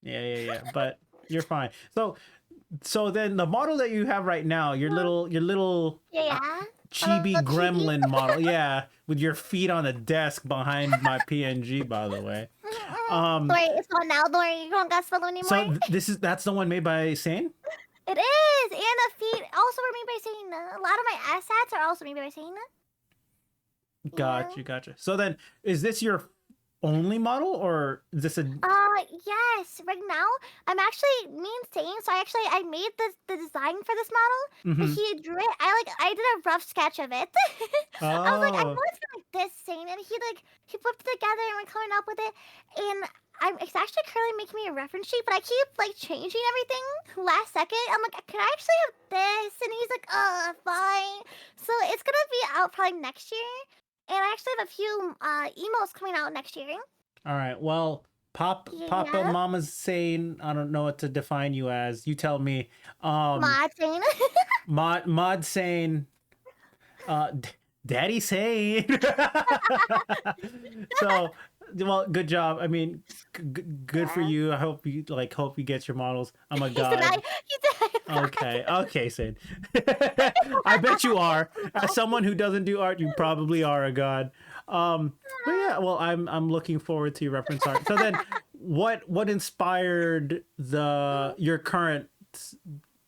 Speaker 1: Yeah. But you're fine. So then the model that you have right now, your little
Speaker 2: Yeah. A
Speaker 1: chibi
Speaker 2: little chibi.
Speaker 1: gremlin model, yeah, with your feet on the desk behind my PNG, by the way. Um,
Speaker 2: Sorry, it's gone now. Don't worry, you don't got spell anymore.
Speaker 1: that's the one made by Sane.
Speaker 2: It is, and the feet also were made by Sana. A lot of my assets are also made by Sana. Yeah.
Speaker 1: Gotcha. So then, is this your only model, or is this a?
Speaker 2: Yes. Right now, I'm actually me and Sane. So I made the design for this model, but
Speaker 1: Mhm.
Speaker 2: he drew it. I did a rough sketch of it. I was like, I
Speaker 1: Oh,
Speaker 2: know it's like this, Sane, and he put it together and we're coming up with it. And it's actually currently making me a reference sheet, but I keep like changing everything last second. I'm like, can I actually have this? And he's like, fine. So it's gonna be out probably next year. And I actually have a few emails coming out next year.
Speaker 1: all right. Well, Papa
Speaker 2: Yeah,
Speaker 1: Mama's saying I don't know what to define you as. You tell me. Um,
Speaker 2: Martin.
Speaker 1: Mod saying Daddy saying. So, well, good job. I mean, good for
Speaker 2: Yeah.
Speaker 1: you. I hope you get your models. I'm a
Speaker 2: He said
Speaker 1: god.
Speaker 2: he said
Speaker 1: Okay, Sid. I bet you are. As someone who doesn't do art, you probably are a god. But yeah, well, I'm looking forward to your reference art. So then, what inspired the your current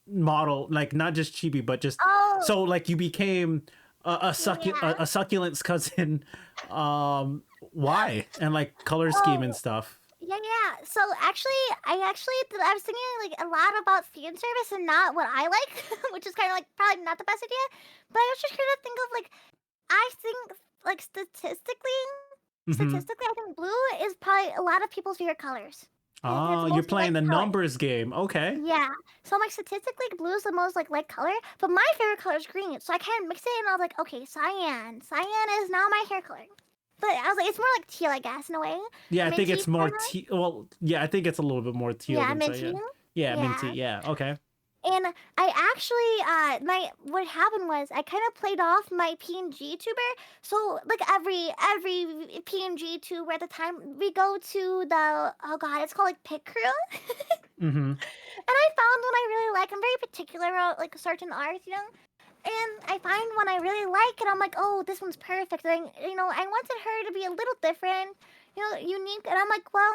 Speaker 1: model? Like not just chibi, but just
Speaker 2: Oh,
Speaker 1: so like you became
Speaker 2: yeah.
Speaker 1: a succulent's cousin. Why and like color scheme and
Speaker 2: Oh,
Speaker 1: stuff.
Speaker 2: yeah. So actually, I was thinking like a lot about fan service and not what I like, which is kind of like probably not the best idea. But I was just trying to think of like I think like
Speaker 1: Hmm.
Speaker 2: statistically, I think blue is probably a lot of people's favorite colors. It's
Speaker 1: Oh,
Speaker 2: the
Speaker 1: you're
Speaker 2: most
Speaker 1: playing
Speaker 2: liked
Speaker 1: the
Speaker 2: color.
Speaker 1: numbers game. Okay.
Speaker 2: Yeah. So I'm like statistically blue is the most like liked color, but my favorite color is green. So I kind of mixed it and I was like, okay, cyan. Cyan is now my hair color. But I was like, it's more like teal, I guess, in a way.
Speaker 1: Yeah, I think
Speaker 2: Minty
Speaker 1: it's more
Speaker 2: kind of.
Speaker 1: teal. Well, yeah, I think it's a little bit more teal
Speaker 2: Yeah,
Speaker 1: than
Speaker 2: minty.
Speaker 1: cyan. Yeah, minty.
Speaker 2: Yeah.
Speaker 1: Yeah. Okay.
Speaker 2: And I actually my what happened was I kind of played off my PNG tuber. So like every PNG tuber at the time we go to the oh god it's called like pit crew.
Speaker 1: Mm-hmm.
Speaker 2: And I found one I really like. I'm very particular about like certain art, you know. And I find one I really like, and I'm like, oh, this one's perfect. And I wanted her to be a little different, unique. And I'm like, well,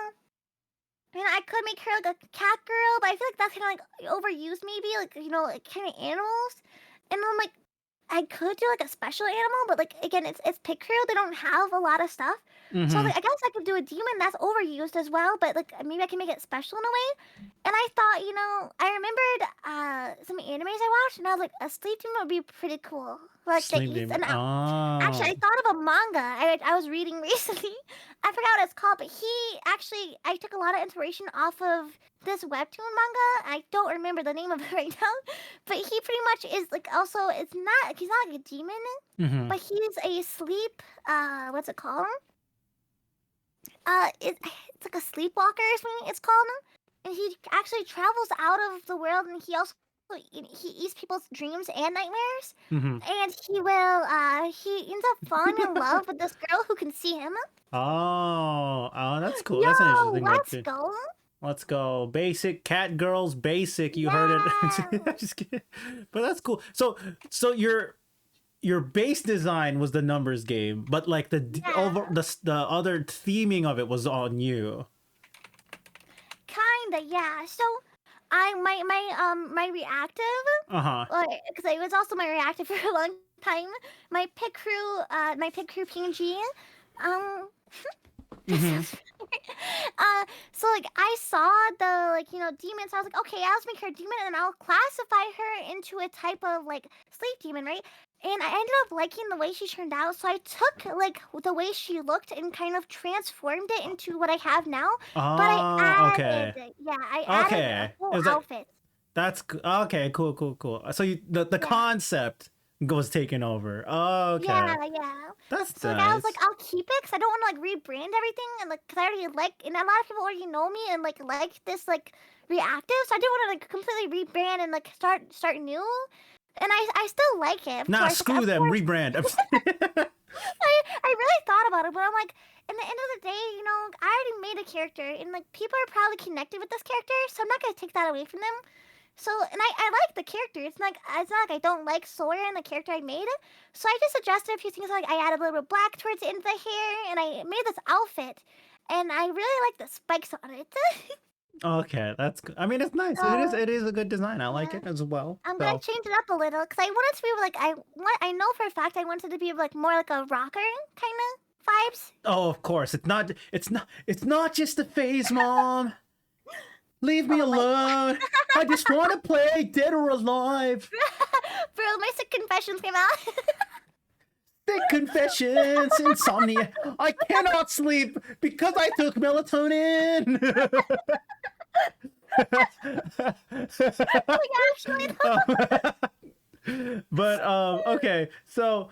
Speaker 2: I could make her like a cat girl, but I feel like that's kind of like overused, maybe, like like kind of animals. And I'm like, I could do like a special animal, but like again, it's pit crew. They don't have a lot of stuff, so
Speaker 1: Mm-hmm.
Speaker 2: like I guess I could do a demon that's overused as well. But like maybe I can make it special in a way. And I thought, I remembered some animes I watched, and I was like, a sleep demon would be pretty cool. Like the
Speaker 1: Sleep
Speaker 2: East,
Speaker 1: demon.
Speaker 2: and actually, I
Speaker 1: Oh.
Speaker 2: thought of a manga I was reading recently. I forgot what it's called, but I took a lot of inspiration off of this webtoon manga. I don't remember the name of it right now, but he pretty much is like also he's not like a demon,
Speaker 1: Mm-hmm.
Speaker 2: but he's a sleep what's it called? It's like a sleepwalker or something it's called, and he actually travels out of the world, and he eats people's dreams and nightmares,
Speaker 1: Mm-hmm.
Speaker 2: and he ends up falling in love with this girl who can see him.
Speaker 1: Oh, that's cool. That's an
Speaker 2: Yo,
Speaker 1: interesting
Speaker 2: let's
Speaker 1: webtoon.
Speaker 2: go.
Speaker 1: Let's go. Basic cat girls basic. You heard
Speaker 2: Yeah.
Speaker 1: it. Just kidding. But that's cool. So your base design was the numbers game, but like
Speaker 2: Yeah.
Speaker 1: the other theming of it was on you.
Speaker 2: Kinda, yeah. So my reactive,
Speaker 1: Uh-huh.
Speaker 2: like, because it was also my reactive for a long time. My pit crew PNG. Um,
Speaker 1: Mm-hmm.
Speaker 2: so like I saw the demon, so I was like, okay, I'll just make her a demon, and I'll classify her into a type of like sleep demon, right? And I ended up liking the way she turned out, so I took like the way she looked and kind of transformed it into what I have now. But
Speaker 1: Oh, okay.
Speaker 2: I added a
Speaker 1: Okay.
Speaker 2: full
Speaker 1: It was like
Speaker 2: outfit.
Speaker 1: okay, cool. So the
Speaker 2: Yeah.
Speaker 1: concept was taken over. Oh, okay.
Speaker 2: Yeah.
Speaker 1: That's
Speaker 2: So like I was like,
Speaker 1: nice.
Speaker 2: I'll keep it because I don't want to like rebrand everything, and like because I already like, and a lot of people already know me and like this like reactive, so I didn't want to like completely rebrand and like start new. And I still like it, of
Speaker 1: Nah,
Speaker 2: course. Like
Speaker 1: screw
Speaker 2: of
Speaker 1: them.
Speaker 2: course,
Speaker 1: Rebrand.
Speaker 2: I really thought about it, but I'm like, in the end of the day, I already made a character, and like people are probably connected with this character, so I'm not gonna take that away from them. So, and I like the character. It's not like I don't like Sora and the character I made. So I just adjusted a few things. Like I added a little bit of black towards the end of the hair, and I made this outfit, and I really like the spikes on it.
Speaker 1: Okay, that's good. I mean, it's nice.
Speaker 2: So
Speaker 1: It is a good design. I like
Speaker 2: yeah,
Speaker 1: it as well.
Speaker 2: I'm gonna
Speaker 1: So,
Speaker 2: change it up a little because I want it to be like I know for a fact I wanted to be like more like a rocker kind of vibes.
Speaker 1: oh, of course. It's not just a phase, Mom. Leave me
Speaker 2: Oh my
Speaker 1: alone. I just want to play Dead or Alive.
Speaker 2: bro, my sick confessions came out.
Speaker 1: Sick confessions, insomnia. I cannot sleep because I took melatonin.
Speaker 2: Like actually,
Speaker 1: But okay, so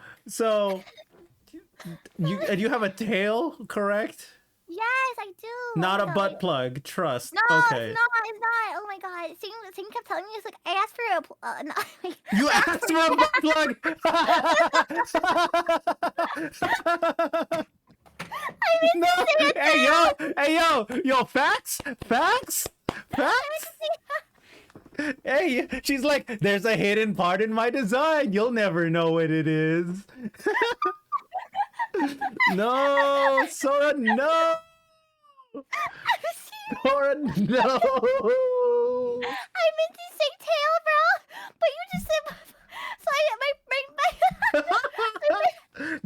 Speaker 1: you have a tail, correct?
Speaker 2: yes, I do. Oh
Speaker 1: Not
Speaker 2: my
Speaker 1: a
Speaker 2: god.
Speaker 1: butt plug. Trust.
Speaker 2: No,
Speaker 1: Okay.
Speaker 2: it's not. Oh my god. Sing kept telling me it's like I asked for no, like,
Speaker 1: You
Speaker 2: I asked
Speaker 1: asked for a butt plug.
Speaker 2: I meant
Speaker 1: No.
Speaker 2: to say it.
Speaker 1: Yo, facts. Hey, she's like, there's a hidden part in my design. You'll never know what it is. No, Sora, no. Sora, no.
Speaker 2: I meant to say tail, bro, but you just said so.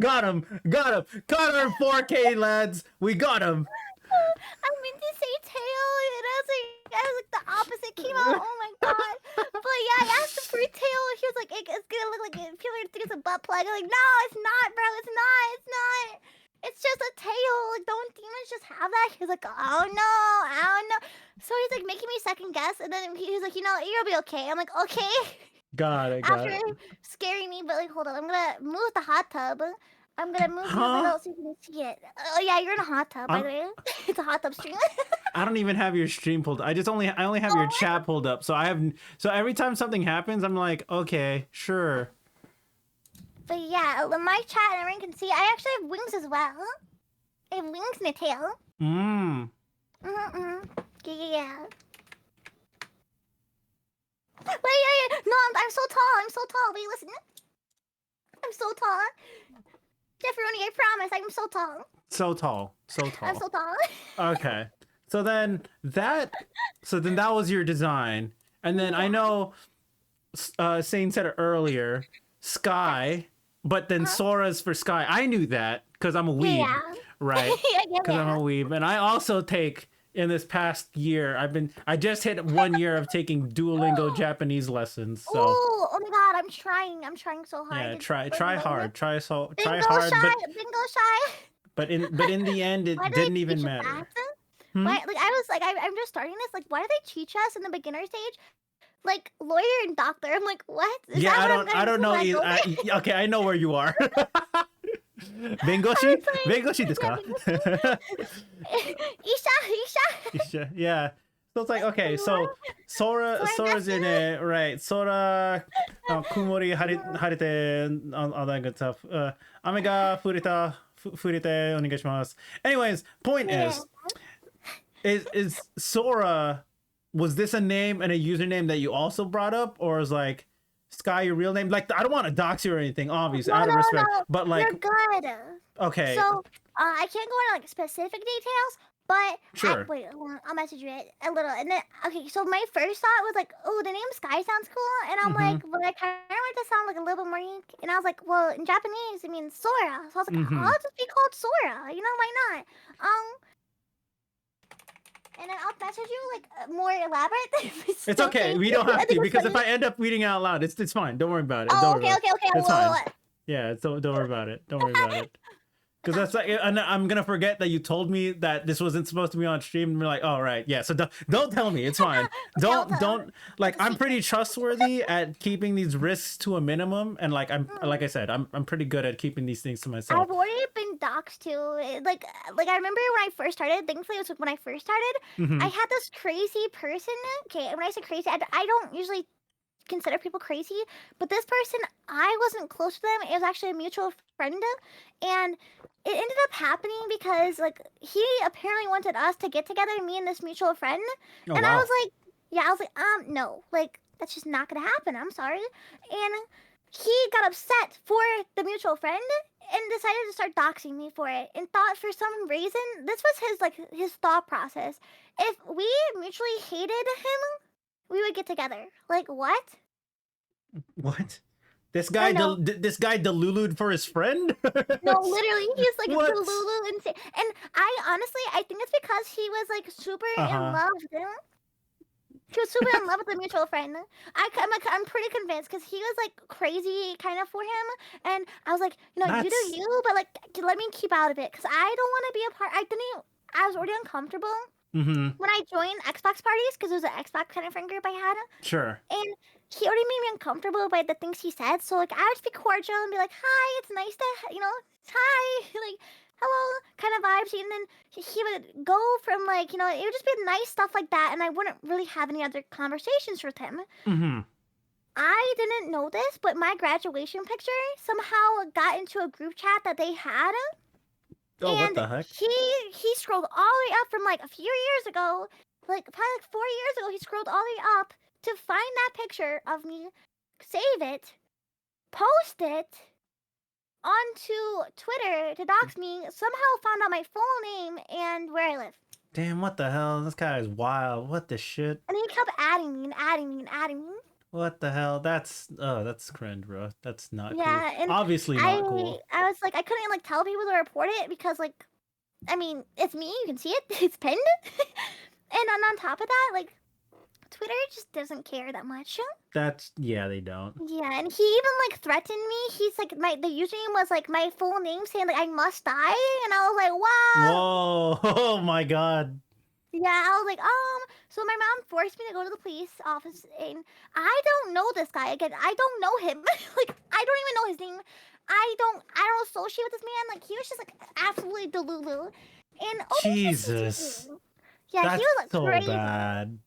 Speaker 1: Got him. Caught her in 4K, lads. We got him.
Speaker 2: I meant to say tail, and I was like the opposite came out. Oh my god! But yeah, I asked him for a tail, and he was like, "It's gonna look like people are gonna think it's a butt plug." I'm like, "No, it's not, bro. It's not. It's not. It's just a tail. Like, don't demons just have that?" He's like, "Oh no, I don't know." So he's like making me second guess, and then he's like, "You'll be okay." I'm like, "Okay."
Speaker 1: Got
Speaker 2: After
Speaker 1: it.
Speaker 2: scaring me, but like, hold on, I'm gonna move the hot tub. I'm gonna move you a
Speaker 1: Huh?
Speaker 2: little so you can see it. Oh yeah, you're in a hot tub, by
Speaker 1: I'm,
Speaker 2: the way. It's a hot tub stream.
Speaker 1: I don't even have your stream pulled. I only have your
Speaker 2: Oh,
Speaker 1: chat pulled up. So every time something happens, I'm like, okay, sure.
Speaker 2: but yeah, my chat and everyone can see. I actually have wings as well. I have wings and a tail.
Speaker 1: Mmm.
Speaker 2: Yeah. Wait. No, I'm so tall. Wait, listen. I'm so tall. Jefferoni, I promise, I'm so tall.
Speaker 1: So tall.
Speaker 2: I'm so tall.
Speaker 1: Okay. So then that was your design. And then I
Speaker 2: Yeah.
Speaker 1: know Sane said it earlier, Sky, but then Sora's for Sky. I knew that because I'm a weeb,
Speaker 2: Yeah.
Speaker 1: right?
Speaker 2: Yeah.
Speaker 1: Because I'm a weeb. And I also take in this past year, I just hit 1 year of taking Duolingo Japanese lessons. So
Speaker 2: Oh my god, I'm trying so hard.
Speaker 1: yeah,
Speaker 2: It's
Speaker 1: try
Speaker 2: like,
Speaker 1: hard. Try
Speaker 2: Bingo
Speaker 1: hard,
Speaker 2: shy, bingo shy.
Speaker 1: but in the end it
Speaker 2: Why do
Speaker 1: didn't
Speaker 2: they
Speaker 1: even
Speaker 2: teach
Speaker 1: matter.
Speaker 2: that?
Speaker 1: Hmm?
Speaker 2: Why? Like I was like, I'm just starting this. Like, why do they teach us in the beginner stage? Like lawyer and doctor. I'm like, what? Is
Speaker 1: Yeah,
Speaker 2: that what I'm
Speaker 1: I
Speaker 2: gonna
Speaker 1: don't
Speaker 2: do
Speaker 1: know
Speaker 2: when I
Speaker 1: either.
Speaker 2: go there?
Speaker 1: Okay, I know where you are. Bengoshi? Bengoshi desu ka?
Speaker 2: Isha.
Speaker 1: Yeah. So it's like, okay, so Sora's in it, right? Sora, kumori harite, all that good stuff. Ame ga furite onegaishimasu. Anyways, point
Speaker 2: Yeah.
Speaker 1: is Sora, was this a name and a username that you also brought up, or is like Sky your real name? Like, I don't want to dox you or anything, obviously, out of respect.
Speaker 2: No.
Speaker 1: But
Speaker 2: You're
Speaker 1: like,
Speaker 2: good.
Speaker 1: okay.
Speaker 2: So I can't go into like specific details, But
Speaker 1: Sure.
Speaker 2: wait, hold on, I'll message you it a little. And then, okay, so my first thought was like, oh, the name Sky sounds cool. And I'm
Speaker 1: Mm-hmm.
Speaker 2: like, but I kind of want it to sound like a little bit more unique. And I was like, well, in Japanese, it means Sora. So I was like,
Speaker 1: Mm-hmm.
Speaker 2: I'll just be called Sora. You know, why not? And then I'll message you like more elaborate. If it's
Speaker 1: It's
Speaker 2: still
Speaker 1: okay.
Speaker 2: okay.
Speaker 1: We don't
Speaker 2: I
Speaker 1: have
Speaker 2: think
Speaker 1: to
Speaker 2: it's
Speaker 1: because
Speaker 2: funny.
Speaker 1: if I end up reading out loud, it's fine. Don't worry about it. Don't
Speaker 2: Oh,
Speaker 1: worry
Speaker 2: okay,
Speaker 1: about it.
Speaker 2: okay, okay.
Speaker 1: It's
Speaker 2: Whoa, whoa,
Speaker 1: fine.
Speaker 2: whoa.
Speaker 1: Yeah, don't worry about it. Don't worry about it.
Speaker 2: I
Speaker 1: Because
Speaker 2: got
Speaker 1: that's like,
Speaker 2: you.
Speaker 1: and I'm gonna forget that you told me that this wasn't supposed to be on stream, and we're like, all right, yeah. So don't tell me. It's fine.
Speaker 2: Okay, I'll
Speaker 1: Don't like.
Speaker 2: it's a
Speaker 1: I'm pretty
Speaker 2: secret.
Speaker 1: trustworthy at keeping these risks to a minimum, and like like
Speaker 2: Mm.
Speaker 1: I said, I'm pretty good at keeping these things to myself.
Speaker 2: I've already been doxxed too. Like I remember when I first started. Thankfully, it was when I first started. I
Speaker 1: Hmm.
Speaker 2: had this crazy person. Okay, when I say crazy, I don't usually consider people crazy, but this person, I wasn't close to them. It was actually a mutual friend, and it ended up happening because like he apparently wanted us to get together, me and this mutual friend,
Speaker 1: Oh
Speaker 2: and I was
Speaker 1: wow.
Speaker 2: like, yeah, I was like, no, like that's just not gonna happen. I'm sorry, and he got upset for the mutual friend and decided to start doxing me for it and thought for some reason this was his thought process. If we mutually hated him, we would get together. Like what?
Speaker 1: What? This
Speaker 2: I
Speaker 1: guy,
Speaker 2: know.
Speaker 1: this guy delulued for his friend.
Speaker 2: No, literally, he's like the
Speaker 1: What?
Speaker 2: Lulu insane. And I honestly, I think it's because he was like super
Speaker 1: Uh
Speaker 2: in
Speaker 1: huh.
Speaker 2: love with him. He was super in love with the mutual friend. I'm pretty convinced because he was like crazy kind of for him. And I was like, you do
Speaker 1: That's.
Speaker 2: you, but like, let me keep out of it because I don't want to be a part. I was already uncomfortable
Speaker 1: Mm-hmm.
Speaker 2: when I joined Xbox parties because it was an Xbox kind of friend group I had.
Speaker 1: Sure.
Speaker 2: And he already made me uncomfortable by the things he said. So like I would just be cordial and be like, "Hi, it's nice to hi," like "hello" kind of vibes. And then he would go from like it would just be nice stuff like that, and I wouldn't really have any other conversations with him.
Speaker 1: Mm-hmm.
Speaker 2: I didn't know this, but my graduation picture somehow got into a group chat that they had,
Speaker 1: Oh, what
Speaker 2: and
Speaker 1: the heck?
Speaker 2: he scrolled all the way up from like a few years ago, like probably like 4 years ago. He scrolled all the way up to find that picture of me, save it, post it onto Twitter to dox me. Somehow found out my full name and where I live,
Speaker 1: Damn, what the hell? This guy is wild. What the shit?
Speaker 2: and he kept adding me and adding me and adding me.
Speaker 1: What the hell? That's cringe, bro. That's not cool.
Speaker 2: Yeah, and
Speaker 1: Obviously not cool.
Speaker 2: I was like I couldn't like tell people to report it because like I mean it's me. You can see it. It's pinned. And on top of that, like Twitter just doesn't care that much.
Speaker 1: That's yeah, they don't.
Speaker 2: Yeah, and he even like threatened me. He's like the username was like my full name saying like I must die, and I was like, wow.
Speaker 1: Whoa! Oh my god.
Speaker 2: Yeah, I was like, so my mom forced me to go to the police office, and I don't know this guy again. I don't know him. Like I don't even know his name. I don't associate with this man. Like he was just like absolutely delulu. And
Speaker 1: Jesus.
Speaker 2: yeah, he
Speaker 1: That's
Speaker 2: was like
Speaker 1: so
Speaker 2: crazy.
Speaker 1: bad.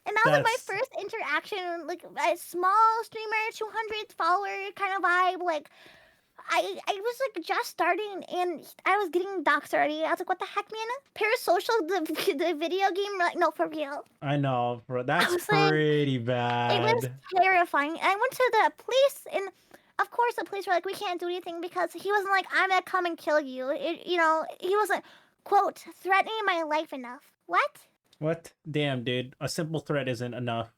Speaker 2: And that was like my
Speaker 1: That's
Speaker 2: first interaction, like a small streamer, 200 follower kind of vibe. Like I was like just starting, and I was getting doxxed already. I was like, what the heck, man? Parasocial, the video game, like no, for real.
Speaker 1: I know, bro.
Speaker 2: I
Speaker 1: That's
Speaker 2: was like,
Speaker 1: pretty
Speaker 2: it was
Speaker 1: bad.
Speaker 2: terrifying. And I went to the police, and of course the police were like, we can't do anything because he wasn't like, I'm gonna come and kill you. He wasn't quote threatening my life enough. What?
Speaker 1: What? Damn, dude. A simple threat isn't enough.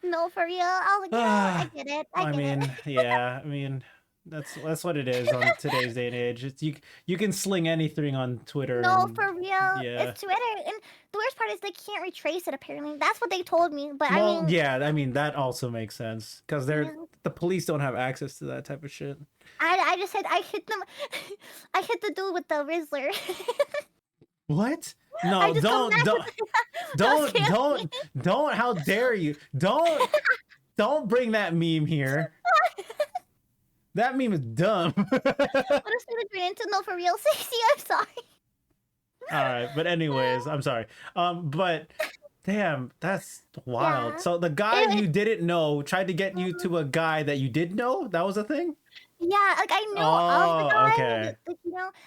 Speaker 2: No, for real. I was like, I get it. I
Speaker 1: I
Speaker 2: get
Speaker 1: mean,
Speaker 2: it.
Speaker 1: yeah. I mean, that's what it is on today's day and age. It's you can sling anything on Twitter
Speaker 2: No,
Speaker 1: and
Speaker 2: for real.
Speaker 1: yeah.
Speaker 2: It's Twitter. And the worst part is they can't retrace it, apparently. That's what they told me. But I
Speaker 1: Well,
Speaker 2: mean,
Speaker 1: yeah, I mean that also makes sense because
Speaker 2: yeah.
Speaker 1: the police don't have access to that type of shit.
Speaker 2: I just said I hit them. I hit the dude with the Rizzler.
Speaker 1: What?
Speaker 2: I
Speaker 1: No,
Speaker 2: just come back with that was chaos.
Speaker 1: don't, how dare you? Don't bring that meme here. That meme is dumb.
Speaker 2: What is the green into? No, for real, Stacey. I'm sorry.
Speaker 1: All right, but anyways, I'm sorry. But damn, that's wild.
Speaker 2: Yeah.
Speaker 1: So the guy
Speaker 2: It,
Speaker 1: you didn't know tried to get you to a guy that you did know? That was a thing?
Speaker 2: yeah, like I knew of the
Speaker 1: Oh,
Speaker 2: guy.
Speaker 1: okay.
Speaker 2: Like,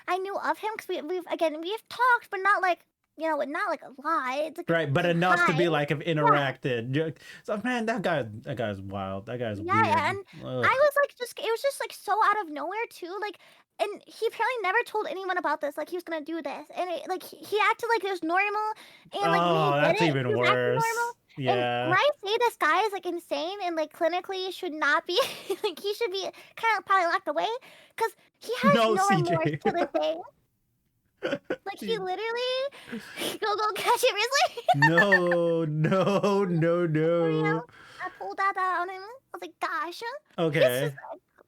Speaker 2: I knew of him because we've talked, but not like you know, not like a lot. It's like
Speaker 1: Right, but
Speaker 2: a
Speaker 1: enough to
Speaker 2: high.
Speaker 1: be like have
Speaker 2: Yeah.
Speaker 1: interacted. So man, that guy's wild. That guy's
Speaker 2: Yeah,
Speaker 1: weird.
Speaker 2: and I
Speaker 1: Ugh.
Speaker 2: was like, just it was just like so out of nowhere too. Like, and he apparently never told anyone about this. Like, he was gonna do this, and like he acted like it was normal, and like when he
Speaker 1: Oh,
Speaker 2: did
Speaker 1: that's
Speaker 2: it, he
Speaker 1: even
Speaker 2: was acting normal.
Speaker 1: worse.
Speaker 2: And when
Speaker 1: Yeah.
Speaker 2: I say this guy is like insane and like clinically should not be, like he should be kind of probably locked away, because he has
Speaker 1: No,
Speaker 2: no remorse
Speaker 1: CJ.
Speaker 2: to this day. Like he literally go catch it, Grizzly.
Speaker 1: No, no, no,
Speaker 2: For real.
Speaker 1: no.
Speaker 2: I pulled that out on him. I was like, gosh, he's just
Speaker 1: Okay.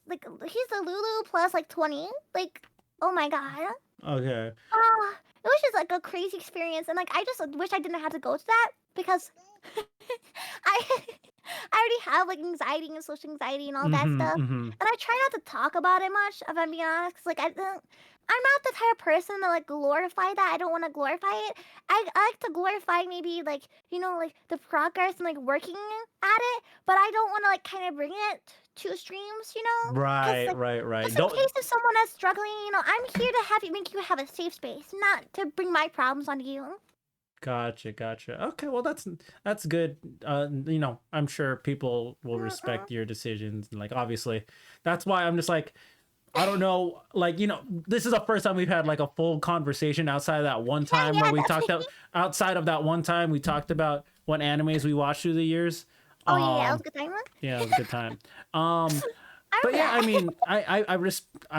Speaker 2: like he's the Lulu plus like 20. Like, oh my god.
Speaker 1: Okay.
Speaker 2: It was just like a crazy experience, and like I just like, wish I didn't have to go to that because I I already have like anxiety and social anxiety and all that
Speaker 1: Mm-hmm.
Speaker 2: stuff,
Speaker 1: Mm-hmm.
Speaker 2: and I try not to talk about it much. If I'm being honest, 'cause, like I'm not the type of person to like glorify that. I don't want to glorify it. I like to glorify maybe like like the progress and like working at it, but I don't want to like kind of bring it to streams, because
Speaker 1: Right,
Speaker 2: like
Speaker 1: right, right.
Speaker 2: just in
Speaker 1: Don't
Speaker 2: case if someone is struggling, I'm here to have you make you have a safe space, not to bring my problems onto you.
Speaker 1: Gotcha, gotcha. Okay, well that's good. I'm sure people will
Speaker 2: Mm-mm.
Speaker 1: respect your decisions and like obviously that's why I'm just like I don't know, like this is the first time we've had like a full conversation outside of that one
Speaker 2: Yeah,
Speaker 1: time where
Speaker 2: yeah,
Speaker 1: we talked
Speaker 2: definitely.
Speaker 1: out outside of that one time we talked about what animes we watched through the years.
Speaker 2: Oh yeah, yeah, it was
Speaker 1: Um
Speaker 2: a good time.
Speaker 1: yeah, it was a good time. Um
Speaker 2: I
Speaker 1: but
Speaker 2: remember
Speaker 1: yeah, I
Speaker 2: that.
Speaker 1: mean, I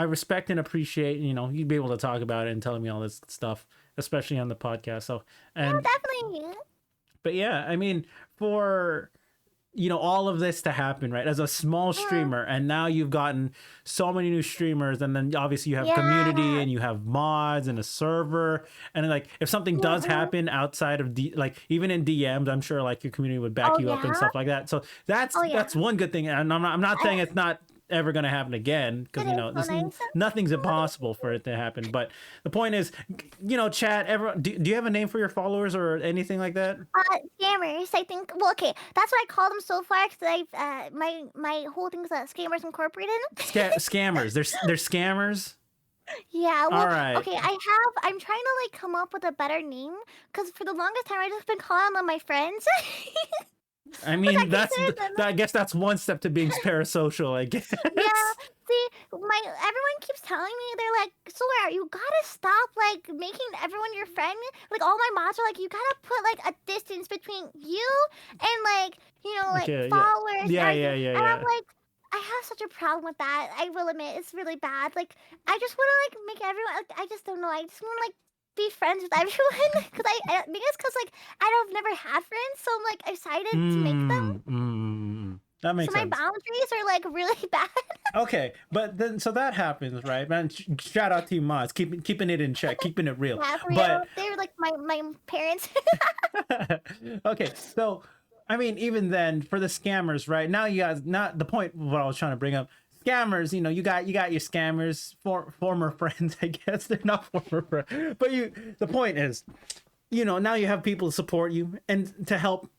Speaker 1: respect and appreciate, you'd be able to talk about it and telling me all this stuff, especially on the podcast. So,
Speaker 2: Yeah,
Speaker 1: and
Speaker 2: definitely.
Speaker 1: but yeah, I mean, for all of this to happen, right? As a small
Speaker 2: Mm,
Speaker 1: streamer, and now you've gotten so many new streamers, and then obviously you have community
Speaker 2: yeah.
Speaker 1: and you have mods and a server, and then, like if something does
Speaker 2: Mm-mm.
Speaker 1: happen outside of like even in DMs, I'm sure like your community would back
Speaker 2: Oh
Speaker 1: you up and
Speaker 2: yeah.
Speaker 1: stuff like that. So that's
Speaker 2: Oh yeah.
Speaker 1: that's one good thing, and I'm not saying
Speaker 2: I,
Speaker 1: it's not ever going to happen again because
Speaker 2: it is so
Speaker 1: this
Speaker 2: nice.
Speaker 1: nothing's impossible for it to happen, but the point is, chat, everyone, do you have a name for your followers or anything like that?
Speaker 2: Scammers. I think. Well, okay, that's what I call them so far. Cause my whole thing's Scammers Incorporated.
Speaker 1: Scammers, they're scammers.
Speaker 2: Yeah.
Speaker 1: All
Speaker 2: Well,
Speaker 1: right.
Speaker 2: okay. I'm trying to like come up with a better name. Cause for the longest time I just been calling them my friends.
Speaker 1: I
Speaker 2: Which I
Speaker 1: mean,
Speaker 2: consider them.
Speaker 1: I guess that's one step to being parasocial, I
Speaker 2: Yeah,
Speaker 1: guess.
Speaker 2: see, everyone keeps telling me, they're like, Sora, you gotta stop like making everyone your friend. Like all my mods are like, you gotta put like a distance between you and like like
Speaker 1: Okay, yeah.
Speaker 2: followers and
Speaker 1: Yeah,
Speaker 2: everything.
Speaker 1: yeah, yeah,
Speaker 2: And I'm
Speaker 1: yeah.
Speaker 2: like, I have such a problem with that. I will admit, it's really bad. Like I just wanna like make everyone. Like, I just don't know. I just wanna like be friends with everyone because I think it's because like I've never had friends, so I'm like excited to make them.
Speaker 1: That
Speaker 2: So
Speaker 1: makes
Speaker 2: my
Speaker 1: sense.
Speaker 2: boundaries are like really bad.
Speaker 1: Okay, but then so that happens, right, man? Shout out to you, mods, keeping it in check, keeping it real.
Speaker 2: Yeah, for
Speaker 1: But
Speaker 2: real. They were like my parents.
Speaker 1: okay, so I mean, even then, for the scammers, right now, you guys, not the point of what I was trying to bring up. Scammers, you got your scammers, former friends, I guess they're not former friends, but the point is, now you have people to support you and to help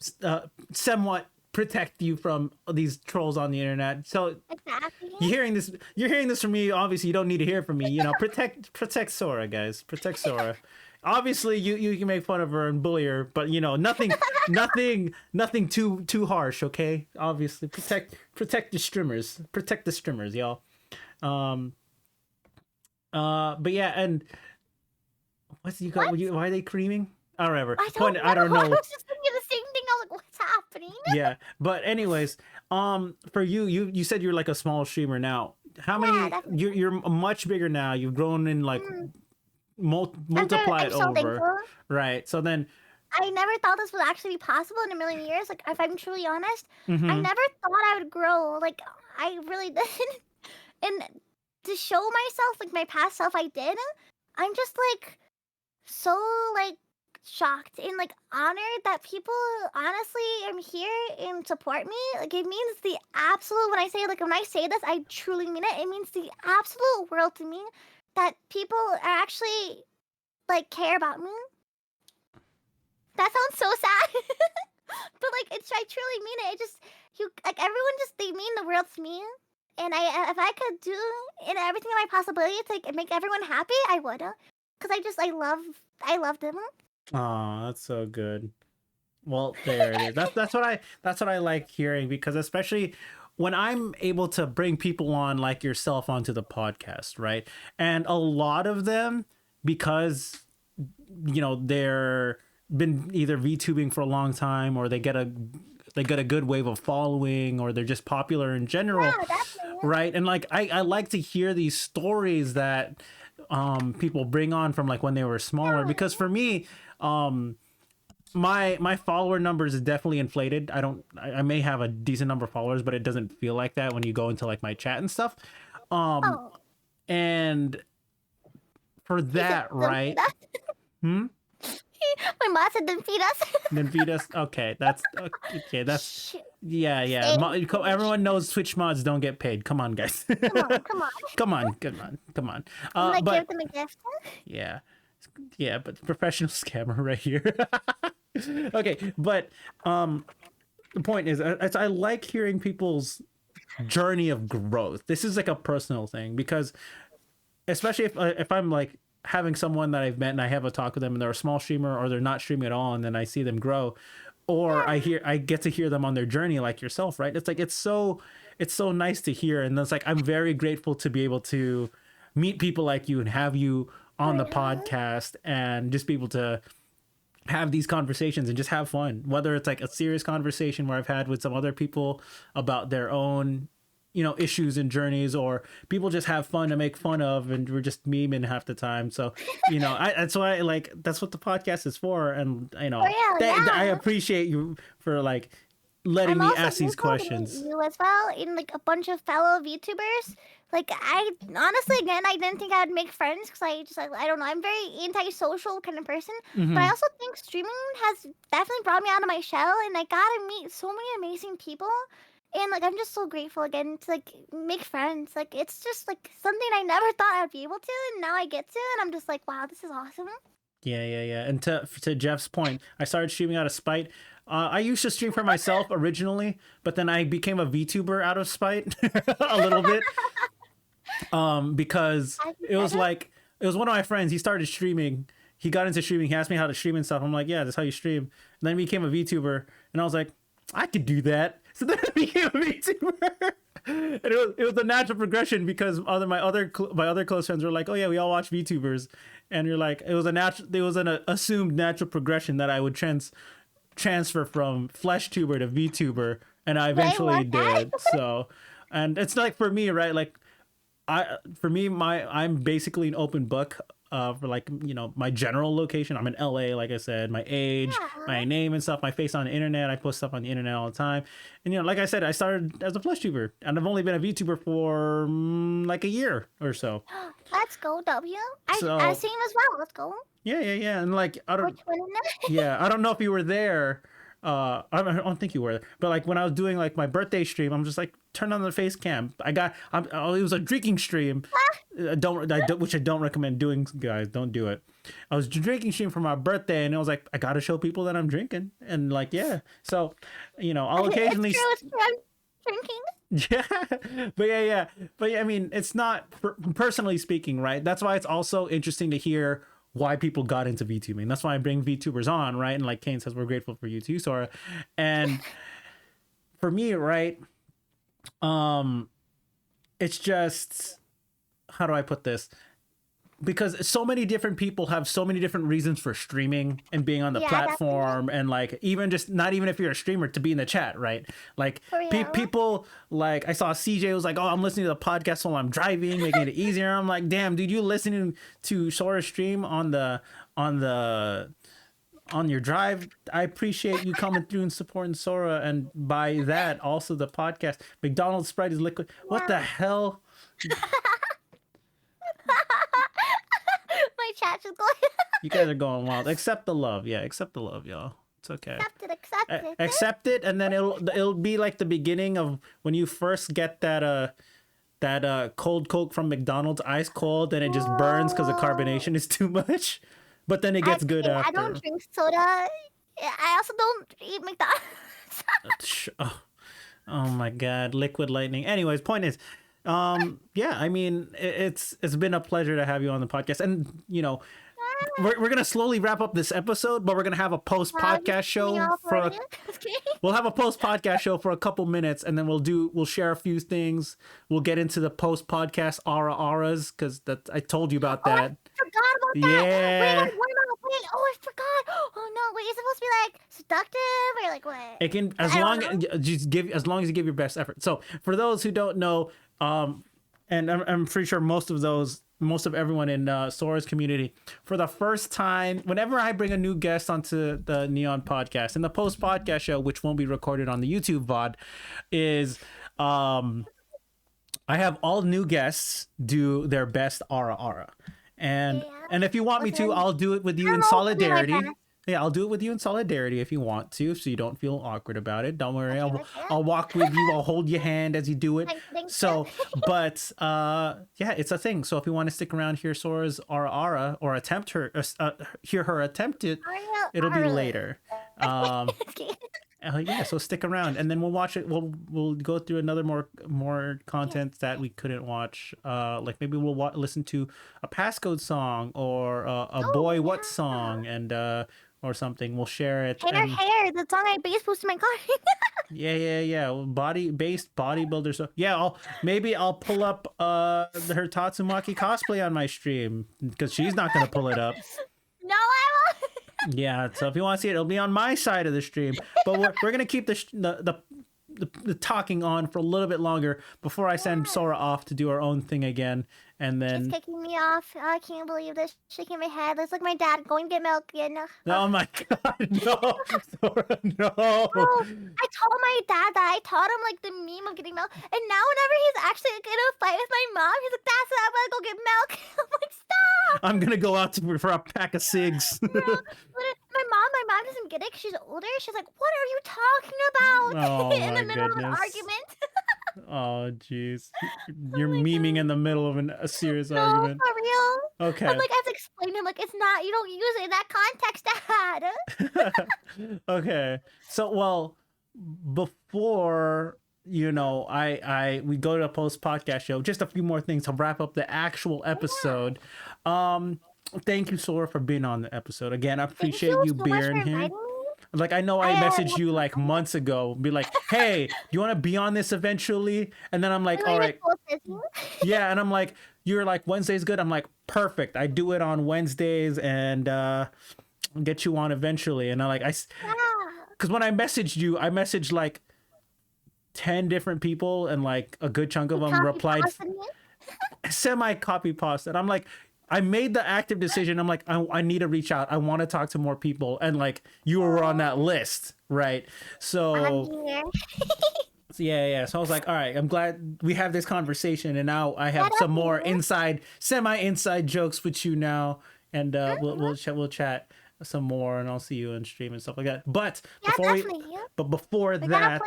Speaker 1: somewhat protect you from these trolls on the internet. So
Speaker 2: Exactly.
Speaker 1: you're hearing this from me. Obviously, you don't need to hear from me. Protect Sora, guys. Protect Sora. Obviously, you can make fun of her and bully her, but nothing too harsh. Okay. Obviously, protect the streamers. Protect the streamers, y'all. Um. But yeah, and what's you got?
Speaker 2: What?
Speaker 1: Why are they creaming? Oh, whatever.
Speaker 2: I
Speaker 1: Point.
Speaker 2: don't
Speaker 1: I
Speaker 2: know.
Speaker 1: don't
Speaker 2: I
Speaker 1: know.
Speaker 2: was just thinking the same thing. I was like, what's happening?
Speaker 1: Yeah, but anyways, for you said you're like a small streamer now. How
Speaker 2: Yeah,
Speaker 1: many?
Speaker 2: definitely.
Speaker 1: You're much bigger now. You've grown in like
Speaker 2: Mm.
Speaker 1: multiplied
Speaker 2: I'm so
Speaker 1: over,
Speaker 2: thankful.
Speaker 1: right? So then,
Speaker 2: I never thought this would actually be possible in a million years. Like, if I'm truly honest, I
Speaker 1: mm-hmm.
Speaker 2: never thought I would grow. Like, I really didn't. And to show myself, like my past self, I did. I'm just like so like shocked and like honored that people honestly am here and support me. Like it means the absolute when I say this, I truly mean it. It means the absolute world to me that people are actually like care about me. That sounds so sad. But like it's I truly mean it. It just you like everyone just they mean the world to me. And I if I could do in everything in my possibility to like, make everyone happy, I would. Cause I love them.
Speaker 1: Oh, that's so good. Well, there it is. That's what I like hearing, because especially when I'm able to bring people on like yourself onto the podcast, right? And a lot of them, because they're been either VTubing for a long time, or they get a good wave of following, or they're just popular in general,
Speaker 2: Yeah, definitely.
Speaker 1: right? And like I like to hear these stories that people bring on from like when they were smaller, because
Speaker 2: Yeah.
Speaker 1: for me, my follower numbers is definitely inflated. I may have a decent number of followers, but it doesn't feel like that when you go into like my chat and stuff. Um
Speaker 2: Oh,
Speaker 1: and for
Speaker 2: he said,
Speaker 1: that,
Speaker 2: "Don't feed
Speaker 1: right?
Speaker 2: us."
Speaker 1: Hmm.
Speaker 2: My mom said, "Don't feed us."
Speaker 1: Then feed us. Okay, that's okay. That's
Speaker 2: Shh.
Speaker 1: yeah, yeah.
Speaker 2: Stay foolish.
Speaker 1: Everyone knows Twitch mods don't get paid. Come on, guys.
Speaker 2: Come on, come on.
Speaker 1: Come on, come on, come on.
Speaker 2: I'm gonna give
Speaker 1: But
Speaker 2: them a gift.
Speaker 1: yeah, yeah. But professional scammer right here. Okay, but the point is, I like hearing people's journey of growth. This is like a personal thing, because especially if I'm like having someone that I've met and I have a talk with them and they're a small streamer, or they're not streaming at all, and then I see them grow, or I get to hear them on their journey like yourself, right? It's like it's so nice to hear, and it's like I'm very grateful to be able to meet people like you and have you on the
Speaker 2: Yeah.
Speaker 1: podcast, and just be able to have these conversations and just have fun, whether it's like a serious conversation where I've had with some other people about their own issues and journeys, or people just have fun to make fun of, and we're just memeing half the time. So that's why, like, that's what the podcast is for. And
Speaker 2: For real,
Speaker 1: I
Speaker 2: yeah.
Speaker 1: appreciate you for like letting
Speaker 2: I'm
Speaker 1: me
Speaker 2: also
Speaker 1: ask these
Speaker 2: grateful to meet
Speaker 1: questions.
Speaker 2: you as well, and like a bunch of fellow VTubers. Like I honestly, again, I didn't think I'd make friends because I just like I don't know. I'm very antisocial kind of person, but I
Speaker 1: Hmm.
Speaker 2: also think streaming has definitely brought me out of my shell, and I got to meet so many amazing people. And like I'm just so grateful again to like make friends. Like it's just like something I never thought I'd be able to, and now I get to, and I'm just like, wow, this is awesome.
Speaker 1: Yeah, yeah, yeah. And to Jeff's point, I started streaming out of spite. I used to stream for myself originally, but then I became a VTuber out of spite a little bit. Because
Speaker 2: As you
Speaker 1: it
Speaker 2: said
Speaker 1: was
Speaker 2: it.
Speaker 1: like, it was one of my friends. He started streaming. He got into streaming. He asked me how to stream and stuff. I'm like, yeah, that's how you stream. And then he became a VTuber, and I was like, I could do that. So then I became a VTuber. And it was a natural progression, because my other close friends were like, oh yeah, we all watch VTubers, and you're like, it was an assumed natural progression that I would transfer from flesh tuber to VTuber, and I
Speaker 2: Wait,
Speaker 1: eventually
Speaker 2: what that?
Speaker 1: did. So, and it's like, for me, right? Like, for me, I'm basically an open book for like my general location. I'm in LA, like I said, my age,
Speaker 2: Yeah.
Speaker 1: my name and stuff, my face on the internet. I post stuff on the internet all the time, and like I said, I started as a flesh tuber, and I've only been a VTuber for like a year or so.
Speaker 2: Let's go, W. I
Speaker 1: So
Speaker 2: seen as well. Let's go.
Speaker 1: yeah, yeah, yeah, and like
Speaker 2: We're twinning it.
Speaker 1: yeah, I don't know if you were there. I don't think you were, but like when I was doing like my birthday stream, I'm just like, turn on the face cam. It was a drinking stream. Which I don't recommend doing, guys. Don't do it. I was drinking stream for my birthday, and I was like, I gotta show people that I'm drinking, and like, yeah. So, I'll
Speaker 2: It's
Speaker 1: occasionally,
Speaker 2: true. It's true. I'm drinking.
Speaker 1: yeah, but yeah, but yeah, I mean, it's not personally speaking, right? That's why it's also interesting to hear why people got into VTubing. That's why I bring VTubers on, right? And like Kane says, we're grateful for you too, Sora. And for me, right, um, it's just, how do I put this? Because so many different people have so many different reasons for streaming and being on the
Speaker 2: Yeah, definitely.
Speaker 1: platform, and like, even just not even if you're a streamer, to be in the chat, right? Like,
Speaker 2: For real.
Speaker 1: people, like, I saw CJ was like, oh, I'm listening to the podcast while I'm driving, making it easier. I'm like, damn, dude, you listening to Sora stream on your drive? I appreciate you coming through and supporting Sora, and by that also the podcast. McDonald's Sprite is liquid. What the
Speaker 2: Yeah.
Speaker 1: hell?
Speaker 2: My chat just going.
Speaker 1: You guys are going wild. Accept the love. Yeah, accept the love, y'all. It's okay.
Speaker 2: Accept it. Accept it.
Speaker 1: Accept it, and then it'll be like the beginning of when you first get that cold Coke from McDonald's, ice cold, and it just burns because the
Speaker 2: Whoa.
Speaker 1: carbonation is too much. But then it gets good
Speaker 2: I don't
Speaker 1: after.
Speaker 2: drink soda. I also don't eat McDonald's.
Speaker 1: Oh, oh my god, liquid lightning. Anyways, point is, yeah, I mean, it's been a pleasure to have you on the podcast, and we're gonna slowly wrap up this episode, but we're gonna have a post podcast show for we'll have a post podcast show for a couple minutes, and then we'll share a few things. We'll get into the post podcast auras because that I told you about that.
Speaker 2: I forgot about
Speaker 1: Yeah.
Speaker 2: that. Wait, I forgot. Oh no, wait, is it supposed to be like seductive or like what?
Speaker 1: It can as long as you give your best effort. So for those who don't know, and I'm pretty sure most of everyone in Sora's community, for the first time, whenever I bring a new guest onto the Neon podcast and the post podcast show, which won't be recorded on the YouTube VOD, is I have all new guests do their best aura. And if you want me to, I'll do it with you in solidarity. Yeah, I'll do it with you in solidarity if you want to, so you don't feel awkward about it. Don't worry, I'll walk with you. I'll hold your hand as you do it. So, but yeah, it's a thing. So if you want to stick around, hear Sora's aura or attempt her, hear her attempt it, it'll be later. Yeah, so stick around, and then we'll watch it. We'll go through another more content that we couldn't watch. Like maybe we'll listen to a passcode song or a boy what song, and or something. We'll share it.
Speaker 2: Hair, the song I bass boosted my car.
Speaker 1: Yeah. Body-based bodybuilder. So yeah, I'll pull up her Tatsumaki cosplay on my stream because she's not gonna pull it up.
Speaker 2: No, I won't.
Speaker 1: Yeah, so if you want to see it, it'll be on my side of the stream. But we're gonna keep the talking on for a little bit longer before I send Sora off to do her own thing again, and then
Speaker 2: she's kicking me off. Oh, I can't believe this. Shaking my head. It's like my dad going to get milk again.
Speaker 1: Oh my god, no, Sora, no.
Speaker 2: Bro, I told my dad that I taught him like the meme of getting milk, and now whenever he's actually gonna fight with my mom, he's like, "That's it. I'm gonna go get milk." I'm like, "Stop!"
Speaker 1: I'm gonna go out for a pack of cigs.
Speaker 2: Bro, my mom doesn't get it because she's older. She's like, "What are you talking about?"
Speaker 1: Oh,
Speaker 2: in the
Speaker 1: my
Speaker 2: middle of an
Speaker 1: goodness.
Speaker 2: argument.
Speaker 1: Oh jeez, you're memeing in the middle of a serious argument.
Speaker 2: For real.
Speaker 1: Okay.
Speaker 2: I'm like, I have to explain to him, like, it's not, you don't use it in that context, Dad.
Speaker 1: Okay. So, well, before we go to a post podcast show, just a few more things to wrap up the actual episode. Thank you, Sora, for being on the episode. Again, I appreciate you being here. Like, I know I messaged you like months ago, be like, "Hey, you want to be on this eventually?" And then I'm like, "All right." Yeah, and I'm like, "You're like, Wednesday's good." I'm like, "Perfect. I do it on Wednesdays and get you on eventually." And because when I messaged you, I messaged like 10 different people, and like a good chunk of them replied semi copy paste. And I'm like, I made the active decision. I'm like, I need to reach out. I want to talk to more people. And like, you were on that list, right? So yeah. So I was like, all right, I'm glad we have this conversation. And now I have some more semi inside jokes with you now. And we'll chat some more, and I'll see you in stream and stuff like that. But before that,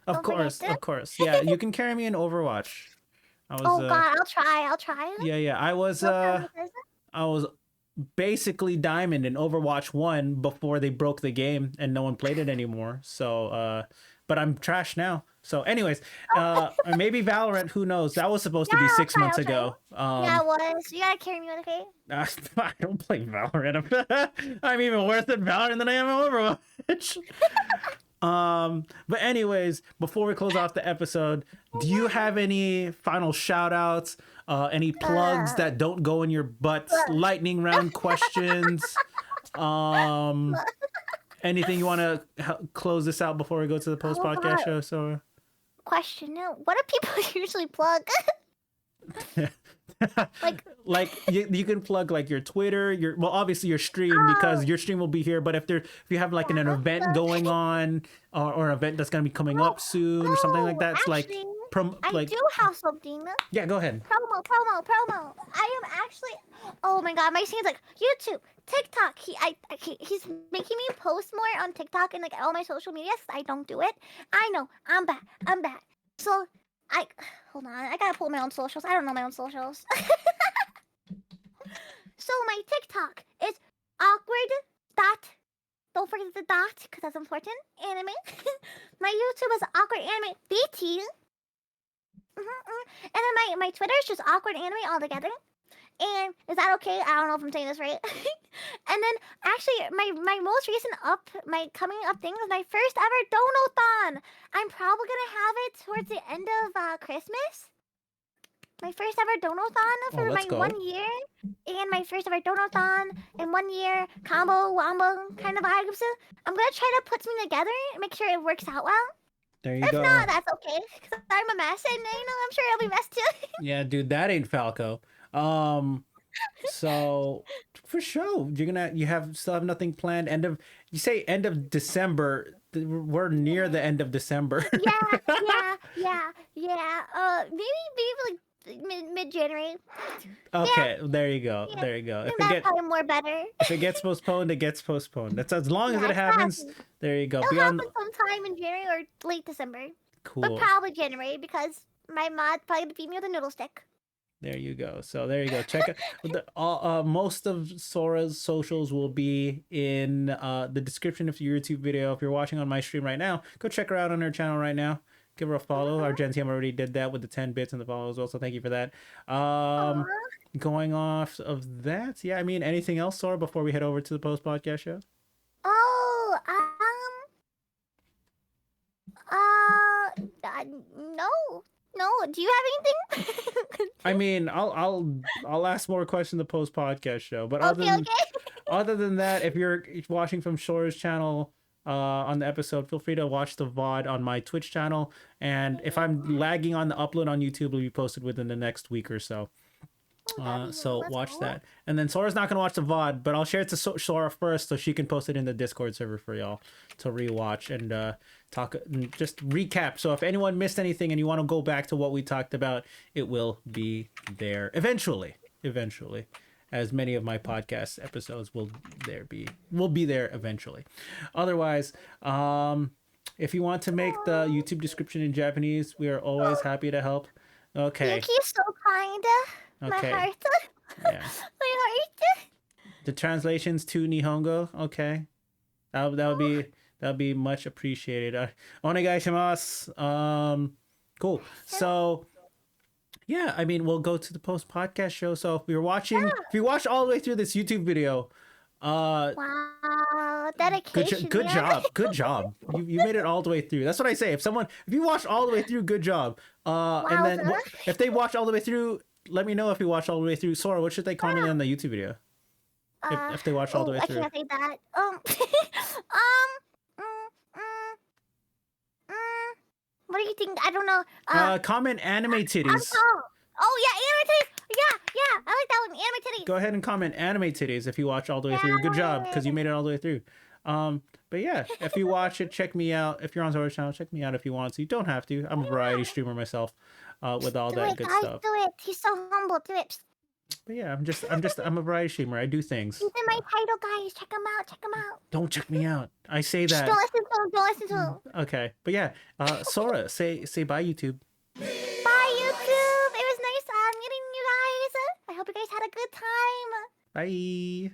Speaker 1: of course. Yeah, you can carry me in Overwatch.
Speaker 2: God, I'll try.
Speaker 1: Yeah. I was basically diamond in Overwatch 1 before they broke the game and no one played it anymore. So but I'm trash now. So anyways, maybe Valorant, who knows? That was supposed to be 6 months ago.
Speaker 2: Yeah, it was. You gotta carry me on, okay?
Speaker 1: I don't play Valorant. I'm even worse at Valorant than I am at Overwatch. But anyways, before we close off the episode, do you have any final shout outs, any plugs that don't go in your butts, lightning round questions, anything you want to close this out before we go to the post podcast show? So
Speaker 2: question, what do people usually plug?
Speaker 1: like you can plug like your Twitter, obviously your stream, because your stream will be here. But if you have like an event going on or an event that's gonna be coming up soon or something like that, it's
Speaker 2: actually, I do have something.
Speaker 1: Yeah, go ahead.
Speaker 2: Promo. I am actually. Oh my god, my scene's like YouTube, TikTok. He's making me post more on TikTok and like all my social medias. I don't do it. I know. I'm back. So hold on. I gotta pull my own socials. I don't know my own socials. So my TikTok is awkward dot. Don't forget the dot because that's important. Anime. My YouTube is awkward anime BT. And then my Twitter is just awkward anime all together. And is that okay? I don't know if I'm saying this right. And then actually, my most recent my coming up thing was my first ever donathon. I'm probably gonna have it towards the end of Christmas. My first ever donathon
Speaker 1: Oh,
Speaker 2: for
Speaker 1: let's
Speaker 2: my
Speaker 1: go.
Speaker 2: 1 year, and my first ever donathon in 1 year combo wombo kind of vibes. I'm gonna try to put something together and make sure it works out well.
Speaker 1: There you
Speaker 2: If
Speaker 1: go.
Speaker 2: not, that's okay, because I'm a mess, and I'm sure it'll be mess too.
Speaker 1: Yeah, dude, that ain't Falco. So for sure, still have nothing planned. You say end of December. We're near the end of December.
Speaker 2: Yeah. Maybe like mid January.
Speaker 1: Okay, there you go.
Speaker 2: Yeah.
Speaker 1: There you go.
Speaker 2: I think that's probably more better.
Speaker 1: If it gets postponed, it gets postponed. That's as long as
Speaker 2: Yeah,
Speaker 1: it happens.
Speaker 2: exactly.
Speaker 1: There you go.
Speaker 2: It'll
Speaker 1: Beyond
Speaker 2: happen sometime in January or late December, but
Speaker 1: cool.
Speaker 2: probably January because my mod's probably gonna feed me with a noodle stick.
Speaker 1: There you go. So there you go. Check it. Most of Sora's socials will be in the description of your YouTube video. If you're watching on my stream right now, go check her out on her channel right now. Give her a follow. Our Gentium already did that with the 10 bits and the follow as well. So thank you for that.
Speaker 2: Aw.
Speaker 1: Going off of that, yeah. I mean, anything else, Sora, before we head over to the post podcast show?
Speaker 2: Oh, no. Do you have anything?
Speaker 1: I mean, I'll ask more questions in the post podcast show. But
Speaker 2: Okay.
Speaker 1: other than that, if you're watching from Sora's channel on the episode, feel free to watch the VOD on my Twitch channel. And if I'm lagging on the upload on YouTube, it'll be posted within the next week or so. So watch that. And then Sora's not gonna watch the VOD, but I'll share it to Sora first so she can post it in the Discord server for y'all to rewatch and talk and just recap. So if anyone missed anything and you want to go back to what we talked about, it will be there eventually. As many of my podcast episodes will be there eventually. Otherwise, if you want to make the YouTube description in Japanese, we are always happy to help. Okay.
Speaker 2: Thank you, so kind.
Speaker 1: Okay.
Speaker 2: My heart.
Speaker 1: Yeah.
Speaker 2: My heart.
Speaker 1: The translations to Nihongo. Okay. That would be much appreciated. Onegaishimasu. Cool. So yeah, I mean, we'll go to the post podcast show. So if you watched all the way through this YouTube video,
Speaker 2: Wow, dedication.
Speaker 1: good job. Good job. You made it all the way through. That's what I say. If you watched all the way through, good job. And then if they watch all the way through, let me know if you watched all the way through. Sora, what should they comment on the YouTube video? If they watch all the way through.
Speaker 2: I can't say that. What do you think? I don't know.
Speaker 1: Comment anime titties.
Speaker 2: Oh yeah, anime titties. Yeah, I like that one. Anime titties.
Speaker 1: Go ahead and comment anime titties if you watch all the way through. Good job, because you made it all the way through. But yeah, if you watch it, check me out. If you're on Zora's channel, check me out if you want to. You don't have to. I'm a variety streamer myself, with all that good stuff.
Speaker 2: Do it. He's so humble. Do it.
Speaker 1: But yeah, I'm a variety streamer. I do things.
Speaker 2: He's in my title, guys. Check him out.
Speaker 1: Don't check me out. I say that.
Speaker 2: Don't listen to him.
Speaker 1: Okay, but yeah, Sora, say bye, YouTube.
Speaker 2: Bye, YouTube. It was nice meeting you guys. I hope you guys had a good time.
Speaker 1: Bye.